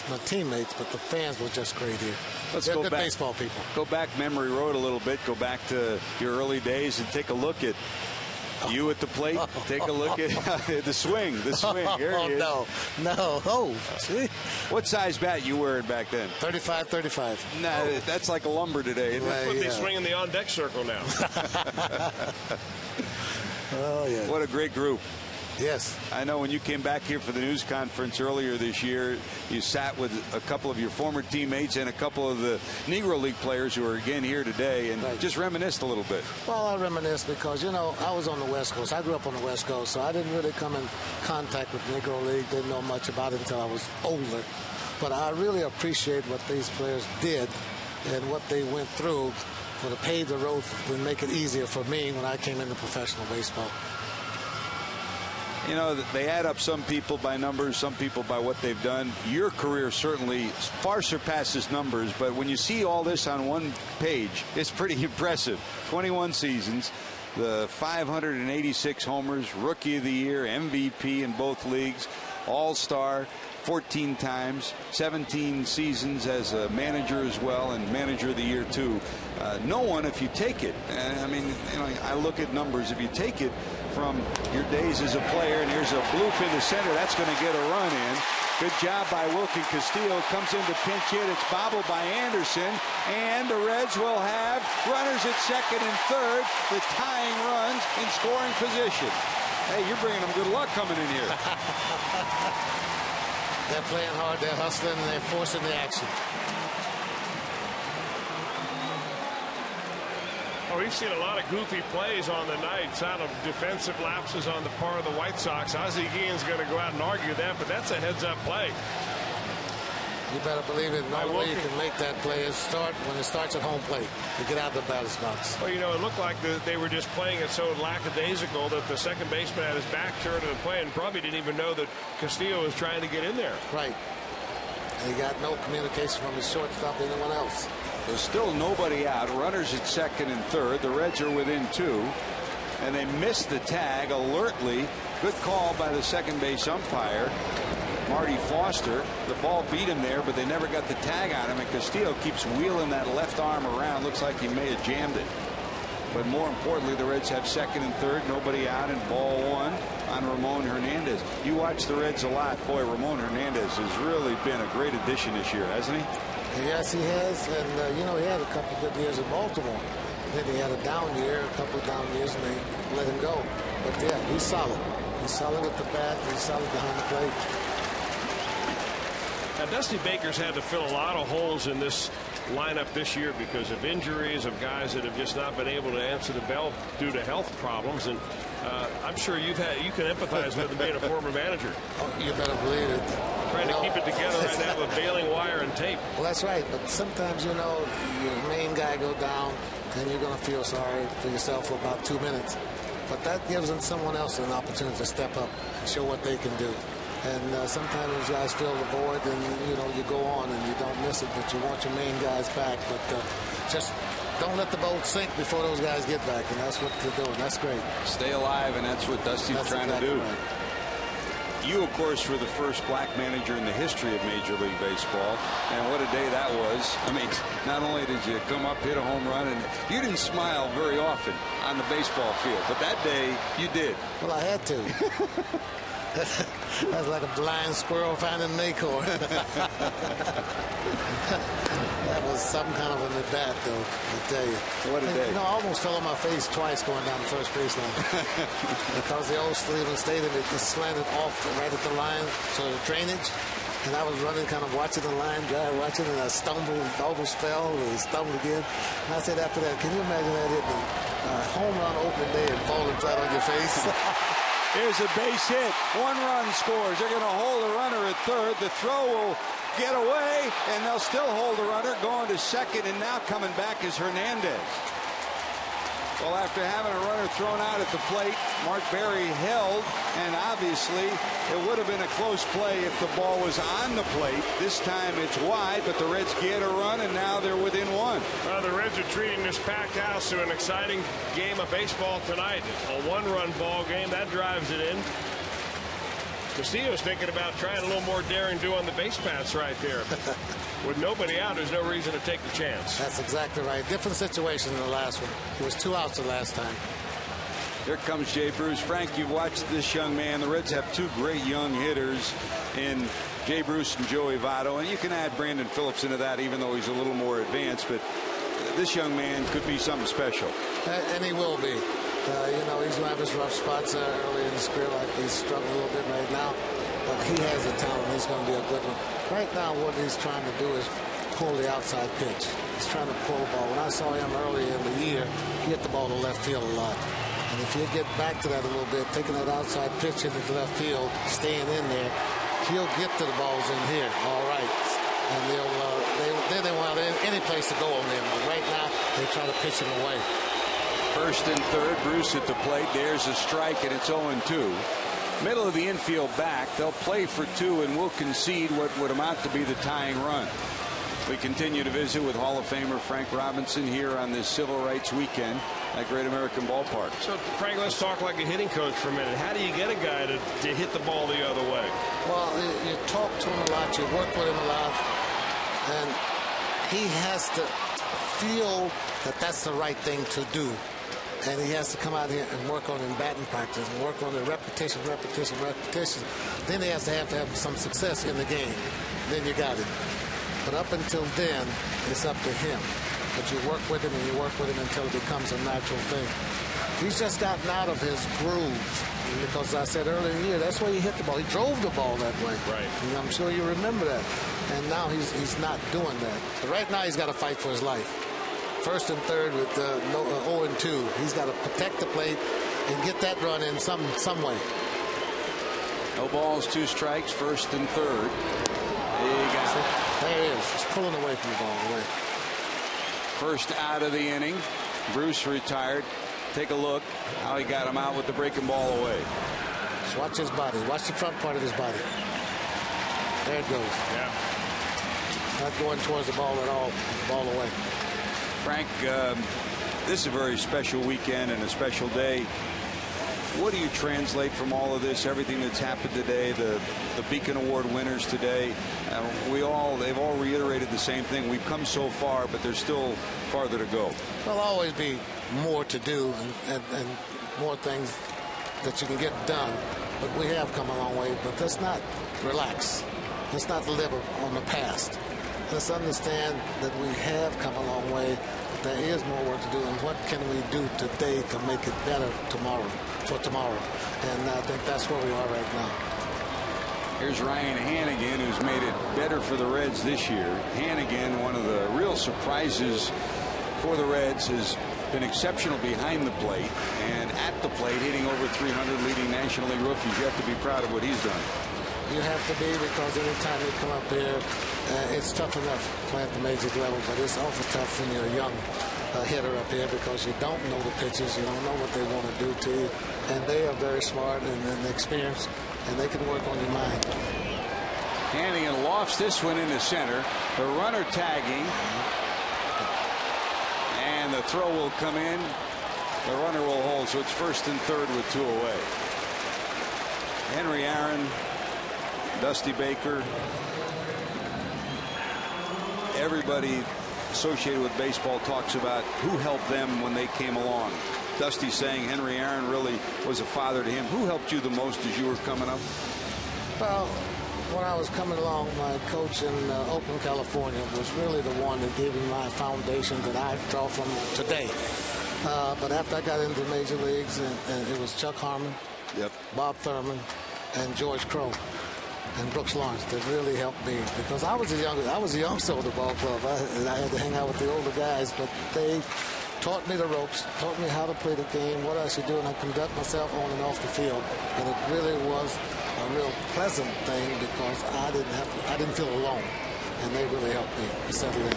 my teammates. But the fans were just great here. Let's They're go good back. baseball people. Go back memory road a little bit. Go back to your early days and take a look at you at the plate. Take a look at the swing. The swing. Here he is. No. Oh, see? What size bat you wearing back then? 35. Nah, that's like a lumber today. Isn't That's what they swing in the on-deck circle now. Oh, yeah. What a great group. Yes. I know when you came back here for the news conference earlier this year, you sat with a couple of your former teammates and a couple of the Negro League players who are again here today and just reminisced a little bit. Well, I reminisce because, you know, I was on the West Coast. I grew up on the West Coast, so I didn't really come in contact with Negro League. Didn't know much about it until I was older. But I really appreciate what these players did and what they went through to pave the road and make it easier for me when I came into professional baseball. You know, they add up some people by numbers, some people by what they've done. Your career certainly far surpasses numbers, but when you see all this on one page, it's pretty impressive. 21 seasons, the 586 homers, Rookie of the Year, MVP in both leagues, All-Star 14 times, 17 seasons as a manager as well, and Manager of the Year too. No one, if you take it, I mean, you know, I look at numbers, if you take it from your days as a player, and here's a bloop in the center, that's going to get a run in. Good job by Wilkie Castillo. Comes in to pinch hit. It's bobbled by Anderson, and the Reds will have runners at second and third, the tying runs in scoring position. Hey, you're bringing them good luck coming in here. They're playing hard, they're hustling, and they're forcing the action. Oh, we've seen a lot of goofy plays on the night, out of defensive lapses on the part of the White Sox. Ozzie Guillen's going to go out and argue that, but that's a heads-up play. You better believe it. No way you can make that play is when it starts at home plate. You get out of the batter's box. Well, you know, it looked like they were just playing it so lackadaisical that the second baseman had his back turned to the play and probably didn't even know that Castillo was trying to get in there. Right. And he got no communication from his shortstop or anyone else. There's still nobody out. Runners at second and third. The Reds are within two. And they missed the tag alertly. Good call by the second base umpire, Marty Foster. The ball beat him there, but they never got the tag on him. And Castillo keeps wheeling that left arm around. Looks like he may have jammed it. But more importantly, the Reds have second and third. Nobody out, and ball one on Ramon Hernandez. You watch the Reds a lot. Boy, Ramon Hernandez has really been a great addition this year, hasn't he? Yes, he has. And, you know, he had a couple good years in Baltimore. Then he had a down year, a couple of down years, and they let him go. But, yeah, he's solid. He's solid with the bat. He's solid behind the plate. Now, Dusty Baker's had to fill a lot of holes in this lineup this year because of injuries, of guys that have just not been able to answer the bell due to health problems. And I'm sure you can empathize with him being a former manager. Oh, you better believe it. Trying to keep it together right now with baling wire and tape. Well, that's right. But sometimes, you know, your main guy go down, and you're going to feel sorry for yourself for about 2 minutes. But that gives someone else an opportunity to step up and show what they can do. And sometimes those guys fill the void, and you know you go on and you don't miss it, but you want your main guys back. But just don't let the boat sink before those guys get back, and that's what they're doing. That's great. Stay alive, and that's what Dusty's trying to do. Right. You, of course, were the first black manager in the history of Major League Baseball, and what a day that was. I mean, not only did you come up, hit a home run, and you didn't smile very often on the baseball field, but that day you did. Well, I had to. That's like a blind squirrel finding an acorn. That was some kind of an at-bat, though, I tell you. What a day. You know, I almost fell on my face twice going down the first baseline. Because the old Cleveland Stadium, it just slanted off right at the line to the drainage. And I was running, kind of watching the line drive, watching, and I stumbled, almost fell, and stumbled again. And I said after that, can you imagine that hitting a home run opening day and falling flat on your face? Here's a base hit. 1 run scores. They're going to hold the runner at third. The throw will get away, and they'll still hold the runner going to second, and now coming back is Hernandez. Well, after having a runner thrown out at the plate, Mark Berry held, and obviously it would have been a close play if the ball was on the plate. This time it's wide, but the Reds get a run, and now they're within 1. Well, the Reds are treating this packed house to an exciting game of baseball tonight. A 1-run ball game. That drives it in. Castillo's thinking about trying a little more daring do on the base paths right there. With nobody out, there's no reason to take the chance. That's exactly right. Different situation than the last one. It was 2 outs the last time. Here comes Jay Bruce. Frank, you've watched this young man. The Reds have 2 great young hitters in Jay Bruce and Joey Votto, and you can add Brandon Phillips into that, even though he's a little more advanced. But this young man could be something special. And he will be. You know, he's going to have his rough spots early in his career, like he's struggling a little bit right now. But he has the talent. He's going to be a good one. Right now, what he's trying to do is pull the outside pitch. He's trying to pull the ball. When I saw him early in the year, he hit the ball to left field a lot. And if you get back to that a little bit, taking that outside pitch into left field, staying in there, he'll get to the balls in here. All right. And they won't have any place to go on them. But right now, they try to pitch him away. First and third, Bruce at the plate. There's a strike, and it's 0-2. Middle of the infield back. They'll play for 2, and we'll concede what would amount to be the tying run. We continue to visit with Hall of Famer Frank Robinson here on this Civil Rights Weekend at Great American Ballpark. So, Frank, let's talk like a hitting coach for a minute. How do you get a guy to hit the ball the other way? Well, you talk to him a lot. You work with him a lot. And he has to feel that that's the right thing to do. And he has to come out here and work on it in batting practice and work on it repetition. Then he has to have some success in the game. Then you got it. But up until then, it's up to him. But you work with him and you work with him until it becomes a natural thing. He's just gotten out of his groove. Because I said earlier in the year, that's where he hit the ball. He drove the ball that way. Right. And I'm sure you remember that. And now he's not doing that. But right now he's got to fight for his life. First and third with 0-2. He's got to protect the plate and get that run in some way. No balls, 2 strikes, first and third. He got it. There he is. He's pulling away from the ball. Away. First out of the inning. Bruce retired. Take a look how he got him out with the breaking ball away. Just watch his body. Watch the front part of his body. There it goes. Yeah. Not going towards the ball at all. Ball away. Frank, this is a very special weekend and a special day. What do you translate from all of this, everything that's happened today, the Beacon Award winners today? They've all reiterated the same thing. We've come so far, but there's still farther to go. There'll always be more to do and more things that you can get done. But we have come a long way. But let's not relax. Let's not live on the past. Let's understand that we have come a long way, but there is more work to do. And what can we do today to make it better for tomorrow? And I think that's where we are right now. Here's Ryan Hanigan, who's made it better for the Reds this year. Hanigan, one of the real surprises for the Reds, has been exceptional behind the plate and at the plate, hitting over 300, leading National League rookies. You have to be proud of what he's done. You have to be, because anytime you come up here, it's tough enough playing at the major level, but it's awful tough when you're a young hitter up here, because you don't know the pitches, you don't know what they want to do to you, and they are very smart and experienced, and they can work on your mind. Hanigan lofts this one into center. The runner tagging, and the throw will come in. The runner will hold, so it's first and third with 2 away. Henry Aaron, Dusty Baker, everybody associated with baseball talks about who helped them when they came along. Dusty saying Henry Aaron really was a father to him. Who helped you the most as you were coming up? Well, when I was coming along, my coach in Oakland, California was really the one that gave me my foundation that I draw from today. But after I got into the major leagues, and it was Chuck Harmon, Bob Thurman, and George Crow, and Brooks Lawrence that really helped me, because I was a youngster of the ball club. I had to hang out with the older guys, but they taught me the ropes, taught me how to play the game, what I should do, and I conduct myself on and off the field. And it really was a real pleasant thing, because I didn't feel alone, and they really helped me settle in.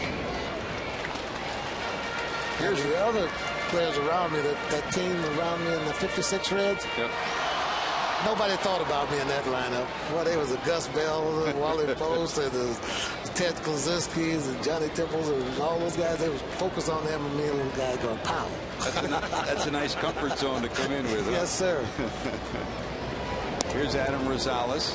Here's the other players around me, that team around me in the '56 Reds. Yep. Nobody thought about me in that lineup. Well, there was a Gus Bell, and Wally Post, and the Ted Klaczynski's, and Johnny Temples, and all those guys. They was focused on them, and me and little guy going, pow. That's a nice comfort zone to come in with. Huh? Yes, sir. Here's Adam Rosales.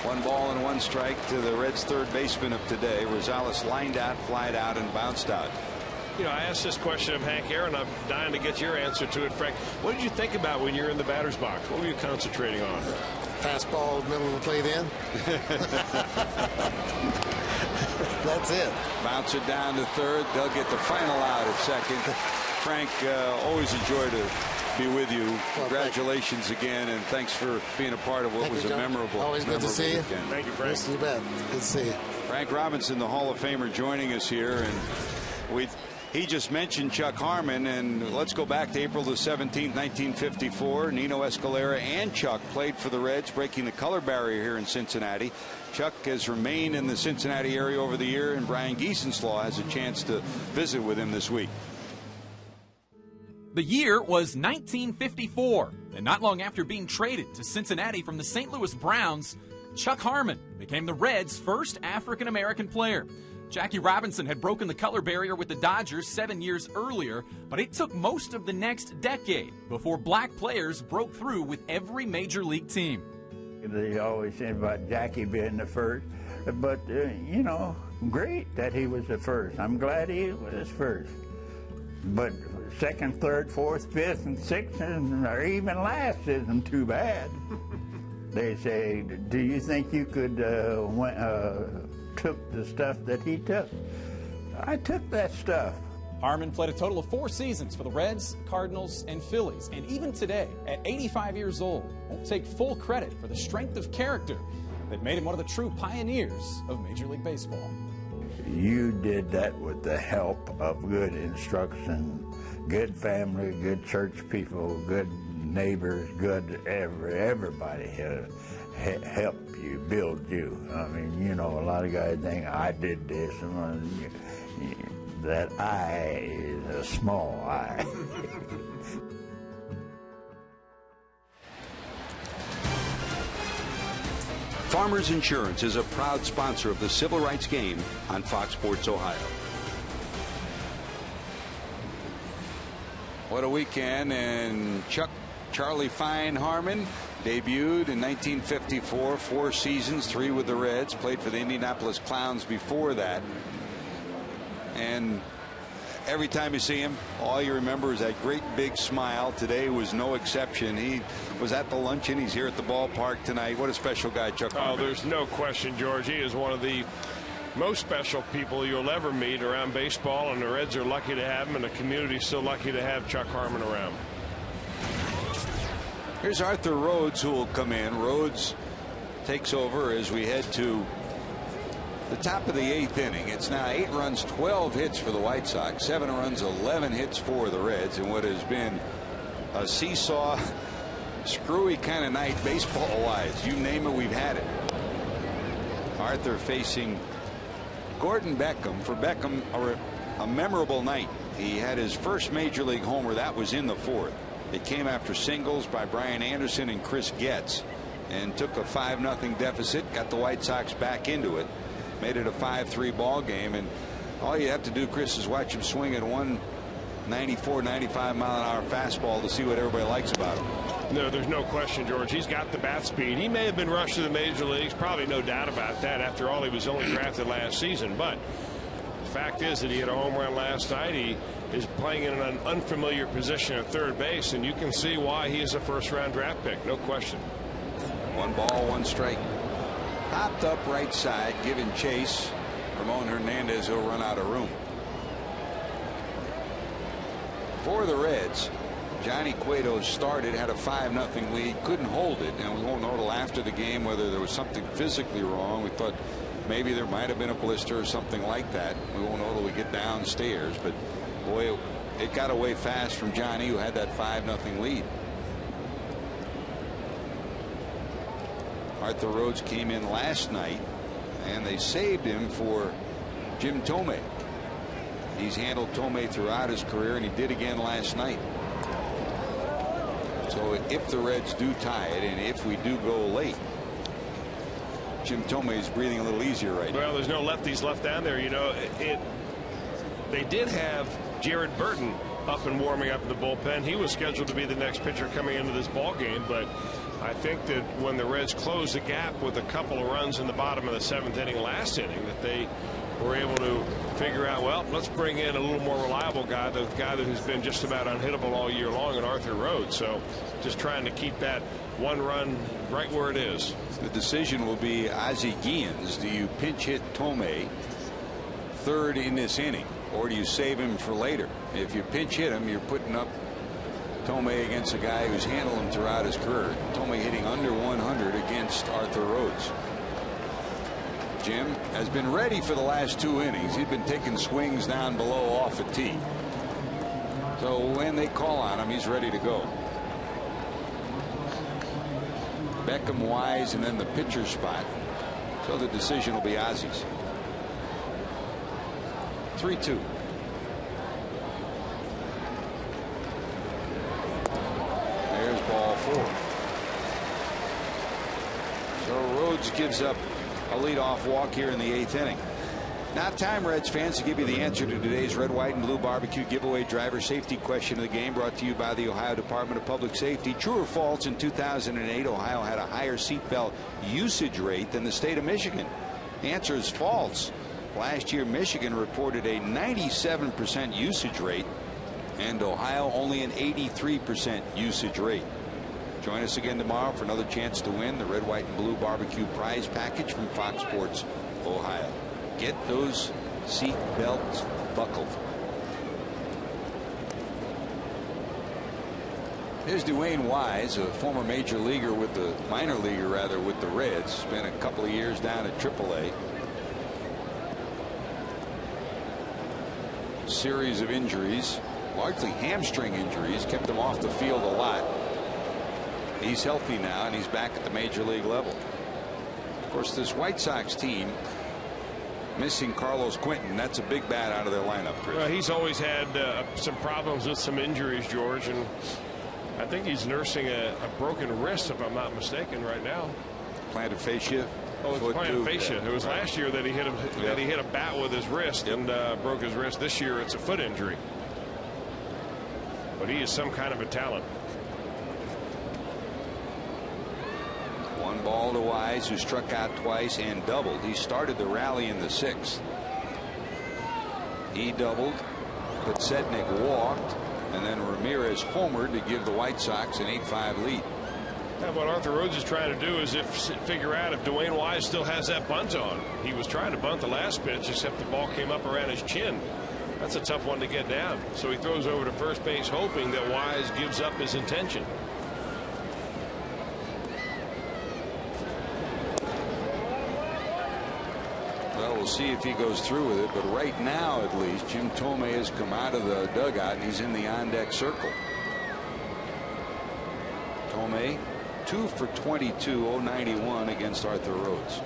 1 ball and 1 strike to the Reds' third baseman of today. Rosales lined out, flied out, and bounced out. You know, I asked this question of Hank Aaron. I'm dying to get your answer to it, Frank. What did you think about when you're in the batter's box? What were you concentrating on? Fastball, middle of the plate in. That's it. Bounce it down to third. They'll get the final out at second. Frank, always a joy to be with you. Congratulations again, and thanks for being a part of what was a memorable. Always good to see you. Weekend. Thank you, Frank. Yes, you bet. Good to see you. Frank Robinson, the Hall of Famer, joining us here, and he just mentioned Chuck Harmon, and let's go back to April the 17th, 1954. Nino Escalera and Chuck played for the Reds, breaking the color barrier here in Cincinnati. Chuck has remained in the Cincinnati area over the year, and Brian Giesenslaw has a chance to visit with him this week. The year was 1954, and not long after being traded to Cincinnati from the St. Louis Browns, Chuck Harmon became the Reds' first African-American player. Jackie Robinson had broken the color barrier with the Dodgers 7 years earlier, but it took most of the next decade before black players broke through with every major league team. They always said about Jackie being the first, but, you know, great that he was the first. I'm glad he was first. But second, third, fourth, fifth, and sixth, or even last isn't too bad. They say, do you think you could took the stuff that he took? I took that stuff. Harmon played a total of 4 seasons for the Reds, Cardinals, and Phillies. And even today, at 85 years old, won't take full credit for the strength of character that made him one of the true pioneers of Major League Baseball. You did that with the help of good instruction, good family, good church people, good neighbors, good everybody helped you, build you. I mean, you know, a lot of guys think I did this, and that I is a small I. Farmers Insurance is a proud sponsor of the Civil Rights Game on Fox Sports Ohio. What a weekend, and Charlie Fine Harmon debuted in 1954, 4 seasons, 3 with the Reds, played for the Indianapolis Clowns before that. And every time you see him, all you remember is that great big smile. Today was no exception. He was at the luncheon. He's here at the ballpark tonight. What a special guy Chuck Harmon. Oh, there's no question, George. He is one of the most special people you'll ever meet around baseball, and the Reds are lucky to have him, and the community's so lucky to have Chuck Harmon around. Here's Arthur Rhodes, who will come in. Rhodes takes over as we head to the top of the 8th inning. It's now 8 runs, 12 hits for the White Sox, 7 runs, 11 hits for the Reds, and what has been a seesaw, screwy kind of night baseball-wise. You name it, we've had it. Arthur facing Gordon Beckham. For Beckham, a memorable night. He had his first major league homer. That was in the 4th. It came after singles by Brian Anderson and Chris Getz, and took a 5-0 deficit, got the White Sox back into it, made it a 5-3 ball game. And all you have to do, Chris, is watch him swing at 194, 95 mile an hour fastball to see what everybody likes about him. No, there's no question, George. He's got the bat speed. He may have been rushed to the major leagues, probably no doubt about that. After all, he was only drafted last season, but the fact is that he had a home run last night. He is playing in an unfamiliar position at third base, and you can see why he is a first-round draft pick. No question. 1 ball, 1 strike. Popped up right side, giving chase. Ramon Hernandez will run out of room. For the Reds, Johnny Cueto started, had a 5-0 lead, couldn't hold it, and we won't know till after the game whether there was something physically wrong. We thought maybe there might have been a blister or something like that. We won't know till we get downstairs, but boy, it got away fast from Johnny, who had that 5-0 lead. Arthur Rhodes came in last night, and they saved him for Jim Thome. He's handled Thome throughout his career, and he did again last night. So if the Reds do tie it, and if we do go late, Jim Thome is breathing a little easier right now. Well, there's no lefties left down there. You know, they did have Jared Burton up and warming up in the bullpen. He was scheduled to be the next pitcher coming into this ball game, but I think that when the Reds closed the gap with a couple of runs in the bottom of the 7th inning last inning, that they were able to figure out, well, let's bring in a little more reliable guy, the guy that has been just about unhittable all year long, in Arthur Rhodes. So just trying to keep that one run right where it is. The decision will be Ozzie Guillen's. Do you pinch hit Thome third in this inning, or do you save him for later? If you pinch hit him, you're putting up Thome against a guy who's handled him throughout his career. Thome hitting under 100 against Arthur Rhodes. Jim has been ready for the last 2 innings. He's been taking swings down below off a tee. So when they call on him, he's ready to go. Beckham, Wise, and then the pitcher spot. So the decision will be Ozzie's. 3-2. There's ball 4. So Rhodes gives up a leadoff walk here in the 8th inning. Now time, Reds fans, to give you the answer to today's Red, White, and Blue Barbecue giveaway driver safety question of the game, brought to you by the Ohio Department of Public Safety. True or false, in 2008, Ohio had a higher seatbelt usage rate than the state of Michigan? The answer is false. Last year, Michigan reported a 97% usage rate, and Ohio only an 83% usage rate. Join us again tomorrow for another chance to win the Red, White, and Blue Barbecue prize package from Fox Sports Ohio. Get those seat belts buckled. Here's Dwayne Wise, a former major leaguer with the minor leaguer rather with the Reds. Spent a couple of years down at AAA. Series of injuries, largely hamstring injuries, kept him off the field a lot. He's healthy now, and he's back at the major league level. Of course, this White Sox team missing Carlos Quentin. That's a big bat out of their lineup, Chris. Well, he's always had some problems with some injuries, George, and I think he's nursing a broken wrist, if I'm not mistaken, right now. Plantar fascia. Oh, it's plantar fascia. It was last year that he hit a bat with his wrist and broke his wrist. This year, it's a foot injury. But he is some kind of a talent. 1 ball to Wise, who struck out twice and doubled. He started the rally in the 6th. He doubled, Podsednik walked, and then Ramirez homered to give the White Sox an 8-5 lead. Yeah, what Arthur Rhodes is trying to do is figure out if Dwayne Wise still has that bunt on. He was trying to bunt the last pitch, except the ball came up around his chin. That's a tough one to get down. So he throws over to first base, hoping that Wise gives up his intention. Well, we'll see if he goes through with it, but right now, at least, Jim Thome has come out of the dugout and he's in the on-deck circle. Thome, 2 for 22, 091 against Arthur Rhodes.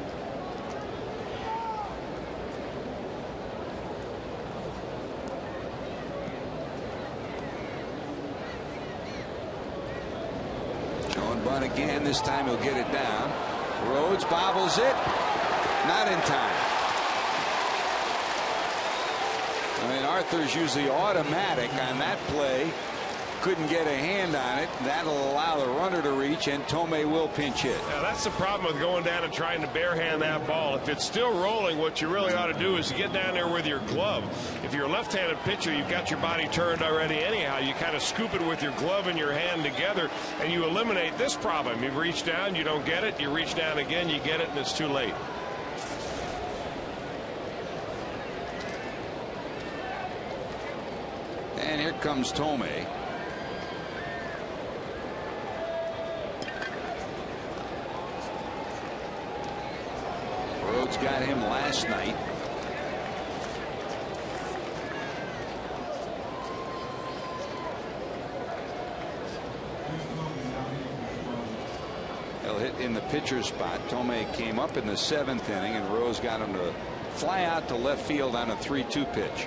Showing bunt again. This time he'll get it down. Rhodes bobbles it. Not in time. I mean, Arthur's usually automatic on that play. Couldn't get a hand on it. That'll allow the runner to reach, and Thome will pinch hit. Now, that's the problem with going down and trying to barehand that ball. If it's still rolling, what you really ought to do is get down there with your glove. If you're a left-handed pitcher, you've got your body turned already anyhow. You kind of scoop it with your glove and your hand together, and you eliminate this problem. You reach down, you don't get it. You reach down again, you get it, and it's too late. And here comes Thome. Rhodes got him last night. He'll hit in the pitcher spot. Thome came up in the 7th inning, and Rhodes got him to fly out to left field on a 3-2 pitch.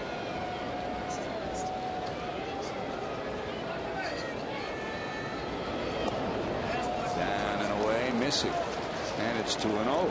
Down and away, missing, and it's 2-0.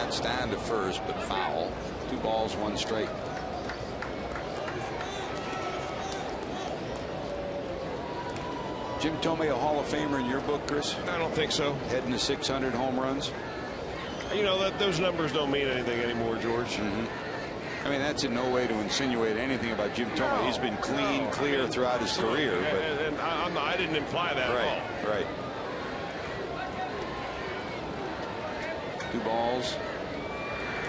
That's down to first, but foul. 2 balls, 1 strike. Jim Thome a Hall of Famer in your book, Chris? I don't think so. Heading to 600 home runs. You know, those numbers don't mean anything anymore, George. I mean, that's in no way to insinuate anything about Jim Thome. He's been clean, clear throughout his career. But and I didn't imply that at all. Right. 2 balls,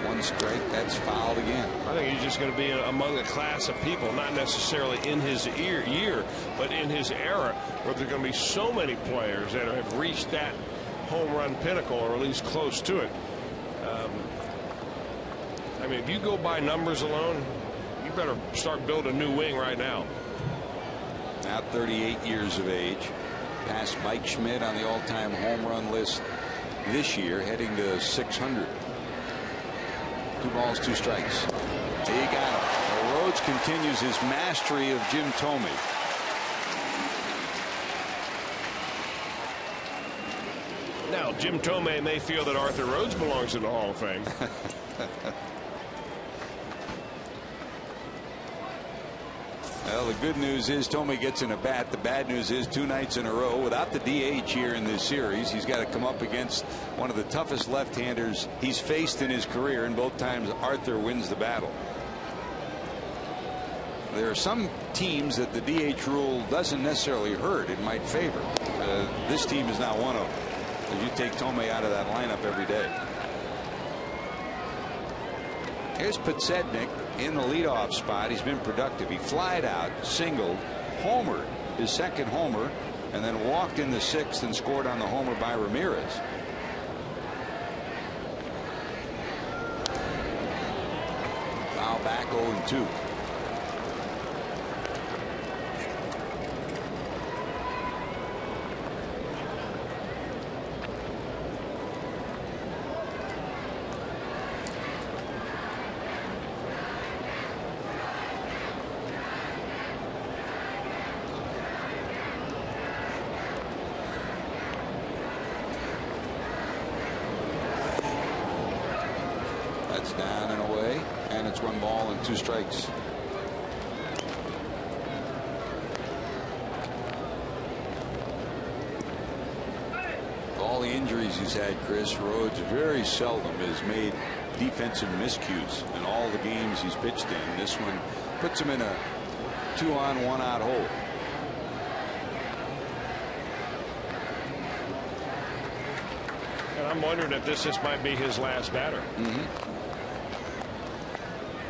1 strike. That's fouled again. I think he's just going to be among a class of people, not necessarily in his year, but in his era, where there's going to be so many players that have reached that home run pinnacle, or at least close to it. I mean, if you go by numbers alone, you better start building a new wing right now. Now 38 years of age. Passed Mike Schmidt on the all-time home run list this year, heading to 600. 2 balls, 2 strikes. He got him. Well, Rhodes continues his mastery of Jim Thome. Now, Jim Thome may feel that Arthur Rhodes belongs in the Hall of Fame. Well, the good news is Thome gets in a bat. The bad news is 2 nights in a row without the DH here in this series. He's got to come up against one of the toughest left-handers he's faced in his career, and both times Arthur wins the battle. There are some teams that the DH rule doesn't necessarily hurt. It might favor. This team is not one of them. You take Thome out of that lineup every day. Here's Podsednik in the leadoff spot. He's been productive. He flied out, singled, homered, his second homer, and then walked in the 6th and scored on the homer by Ramirez. Foul back, 0-2. Down and away, and it's 1 ball and 2 strikes. All the injuries he's had, Chris, Rhodes very seldom has made defensive miscues in all the games he's pitched in. This one puts him in a 2-on, 1-out hole. And I'm wondering if this might be his last batter.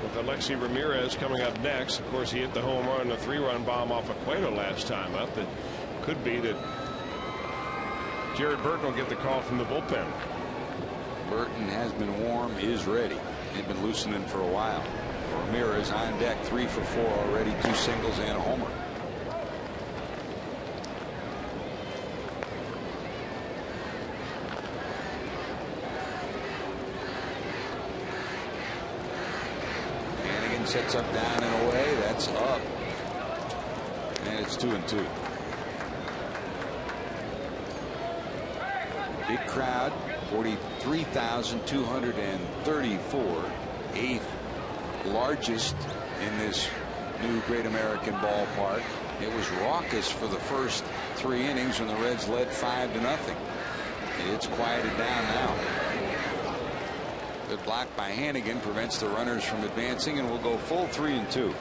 With Alexi Ramirez coming up next. Of course, he hit the home run, a 3-run bomb off of Cueto last time up. It could be that Jared Burton will get the call from the bullpen. Burton has been warm, is ready. He's been loosening for a while. Ramirez on deck, 3 for 4 already, 2 singles and a homer. Sets up, down and away. That's up, and it's 2-2. Big crowd, 43,234, 8th largest in this new Great American Ballpark. It was raucous for the first 3 innings when the Reds led 5-0. It's quieted down now. Good block by Hannigan prevents the runners from advancing, and we'll go full 3-2.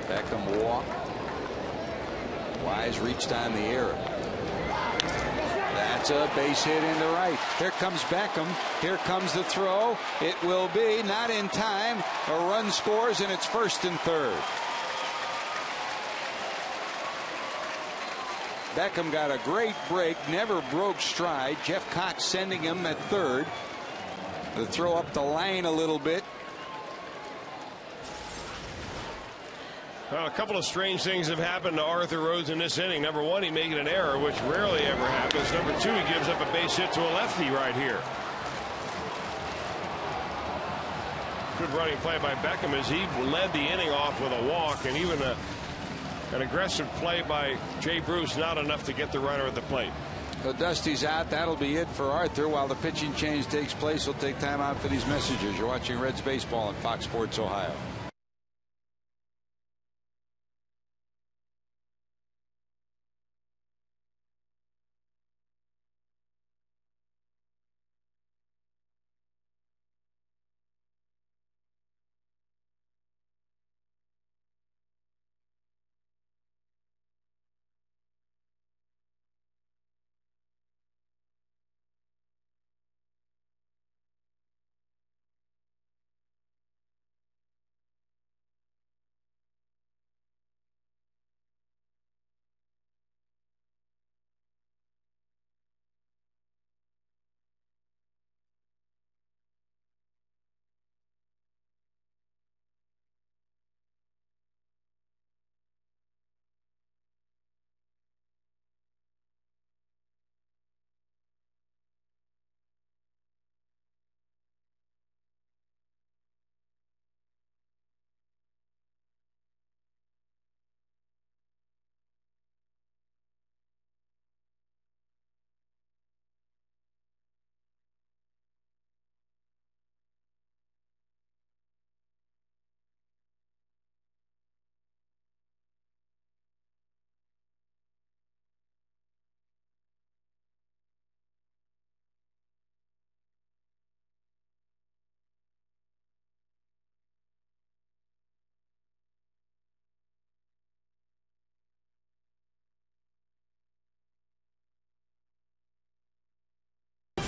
Beckham walk. Wise reached on the air. That's a base hit into right. Here comes Beckham. Here comes the throw. It will be not in time. A run scores, and it's 1st and 3rd. Beckham got a great break, never broke stride. Jeff Cox sending him at 3rd. The throw up the line a little bit. Well, a couple of strange things have happened to Arthur Rhodes in this inning. Number one, he made an error, which rarely ever happens. Number two, he gives up a base hit to a lefty right here. Good running play by Beckham as he led the inning off with a walk, and even an aggressive play by Jay Bruce, not enough to get the runner at the plate. So Dusty's out. That'll be it for Arthur. While the pitching change takes place, we'll take time out for these messages. You're watching Reds baseball on Fox Sports Ohio.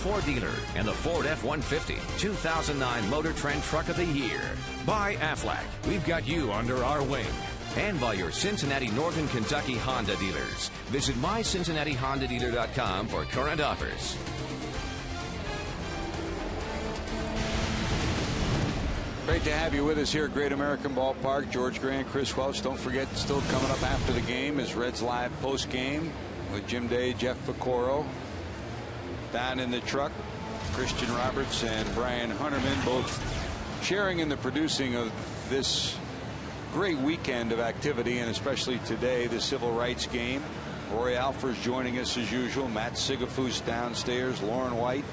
Ford dealer and the Ford F-150 2009 Motor Trend Truck of the Year. By Aflac, we've got you under our wing. And by your Cincinnati Northern Kentucky Honda dealers. Visit mycincinnatihondadealer.com for current offers. Great to have you with us here at Great American Ballpark. George Grant, Chris Welch. Don't forget, still coming up after the game is Reds Live post game with Jim Day, Jeff Piccoro. Down in the truck, Christian Roberts and Brian Hunterman, both sharing in the producing of this great weekend of activity, and especially today, the civil rights game. Roy Alford's joining us as usual. Matt Sigafus downstairs. Lauren White.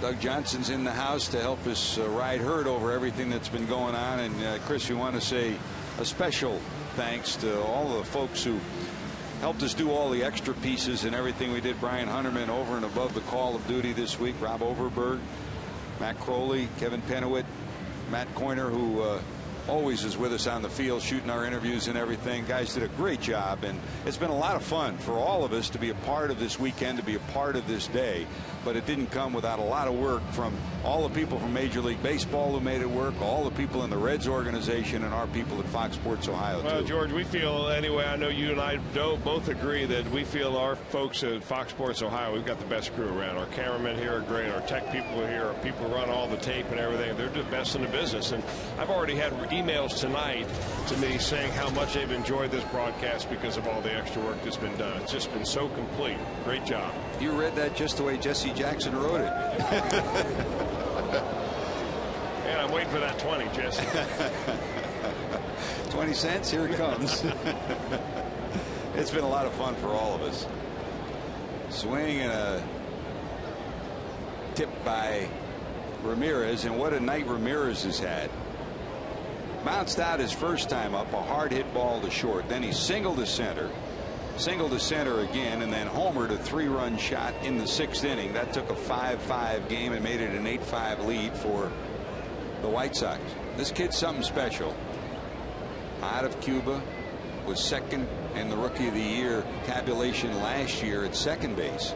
Doug Johnson's in the house to help us ride herd over everything that's been going on. And Chris, we want to say a special thanks to all the folks who helped us do all the extra pieces and everything we did. Brian Hunterman over and above the call of duty this week. Rob Overberg, Matt Crowley, Kevin Pennewitt, Matt Coyner, who always is with us on the field shooting our interviews and everything. Guys did a great job, and it's been a lot of fun for all of us to be a part of this weekend, to be a part of this day. But it didn't come without a lot of work from all the people from Major League Baseball who made it work, all the people in the Reds organization, and our people at Fox Sports Ohio. Well, too. George, we feel anyway, I know you and I both agree that we feel our folks at Fox Sports Ohio, we've got the best crew around. Our cameramen here are great. Our tech people are here. Our people who run all the tape and everything. They're the best in the business. And I've already had emails tonight to me saying how much they've enjoyed this broadcast because of all the extra work that's been done. It's just been so complete. Great job. You read that just the way Jesse Jackson wrote it. And I'm waiting for that 20, Jesse. 20 cents, here it comes. It's been a lot of fun for all of us. Swing and a tip by Ramirez, and what a night Ramirez has had. Bounced out his first time up, a hard hit ball to short. Then he singled to center again, and then homered a 3-run shot in the 6th inning. That took a 5-5 game and made it an 8-5 lead for the White Sox. This kid's something special. Out of Cuba, was second in the Rookie of the Year tabulation last year at second base.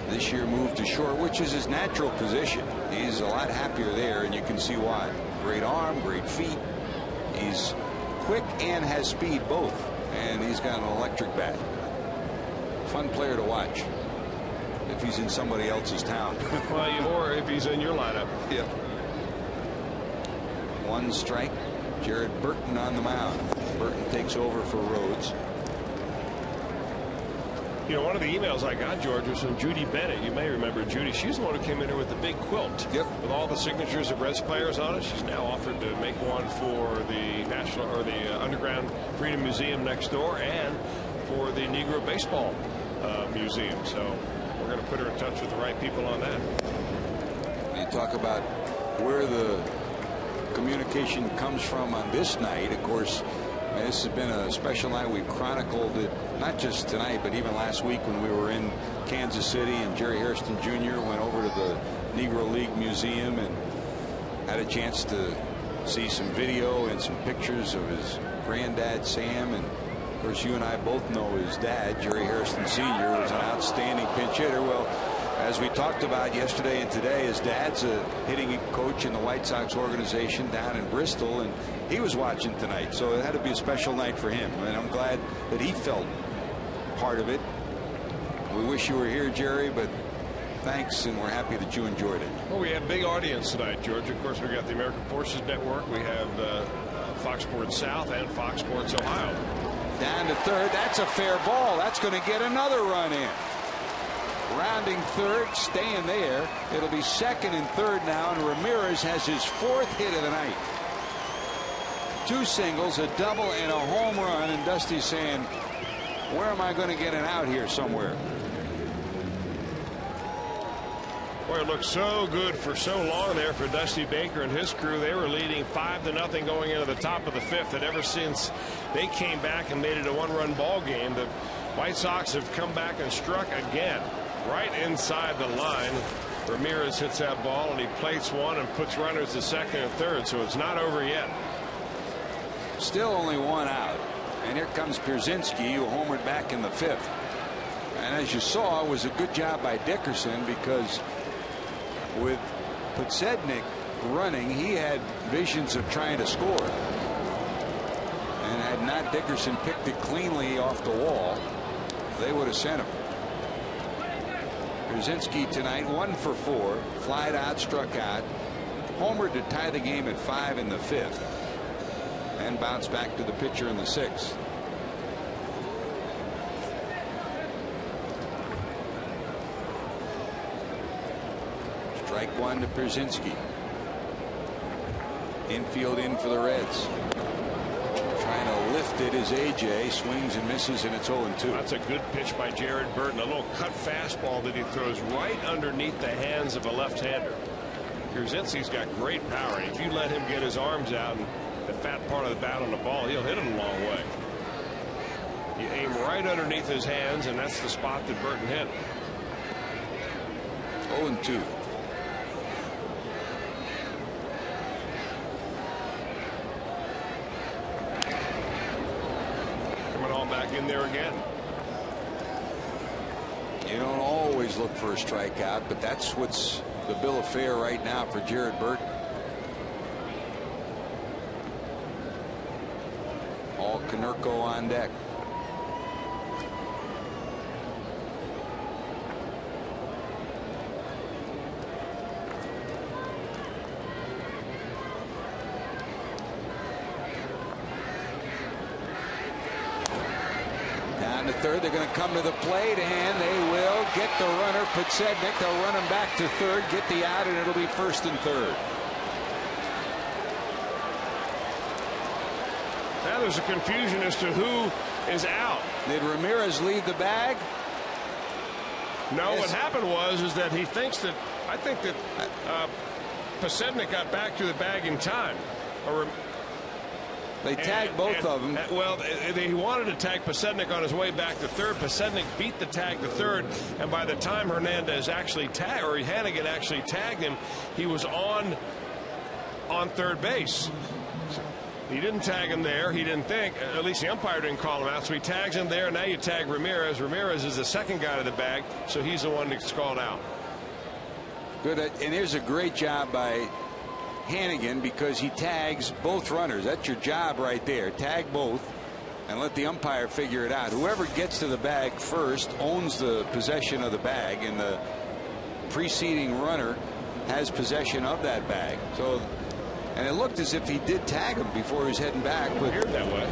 This year moved to short, which is his natural position. He's a lot happier there, and you can see why. Great arm, great feet. He's quick and has speed both, and he's got an electric bat. Fun player to watch if he's in somebody else's town. Well, or if he's in your lineup. Yeah. 1 strike. Jared Burton on the mound. Burton takes over for Rhodes. You know, one of the emails I got, George, was from Judy Bennett. You may remember Judy. She's the one who came in here with the big quilt. Yep. With all the signatures of Reds players on it. She's now offered to make one for the National or the Underground Freedom Museum next door and for the Negro Baseball Museum. So we're going to put her in touch with the right people on that. You talk about where the communication comes from on this night. Of course, this has been a special night. We chronicled it not just tonight, but even last week when we were in Kansas City and Jerry Hairston Jr. went over to the Negro League Museum and had a chance to see some video and some pictures of his granddad, Sam. And of course, you and I both know his dad, Jerry Hairston Sr., was an outstanding pinch hitter. Well, as we talked about yesterday and today, his dad's a hitting coach in the White Sox organization down in Bristol, and he was watching tonight. So it had to be a special night for him, and I'm glad that he felt part of it. We wish you were here, Jerry, but thanks, and we're happy that you enjoyed it. Well, we have a big audience tonight, George. Of course, we got the American Forces Network. We have Fox Sports South and Fox Sports Ohio. Down to third. That's a fair ball. That's going to get another run in. Rounding third, staying there. It'll be second and third now, and Ramirez has his 4th hit of the night. 2 singles, a double, and a home run, and Dusty's saying, where am I going to get an out here somewhere? Boy, it looked so good for so long there for Dusty Baker and his crew. They were leading 5-0 going into the top of the 5th, and ever since they came back and made it a 1-run ball game, the White Sox have come back and struck again. Right inside the line, Ramirez hits that ball, and he plates one and puts runners to second and third, so it's not over yet. Still only 1 out, and here comes Pierzynski, who homered back in the 5th. And as you saw, it was a good job by Dickerson, because with Podsednik running, he had visions of trying to score, and had not Dickerson picked it cleanly off the wall, they would have sent him. Pierzynski tonight 1 for 4, flied out, struck out, homered to tie the game at 5 in the 5th, and bounced back to the pitcher in the 6th. Strike 1 to Pierzynski. Infield in for the Reds. Trying to lift it is AJ, swings and misses, and it's 0-2. That's a good pitch by Jared Burton. A little cut fastball that he throws right underneath the hands of a left-hander. Pierzynski's got great power, and if you let him get his arms out and the fat part of the bat on the ball, he'll hit it a long way. You aim right underneath his hands, and that's the spot that Burton hit. 0-2. Back in there again. You don't always look for a strikeout, but that's what's the bill of fare right now for Jared Burton. All Konerko on deck. Third, they're going to come to the plate, and they will get the runner, Podsednik. They'll run him back to third, get the out, and it'll be 1st and 3rd. Now there's a confusion as to who is out. Did Ramirez leave the bag? No, yes. What happened was that he thinks that, I think that Podsednik got back to the bag in time. They tagged both of them. Well, he wanted to tag Podsednik on his way back to third. Podsednik beat the tag to third, and by the time Hernandez actually tagged, or Hannigan actually tagged him, he was on third base. He didn't tag him there. He didn't think, at least the umpire didn't call him out, so he tags him there. Now you tag Ramirez. Ramirez is the second guy to the bag, so he's the one that's called out. Good, and here's a great job by Hannigan, because he tags both runners. That's your job right there. Tag both and let the umpire figure it out. Whoever gets to the bag first owns the possession of the bag, and the preceding runner has possession of that bag. So, And it looked as if he did tag him before he was heading back. But appeared that way.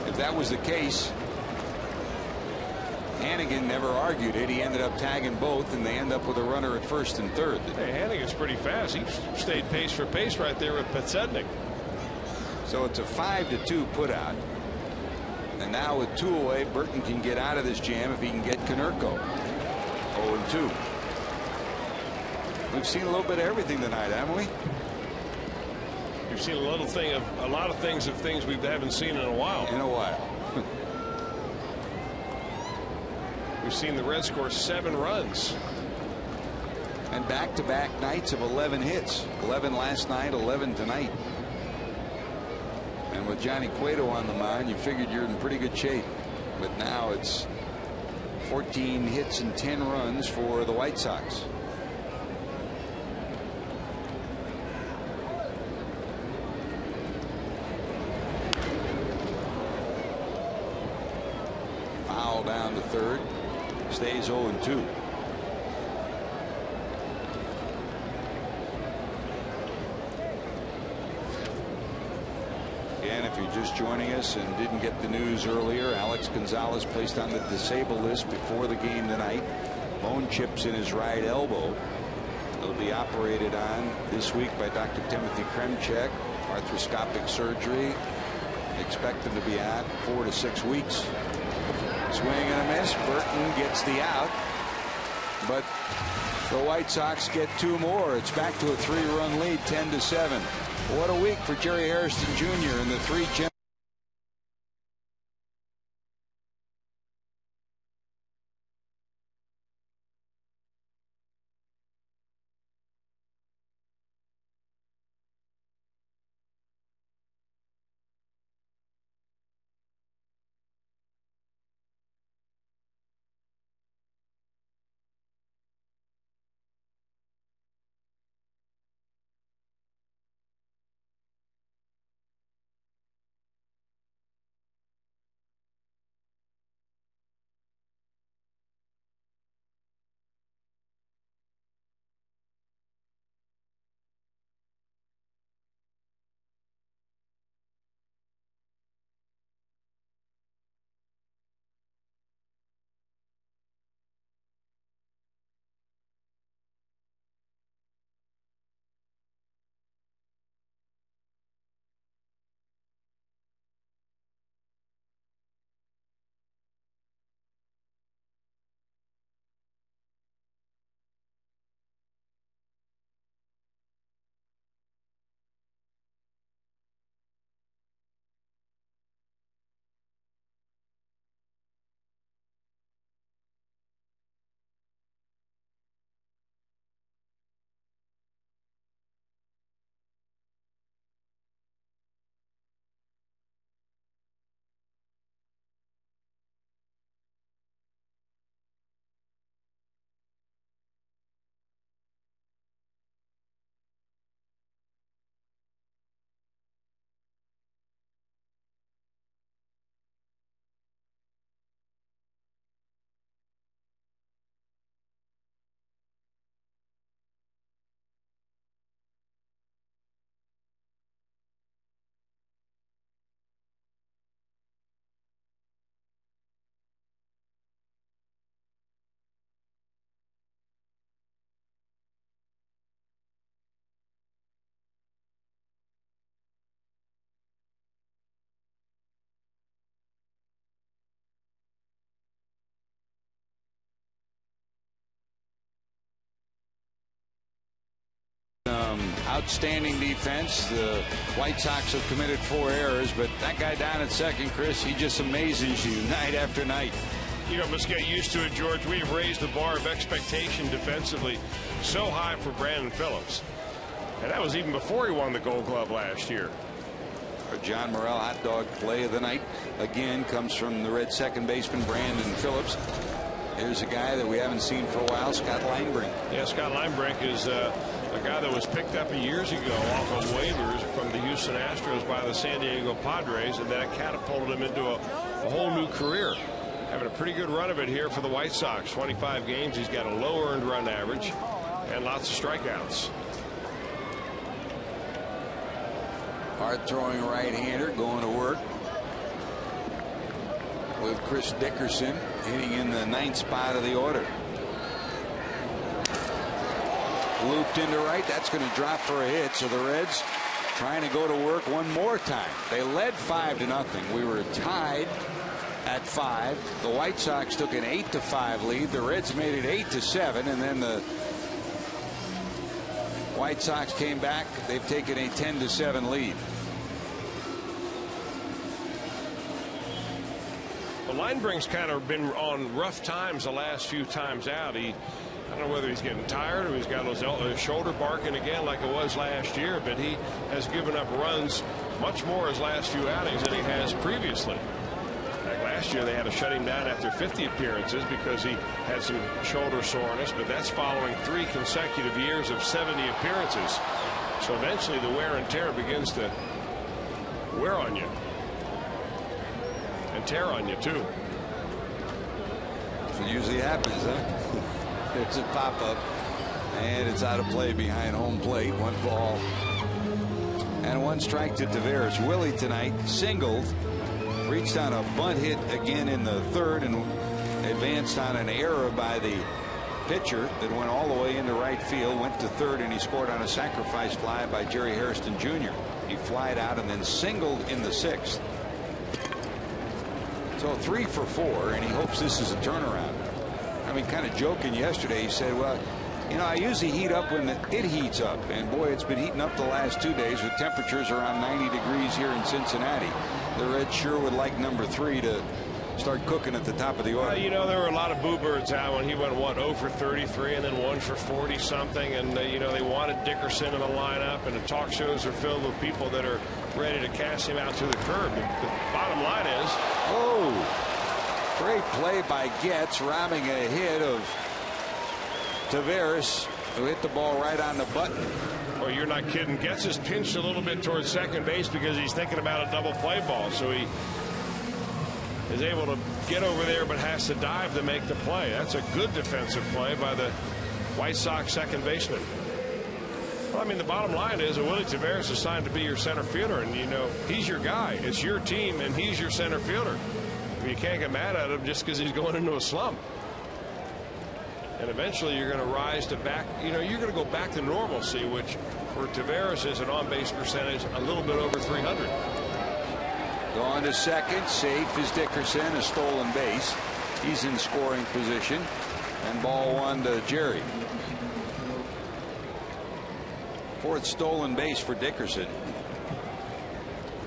If that was the case, Hannigan never argued it. He ended up tagging both, and they end up with a runner at first and third. Hey, Hannigan's pretty fast. He stayed pace for pace right there with Petsednik. So it's a 5-2 put out. And now with 2 away, Burton can get out of this jam if he can get Konerko. 0-2. We've seen a little bit of everything tonight, haven't we? We've seen a lot of things we haven't seen in a while. We've seen the Reds score 7 runs. And back-to-back nights of 11 hits. 11 last night, 11 tonight. And with Johnny Cueto on the mound, you figured you're in pretty good shape. But now it's 14 hits and 10 runs for the White Sox. Foul down to third. Stays 0-2. Again, if you're just joining us and didn't get the news earlier, Alex Gonzalez placed on the disabled list before the game tonight. Bone chips in his right elbow. He'll be operated on this week by Dr. Timothy Kremchek. Arthroscopic surgery. Expect him to be out 4 to 6 weeks. Swing and a miss. Burton gets the out. But the White Sox get 2 more. It's back to a 3-run lead, 10-7. What a week for Jerry Hairston Jr. and the 3 gen. Outstanding defense. The White Sox have committed 4 errors, but that guy down at second, Chris, he just amazes you night after night. You know, must get used to it, George. We have raised the bar of expectation defensively so high for Brandon Phillips. And that was even before he won the Gold Glove last year. Our John Morrell hot dog play of the night again comes from the Red second baseman Brandon Phillips. Here's a guy that we haven't seen for a while, Scott Linebrink. Yeah, Scott Linebrink is a guy that was picked up years ago off of waivers from the Houston Astros by the San Diego Padres, and then it catapulted him into a whole new career. Having a pretty good run of it here for the White Sox. 25 games. He's got a low earned run average and lots of strikeouts. Hard-throwing right-hander going to work with Chris Dickerson hitting in the 9th spot of the order. Looped into right. That's going to drop for a hit. So the Reds trying to go to work one more time. They led 5-0. We were tied at 5. The White Sox took an 8-5 lead. The Reds made it 8-7, and then the White Sox came back. They've taken a 10-7 lead. Well, Linebrink's kind of been on rough times the last few times out. I don't know whether he's getting tired or he's got his shoulder barking again like it was last year, but he has given up runs much more his last few outings than he has previously. Like last year, they had to shut him down after 50 appearances because he had some shoulder soreness, but that's following 3 consecutive years of 70 appearances. So eventually the wear and tear begins to wear on you. And tear on you, too. That's what usually happens, huh? There's a pop-up, and it's out of play behind home plate. 1 ball and 1 strike to Taveras. Willie tonight singled, reached on a bunt hit again in the 3rd, and advanced on an error by the pitcher that went all the way into right field, went to 3rd, and he scored on a sacrifice fly by Jerry Hairston Jr. He flied out and then singled in the 6th. So 3 for 4, and he hopes this is a turnaround. I mean, kind of joking yesterday, he said, well, you know, I usually heat up when it heats up. And, boy, it's been heating up the last 2 days with temperatures around 90 degrees here in Cincinnati. The Reds sure would like number 3 to start cooking at the top of the order. You know, there were a lot of boo birds out when he went, what, 0 for 33 and then 1 for 40-something. And, you know, they wanted Dickerson in the lineup, and the talk shows are filled with people that are ready to cast him out to the curb. The bottom line is... Oh, great play by Getz, robbing a hit of Taveras, who hit the ball right on the button. Well, you're not kidding. Getz is pinched a little bit towards second base because he's thinking about a double play ball. So he is able to get over there but has to dive to make the play. That's a good defensive play by the White Sox second baseman. Well, I mean, the bottom line is that Willie Taveras is signed to be your center fielder, and, you know, he's your guy. It's your team, and he's your center fielder. I mean, you can't get mad at him just because he's going into a slump. And eventually you're going to rise to back, you know, you're going to go back to normalcy, which for Taveras is an on-base percentage a little bit over 300. Going to second, safe is Dickerson, a stolen base. He's in scoring position, and ball 1 to Jerry. 4th stolen base for Dickerson.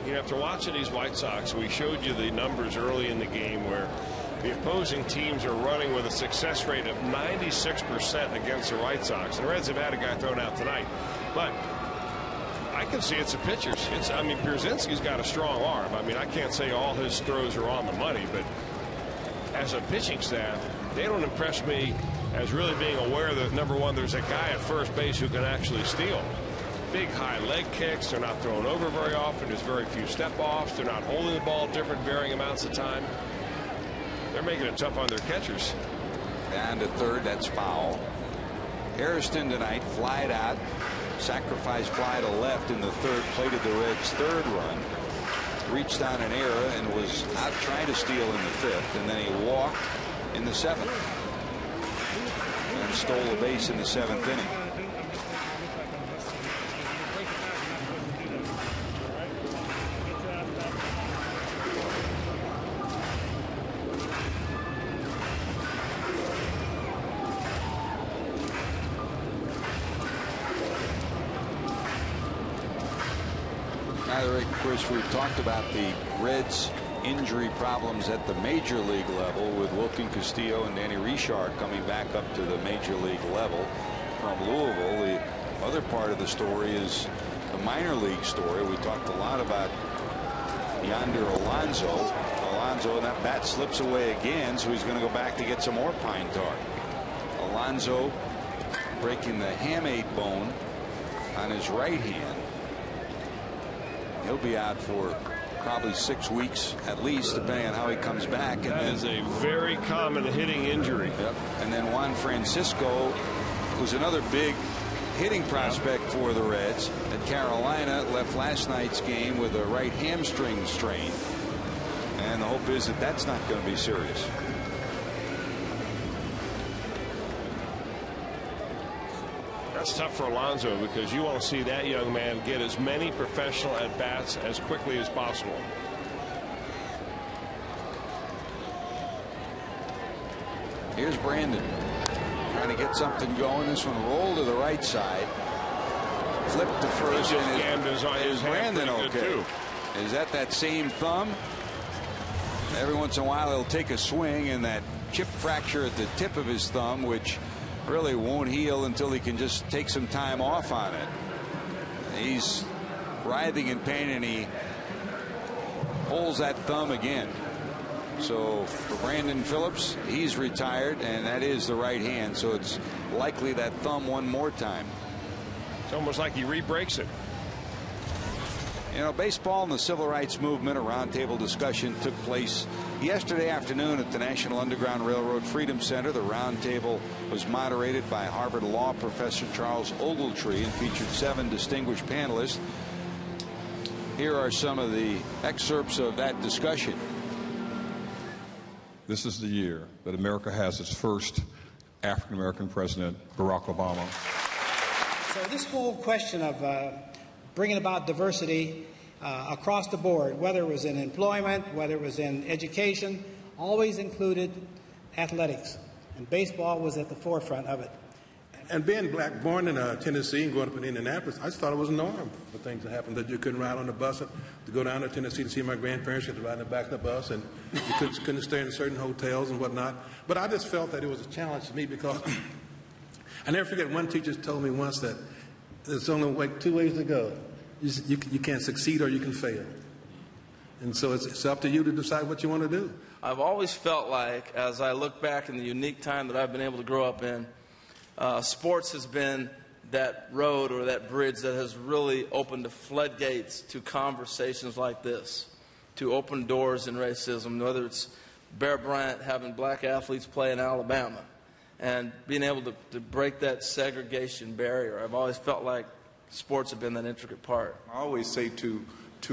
You know, after watching these White Sox, we showed you the numbers early in the game where the opposing teams are running with a success rate of 96% against the White Sox. The Reds have had a guy thrown out tonight, but I can see it's the pitchers. I mean, Pierzynski's got a strong arm. I mean, I can't say all his throws are on the money, but as a pitching staff, they don't impress me as really being aware that, number one, there's a guy at first base who can actually steal. Big high leg kicks. They're not thrown over very often. There's very few step-offs. They're not holding the ball different varying amounts of time. They're making it tough on their catchers. Down to 3rd. That's foul. Hairston tonight flied out. Sacrifice fly to left in the 3rd. Plated the Reds' 3rd run. Reached on an error and was out trying to steal in the 5th. And then he walked in the 7th. And stole a base in the 7th inning. Of course, we've talked about the Reds' injury problems at the major league level with Wilkin Castillo and Danny Richard coming back up to the major league level from Louisville. The other part of the story is the minor league story. We talked a lot about Yonder Alonso. And that bat slips away again, so he's going to go back to get some more pine tar. Alonso breaking the hamate bone on his right hand. He'll be out for probably 6 weeks at least, depending on how he comes back. That is a very common hitting injury. Yep. And then Juan Francisco was another big hitting prospect for the Reds at Carolina. Left last night's game with a right hamstring strain. And the hope is that that's not going to be serious. That's tough for Alonso because you want to see that young man get as many professional at-bats as quickly as possible. Here's Brandon trying to get something going. This one rolled to the right side. Flipped to first. And is Brandon okay? Too. Is that same thumb? Every once in a while he'll take a swing, and that chip fracture at the tip of his thumb, which really won't heal until he can just take some time off on it. He's writhing in pain, and he pulls that thumb again. So for Brandon Phillips, he's retired, and that is the right hand, so it's likely that thumb one more time. It's almost like he re-breaks it. You know, baseball and the civil rights movement, a roundtable discussion took place yesterday afternoon at the National Underground Railroad Freedom Center. The roundtable was moderated by Harvard Law professor Charles Ogletree and featured 7 distinguished panelists. Here are some of the excerpts of that discussion. This is the year that America has its first African-American president, Barack Obama. So this whole question of bringing about diversity across the board, whether it was in employment, whether it was in education, always included athletics. And baseball was at the forefront of it. And being black, born in Tennessee and growing up in Indianapolis, I just thought it was a norm for things to happen, that you couldn't ride on the bus to go down to Tennessee to see my grandparents. You had to ride in the back of the bus, and you couldn't stay in certain hotels and whatnot. But I just felt that it was a challenge to me because I never forget one teacher told me once that there's only like 2 ways to go. You can't succeed or you can fail. And so it's up to you to decide what you want to do. I've always felt like, as I look back in the unique time that I've been able to grow up in, sports has been that road or that bridge that has really opened the floodgates to conversations like this, to open doors in racism, whether it's Bear Bryant having black athletes play in Alabama and being able to break that segregation barrier. I've always felt like sports have been that intricate part. I always say to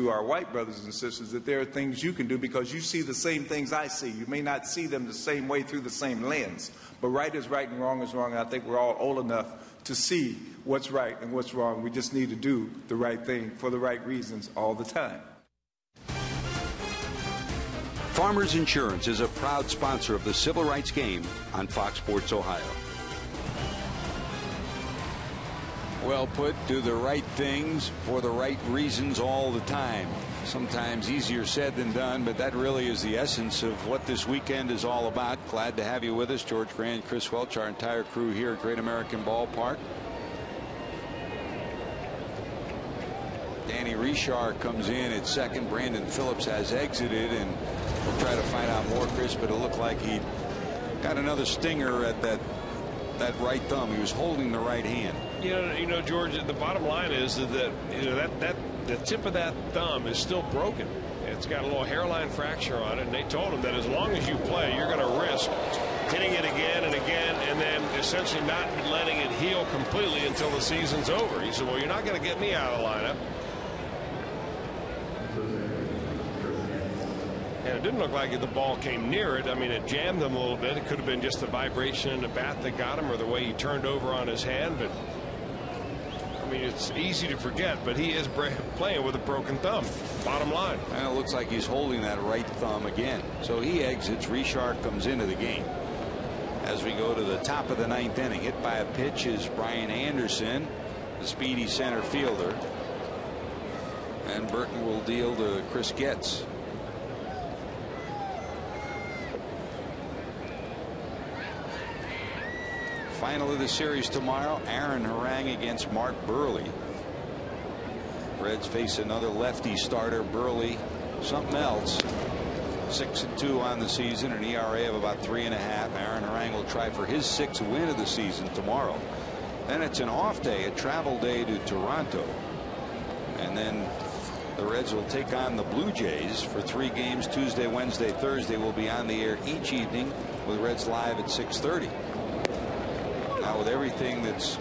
our white brothers and sisters that there are things you can do because you see the same things I see. You may not see them the same way through the same lens, but right is right and wrong is wrong. And I think we're all old enough to see what's right and what's wrong. We just need to do the right thing for the right reasons all the time. Farmers Insurance is a proud sponsor of the Civil Rights Game on Fox Sports Ohio. Well put, do the right things for the right reasons all the time. Sometimes easier said than done, but that really is the essence of what this weekend is all about. Glad to have you with us, George Grant, Chris Welch, our entire crew here at Great American Ballpark. Danny Richard comes in at second. Brandon Phillips has exited, and we'll try to find out more, Chris, but it looked like he got another stinger at that right thumb. He was holding the right hand. You know, George, the bottom line is that the tip of that thumb is still broken. It's got a little hairline fracture on it, and they told him that as long as you play, you're going to risk hitting it again and again, and then essentially not letting it heal completely until the season's over. He said, well, you're not going to get me out of the lineup. And it didn't look like the ball came near it. I mean, it jammed him a little bit. It could have been just the vibration in the bat that got him, or the way he turned over on his hand. But I mean, it's easy to forget, but he is playing with a broken thumb. Bottom line. And it looks like he's holding that right thumb again. So he exits. Richard comes into the game. As we go to the top of the ninth inning, hit by a pitch is Brian Anderson, the speedy center fielder. And Burton will deal to Chris Getz. Final of the series tomorrow, Aaron Harang against Mark Buehrle. Reds face another lefty starter. Buehrle, something else. 6-2 on the season, an ERA of about 3.5. Aaron Harang will try for his 6th win of the season tomorrow. Then it's an off day, a travel day to Toronto. And then the Reds will take on the Blue Jays for 3 games. Tuesday, Wednesday, Thursday will be on the air each evening with Reds Live at 6:30. Now, with everything that's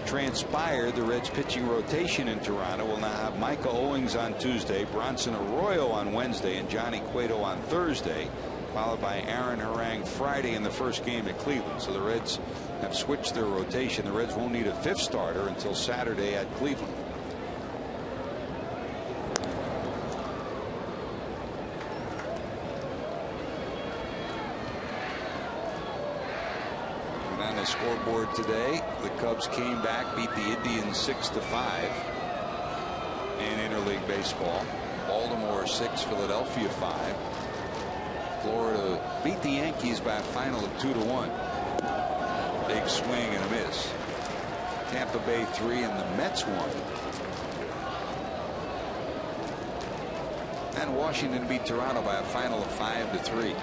transpired, the Reds pitching rotation in Toronto will now have Micah Owings on Tuesday, Bronson Arroyo on Wednesday, and Johnny Cueto on Thursday, followed by Aaron Harang Friday in the first game at Cleveland. So the Reds have switched their rotation. The Reds won't need a 5th starter until Saturday at Cleveland. On the scoreboard today, the Cubs came back, beat the Indians 6-5 in interleague baseball. Baltimore 6, Philadelphia 5. Florida beat the Yankees by a final of 2-1. Big swing and a miss. Tampa Bay 3 and the Mets 1. And Washington beat Toronto by a final of 5-3.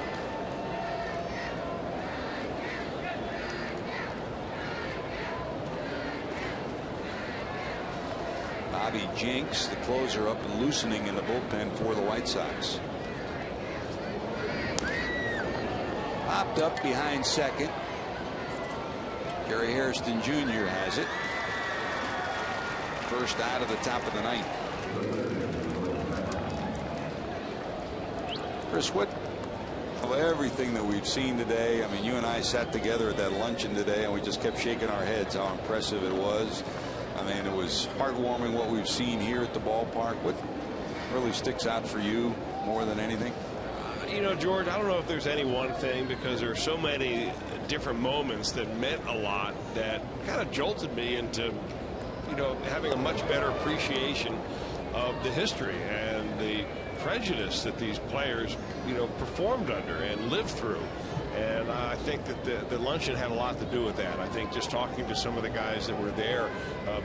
Bobby Jenks, the closer, up and loosening in the bullpen for the White Sox. Popped up behind second. Gary Hairston Jr. has it. First out of the top of the 9th. Chris, what of everything that we've seen today? I mean, you and I sat together at that luncheon today and we just kept shaking our heads how impressive it was. I mean, it was heartwarming what we've seen here at the ballpark. What really sticks out for you more than anything? You know, George, I don't know if there's any one thing, because there are so many different moments that meant a lot that kind of jolted me into, you know, having a much better appreciation of the history and the prejudice that these players, you know, performed under and lived through. And I think that the luncheon had a lot to do with that. I think just talking to some of the guys that were there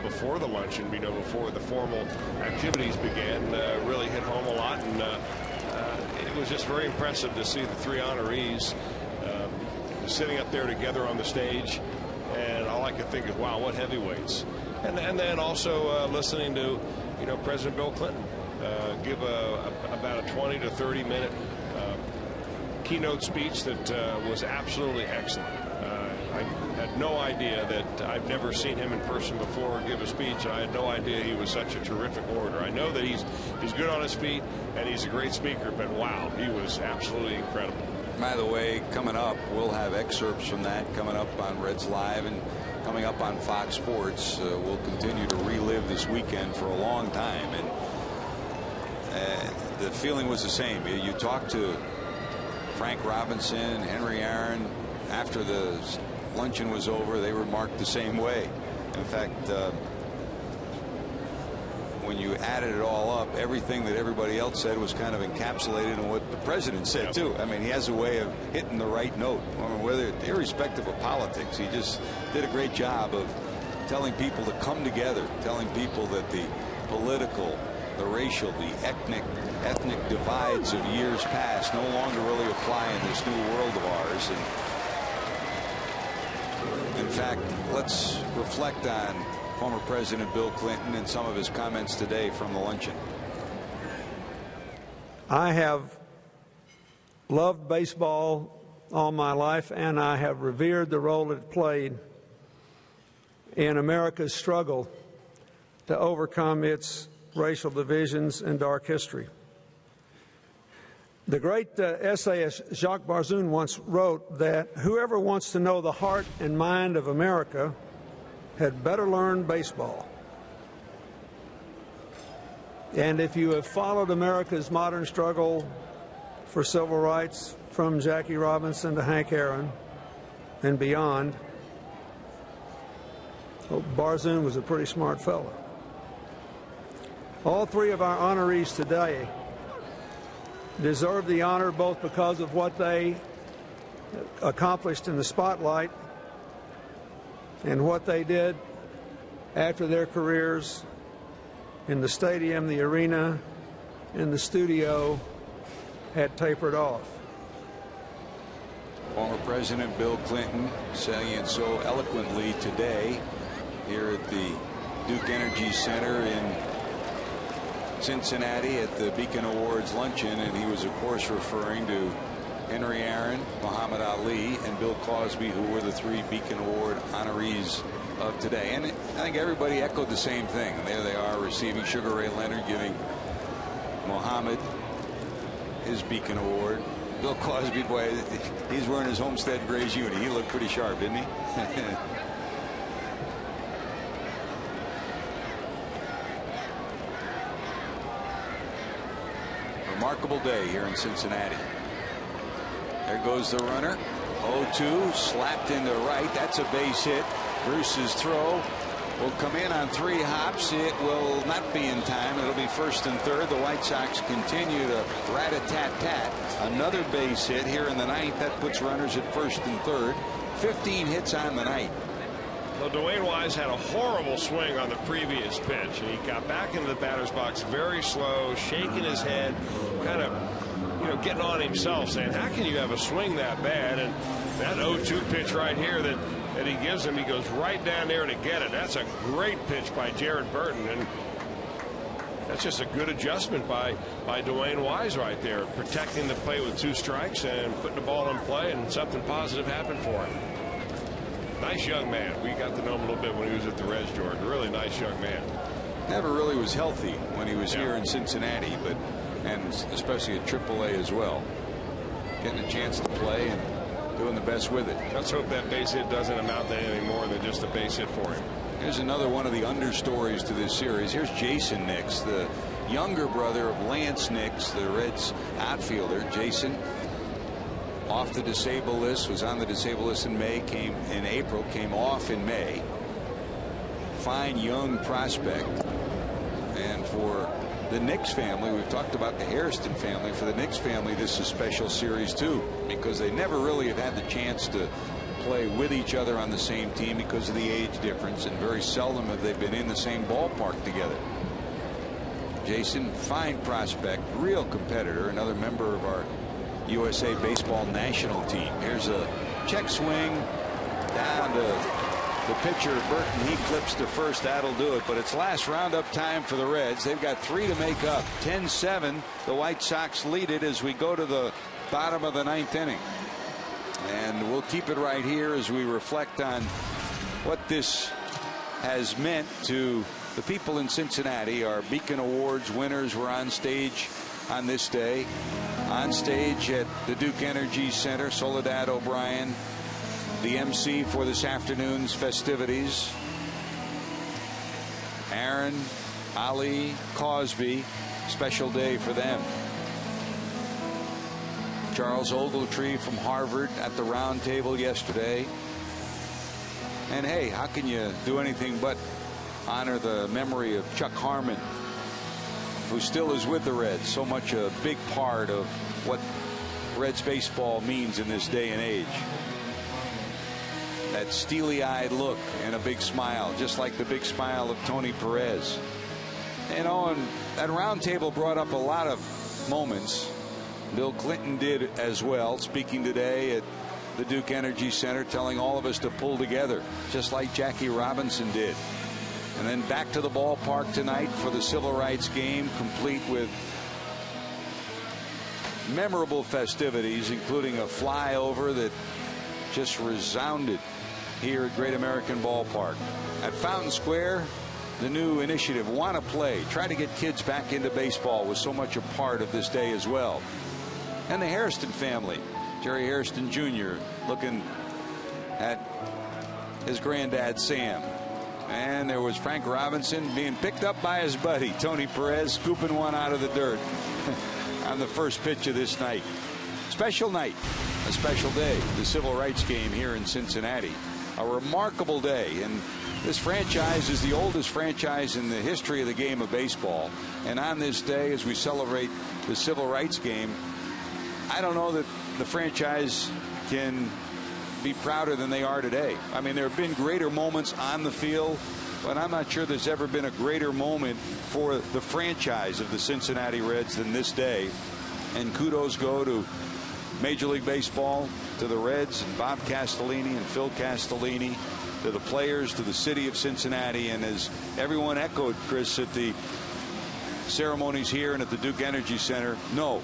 before the luncheon, you know, before the formal activities began, really hit home a lot. And it was just very impressive to see the 3 honorees sitting up there together on the stage. And all I could think is, wow, what heavyweights. And then also listening to, you know, President Bill Clinton give about a 20 to 30 minute keynote speech that was absolutely excellent. I had no idea that I've never seen him in person before give a speech. I had no idea he was such a terrific orator. I know that he's good on his feet and he's a great speaker, but wow, he was absolutely incredible. By the way, coming up, we'll have excerpts from that coming up on Reds Live and coming up on Fox Sports. We'll continue to relive this weekend for a long time, and the feeling was the same. You talk to Frank Robinson, Henry Aaron, after the luncheon was over, they remarked the same way. In fact, when you added it all up, everything that everybody else said was kind of encapsulated in what the president said, too. I mean, he has a way of hitting the right note. I mean, whether irrespective of politics, he just did a great job of telling people to come together, telling people that the political, the racial, the ethnic divides of years past no longer really apply in this new world of ours. And in fact, let's reflect on former President Bill Clinton and some of his comments today from the luncheon. I have loved baseball all my life, and I have revered the role it played in America's struggle to overcome its racial divisions and dark history. The great essayist Jacques Barzun once wrote that whoever wants to know the heart and mind of America had better learn baseball. And if you have followed America's modern struggle for civil rights from Jackie Robinson to Hank Aaron and beyond, well, Barzun was a pretty smart fellow. All 3 of our honorees today deserve the honor both because of what they accomplished in the spotlight and what they did after their careers in the stadium, the arena, and the studio had tapered off. Former President Bill Clinton saying it so eloquently today here at the Duke Energy Center in Cincinnati at the Beacon Awards luncheon, and he was of course referring to Henry Aaron, Muhammad Ali, and Bill Cosby, who were the 3 Beacon Award honorees of today. And I think everybody echoed the same thing. And there they are receiving Sugar Ray Leonard, giving Muhammad his Beacon Award. Bill Cosby, boy, he's wearing his Homestead Grays uni. He looked pretty sharp, didn't he? Remarkable day here in Cincinnati. There goes the runner. 0-2, slapped into right. That's a base hit. Bruce's throw will come in on 3 hops. It will not be in time. It'll be first and third. The White Sox continue to rat-a-tat-tat. Another base hit here in the 9th. That puts runners at first and third. 15 hits on the night. Well, Dwayne Wise had a horrible swing on the previous pitch, and he got back into the batter's box very slow, shaking his head, kind of, getting on himself, saying, how can you have a swing that bad? And that 0-2 pitch right here that he gives him, he goes right down there to get it. That's a great pitch by Jared Burton, and that's just a good adjustment by Dwayne Wise right there, protecting the plate with 2 strikes and putting the ball in play, and something positive happened for him. Nice young man. We got to know him a little bit when he was at the Reds, George. Really nice young man. Never really was healthy when he was here in Cincinnati, and especially at AAA as well. Getting a chance to play and doing the best with it. Let's hope that base hit doesn't amount to anything more than just a base hit for him. Here's another one of the understories to this series. Here's Jason Nix, the younger brother of Lance Nix, the Reds outfielder. Jason, off the disabled list, was on the disabled list in April, came off in May. Fine young prospect. And for the Nix family, we've talked about the Hairston family. For the Nix family, this is a special series too, because they never really have had the chance to play with each other on the same team because of the age difference, and very seldom have they been in the same ballpark together. Jason, fine prospect, real competitor, another member of our USA Baseball national team. Here's a check swing down to the pitcher Burton. He flips to first. That'll do it. But it's last roundup time for the Reds. They've got 3 to make up. 10-7. The White Sox lead it as we go to the bottom of the 9th inning. And we'll keep it right here as we reflect on what this has meant to the people in Cincinnati. Our Beacon Awards winners were on stage on this day. On stage at the Duke Energy Center, Soledad O'Brien, the MC for this afternoon's festivities. Aaron, Ali, Cosby, special day for them. Charles Ogletree from Harvard at the round table yesterday. And hey, how can you do anything but honor the memory of Chuck Harmon, who still is with the Reds, so much a big part of what Reds baseball means in this day and age. That steely-eyed look and a big smile, just like the big smile of Tony Perez. And that round table brought up a lot of moments. Bill Clinton did as well, speaking today at the Duke Energy Center, telling all of us to pull together, just like Jackie Robinson did. And then back to the ballpark tonight for the Civil Rights game, complete with memorable festivities, including a flyover that just resounded here at Great American Ballpark. At Fountain Square, the new initiative, Want to Play, try to get kids back into baseball, was so much a part of this day as well. And the Hairston family, Jerry Hairston Jr. looking at his granddad Sam. And there was Frank Robinson being picked up by his buddy Tony Perez, scooping one out of the dirt on the first pitch of this night. Special night, a special day, the Civil Rights game here in Cincinnati. A remarkable day, and this franchise is the oldest franchise in the history of the game of baseball. And on this day, as we celebrate the Civil Rights game, I don't know that the franchise can be prouder than they are today. I mean, there have been greater moments on the field, but I'm not sure there's ever been a greater moment for the franchise of the Cincinnati Reds than this day. And kudos go to Major League Baseball, to the Reds and Bob Castellini and Phil Castellini, to the players, to the city of Cincinnati. And as everyone echoed, Chris, at the ceremonies here and at the Duke Energy Center, no,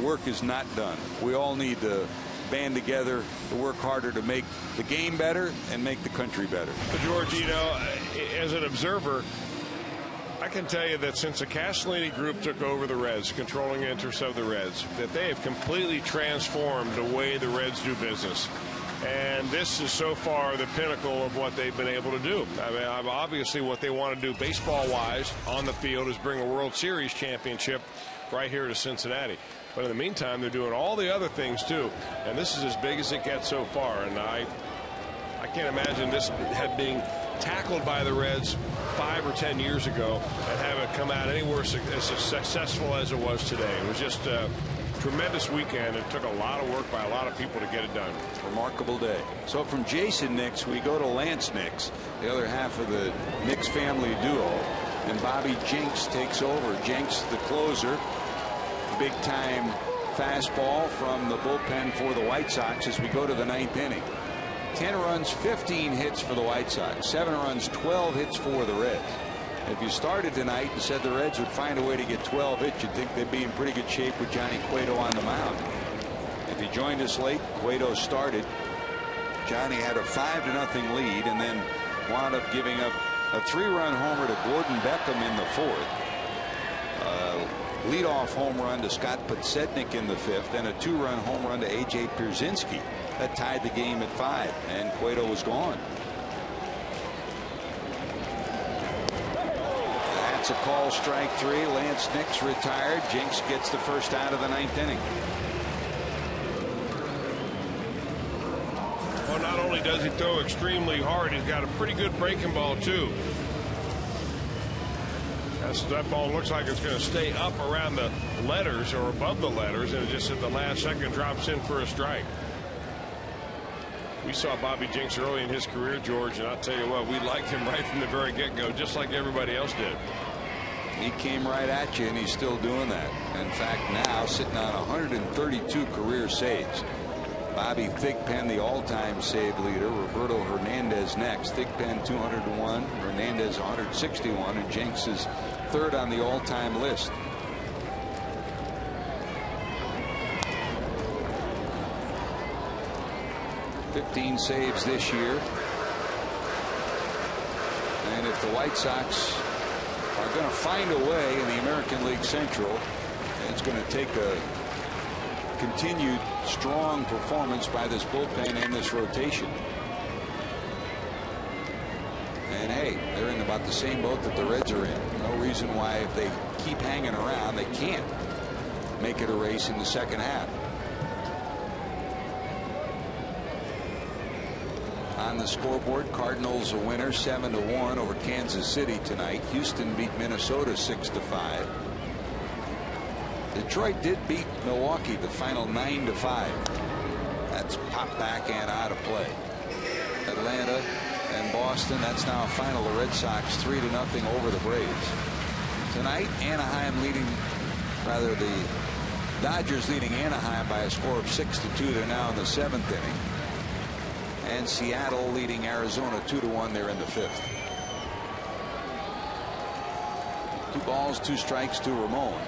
work is not done. We all need to band together to work harder to make the game better and make the country better. But George, you know, as an observer, I can tell you that since the Castellini group took over the Reds, controlling interests of the Reds, that they have completely transformed the way the Reds do business. And this is so far the pinnacle of what they've been able to do. I mean, obviously what they want to do baseball-wise on the field is bring a World Series championship right here to Cincinnati. But in the meantime, they're doing all the other things, too. And this is as big as it gets so far. And I can't imagine this had being tackled by the Reds 5 or 10 years ago and have it come out anywhere as successful as it was today. It was just a tremendous weekend. It took a lot of work by a lot of people to get it done. Remarkable day. So from Jason Nix, we go to Lance Nix, the other half of the Nix family duo. And Bobby Jenks takes over. Jenks, the closer. Big-time fastball from the bullpen for the White Sox as we go to the 9th inning. 10 runs, 15 hits for the White Sox. 7 runs, 12 hits for the Reds. If you started tonight and said the Reds would find a way to get 12 hits, you'd think they'd be in pretty good shape with Johnny Cueto on the mound. If you joined us late, Cueto started. Johnny had a 5-0 lead and then wound up giving up a 3-run homer to Gordon Beckham in the 4th. Leadoff home run to Scott Podsednik in the 5th, and a 2-run home run to A.J. Pierzynski. That tied the game at 5, and Cueto was gone. That's a call, strike 3. Lance Nix retired. Jenks gets the first out of the 9th inning. Well, not only does he throw extremely hard, he's got a pretty good breaking ball, too. That ball looks like it's going to stay up around the letters or above the letters, and it just at the last second drops in for a strike. We saw Bobby Jenks early in his career, George, and I'll tell you what, we liked him right from the very get-go, just like everybody else did. He came right at you, and he's still doing that. In fact, now sitting on 132 career saves. Bobby Thigpen, the all-time save leader. Roberto Hernandez next. Thigpen 201, Hernandez 161, and Jenks is third on the all-time list. $15 saves this year. And if the White Sox are going to find a way in the American League Central, it's going to take a continued strong performance by this bullpen and this rotation. And hey, they're in about the same boat that the Reds are in. No reason why, if they keep hanging around, they can't make it a race in the second half. On the scoreboard, Cardinals a winner 7-1 over Kansas City tonight. Houston beat Minnesota 6-5. Detroit did beat Milwaukee the final 9-5. That's popped back and out of play. Atlanta and Boston, that's now a final. The Red Sox 3-0 over the Braves. Tonight, the Dodgers leading Anaheim by a score of 6-2. They're now in the 7th inning. And Seattle leading Arizona 2-1. They're in the 5th. 2 balls, 2 strikes to Ramon.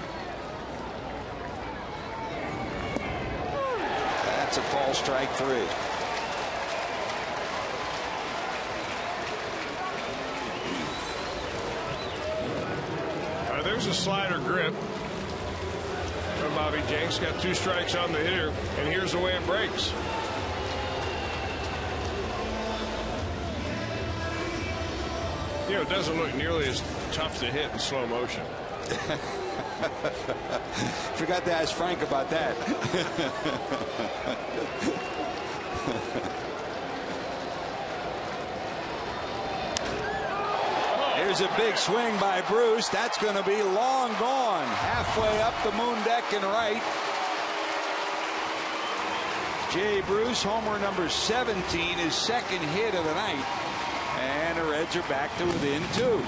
That's a call, strike 3. There's a slider grip from Bobby Jenks. Got 2 strikes on the hitter, and here's the way it breaks. You know, it doesn't look nearly as tough to hit in slow motion. Forgot to ask Frank about that. Here's a big swing by Bruce. That's going to be long gone. Halfway up the moon deck and right. Jay Bruce, homer number 17, his second hit of the night. And the Reds are back to within 2.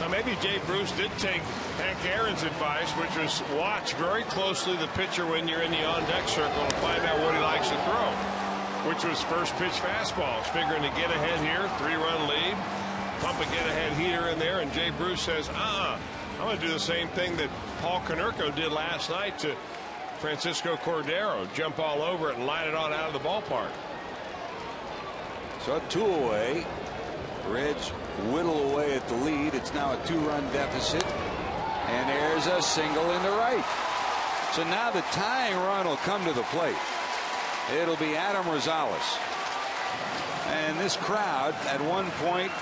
Now maybe Jay Bruce did take Hank Aaron's advice, which was watch very closely the pitcher when you're in the on-deck circle and find out what he likes to throw, which was first pitch fastballs, figuring to get ahead here, 3-run lead. pump a get-ahead heater in there, and Jay Bruce says, I'm going to do the same thing that Paul Konerko did last night to Francisco Cordero, jump all over it and line it on out of the ballpark. So 2 away. Reds whittle away at the lead. It's now a 2-run deficit, and there's a single into right. So now the tying run will come to the plate. It'll be Adam Rosales. And this crowd at one point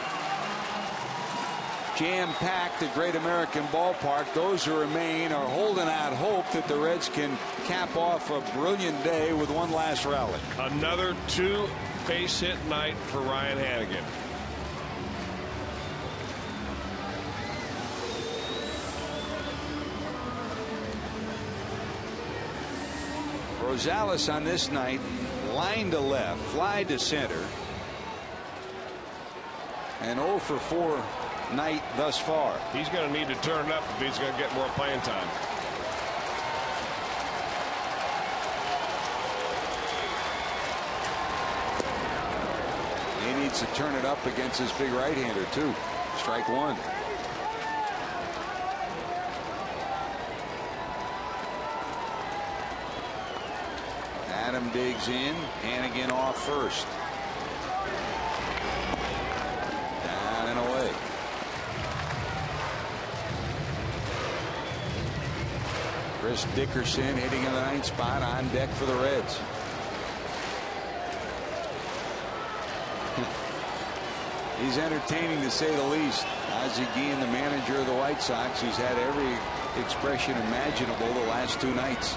jam-packed at Great American Ballpark. Those who remain are holding out hope that the Reds can cap off a brilliant day with one last rally. Another 2 base hit night for Ryan Hanigan. Rosales on this night, line to left, fly to center, and 0 for 4 night thus far. He's going to need to turn it up if he's going to get more playing time. He needs to turn it up against his big right-hander too. Strike 1. Adam digs in. Hanigan off first. Down and away. Chris Dickerson hitting in the 9th spot, on deck for the Reds. He's entertaining, to say the least. Ozzie Guillen, the manager of the White Sox, who's had every expression imaginable the last 2 nights.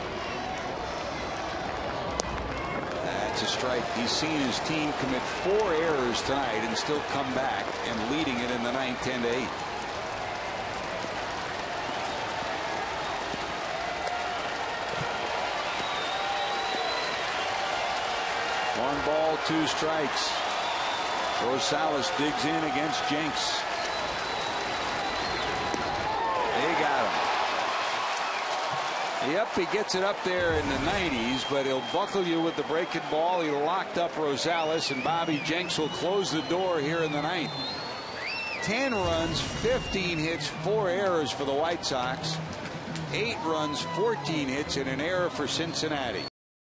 That's a strike. He's seen his team commit 4 errors tonight and still come back and leading it in the 9th, 10-8. One ball, 2 strikes. Rosales digs in against Jenks. They got him. Yep, he gets it up there in the 90s, but he'll buckle you with the breaking ball. He locked up Rosales, and Bobby Jenks will close the door here in the 9th. 10 runs, 15 hits, 4 errors for the White Sox. 8 runs, 14 hits, and an error for Cincinnati.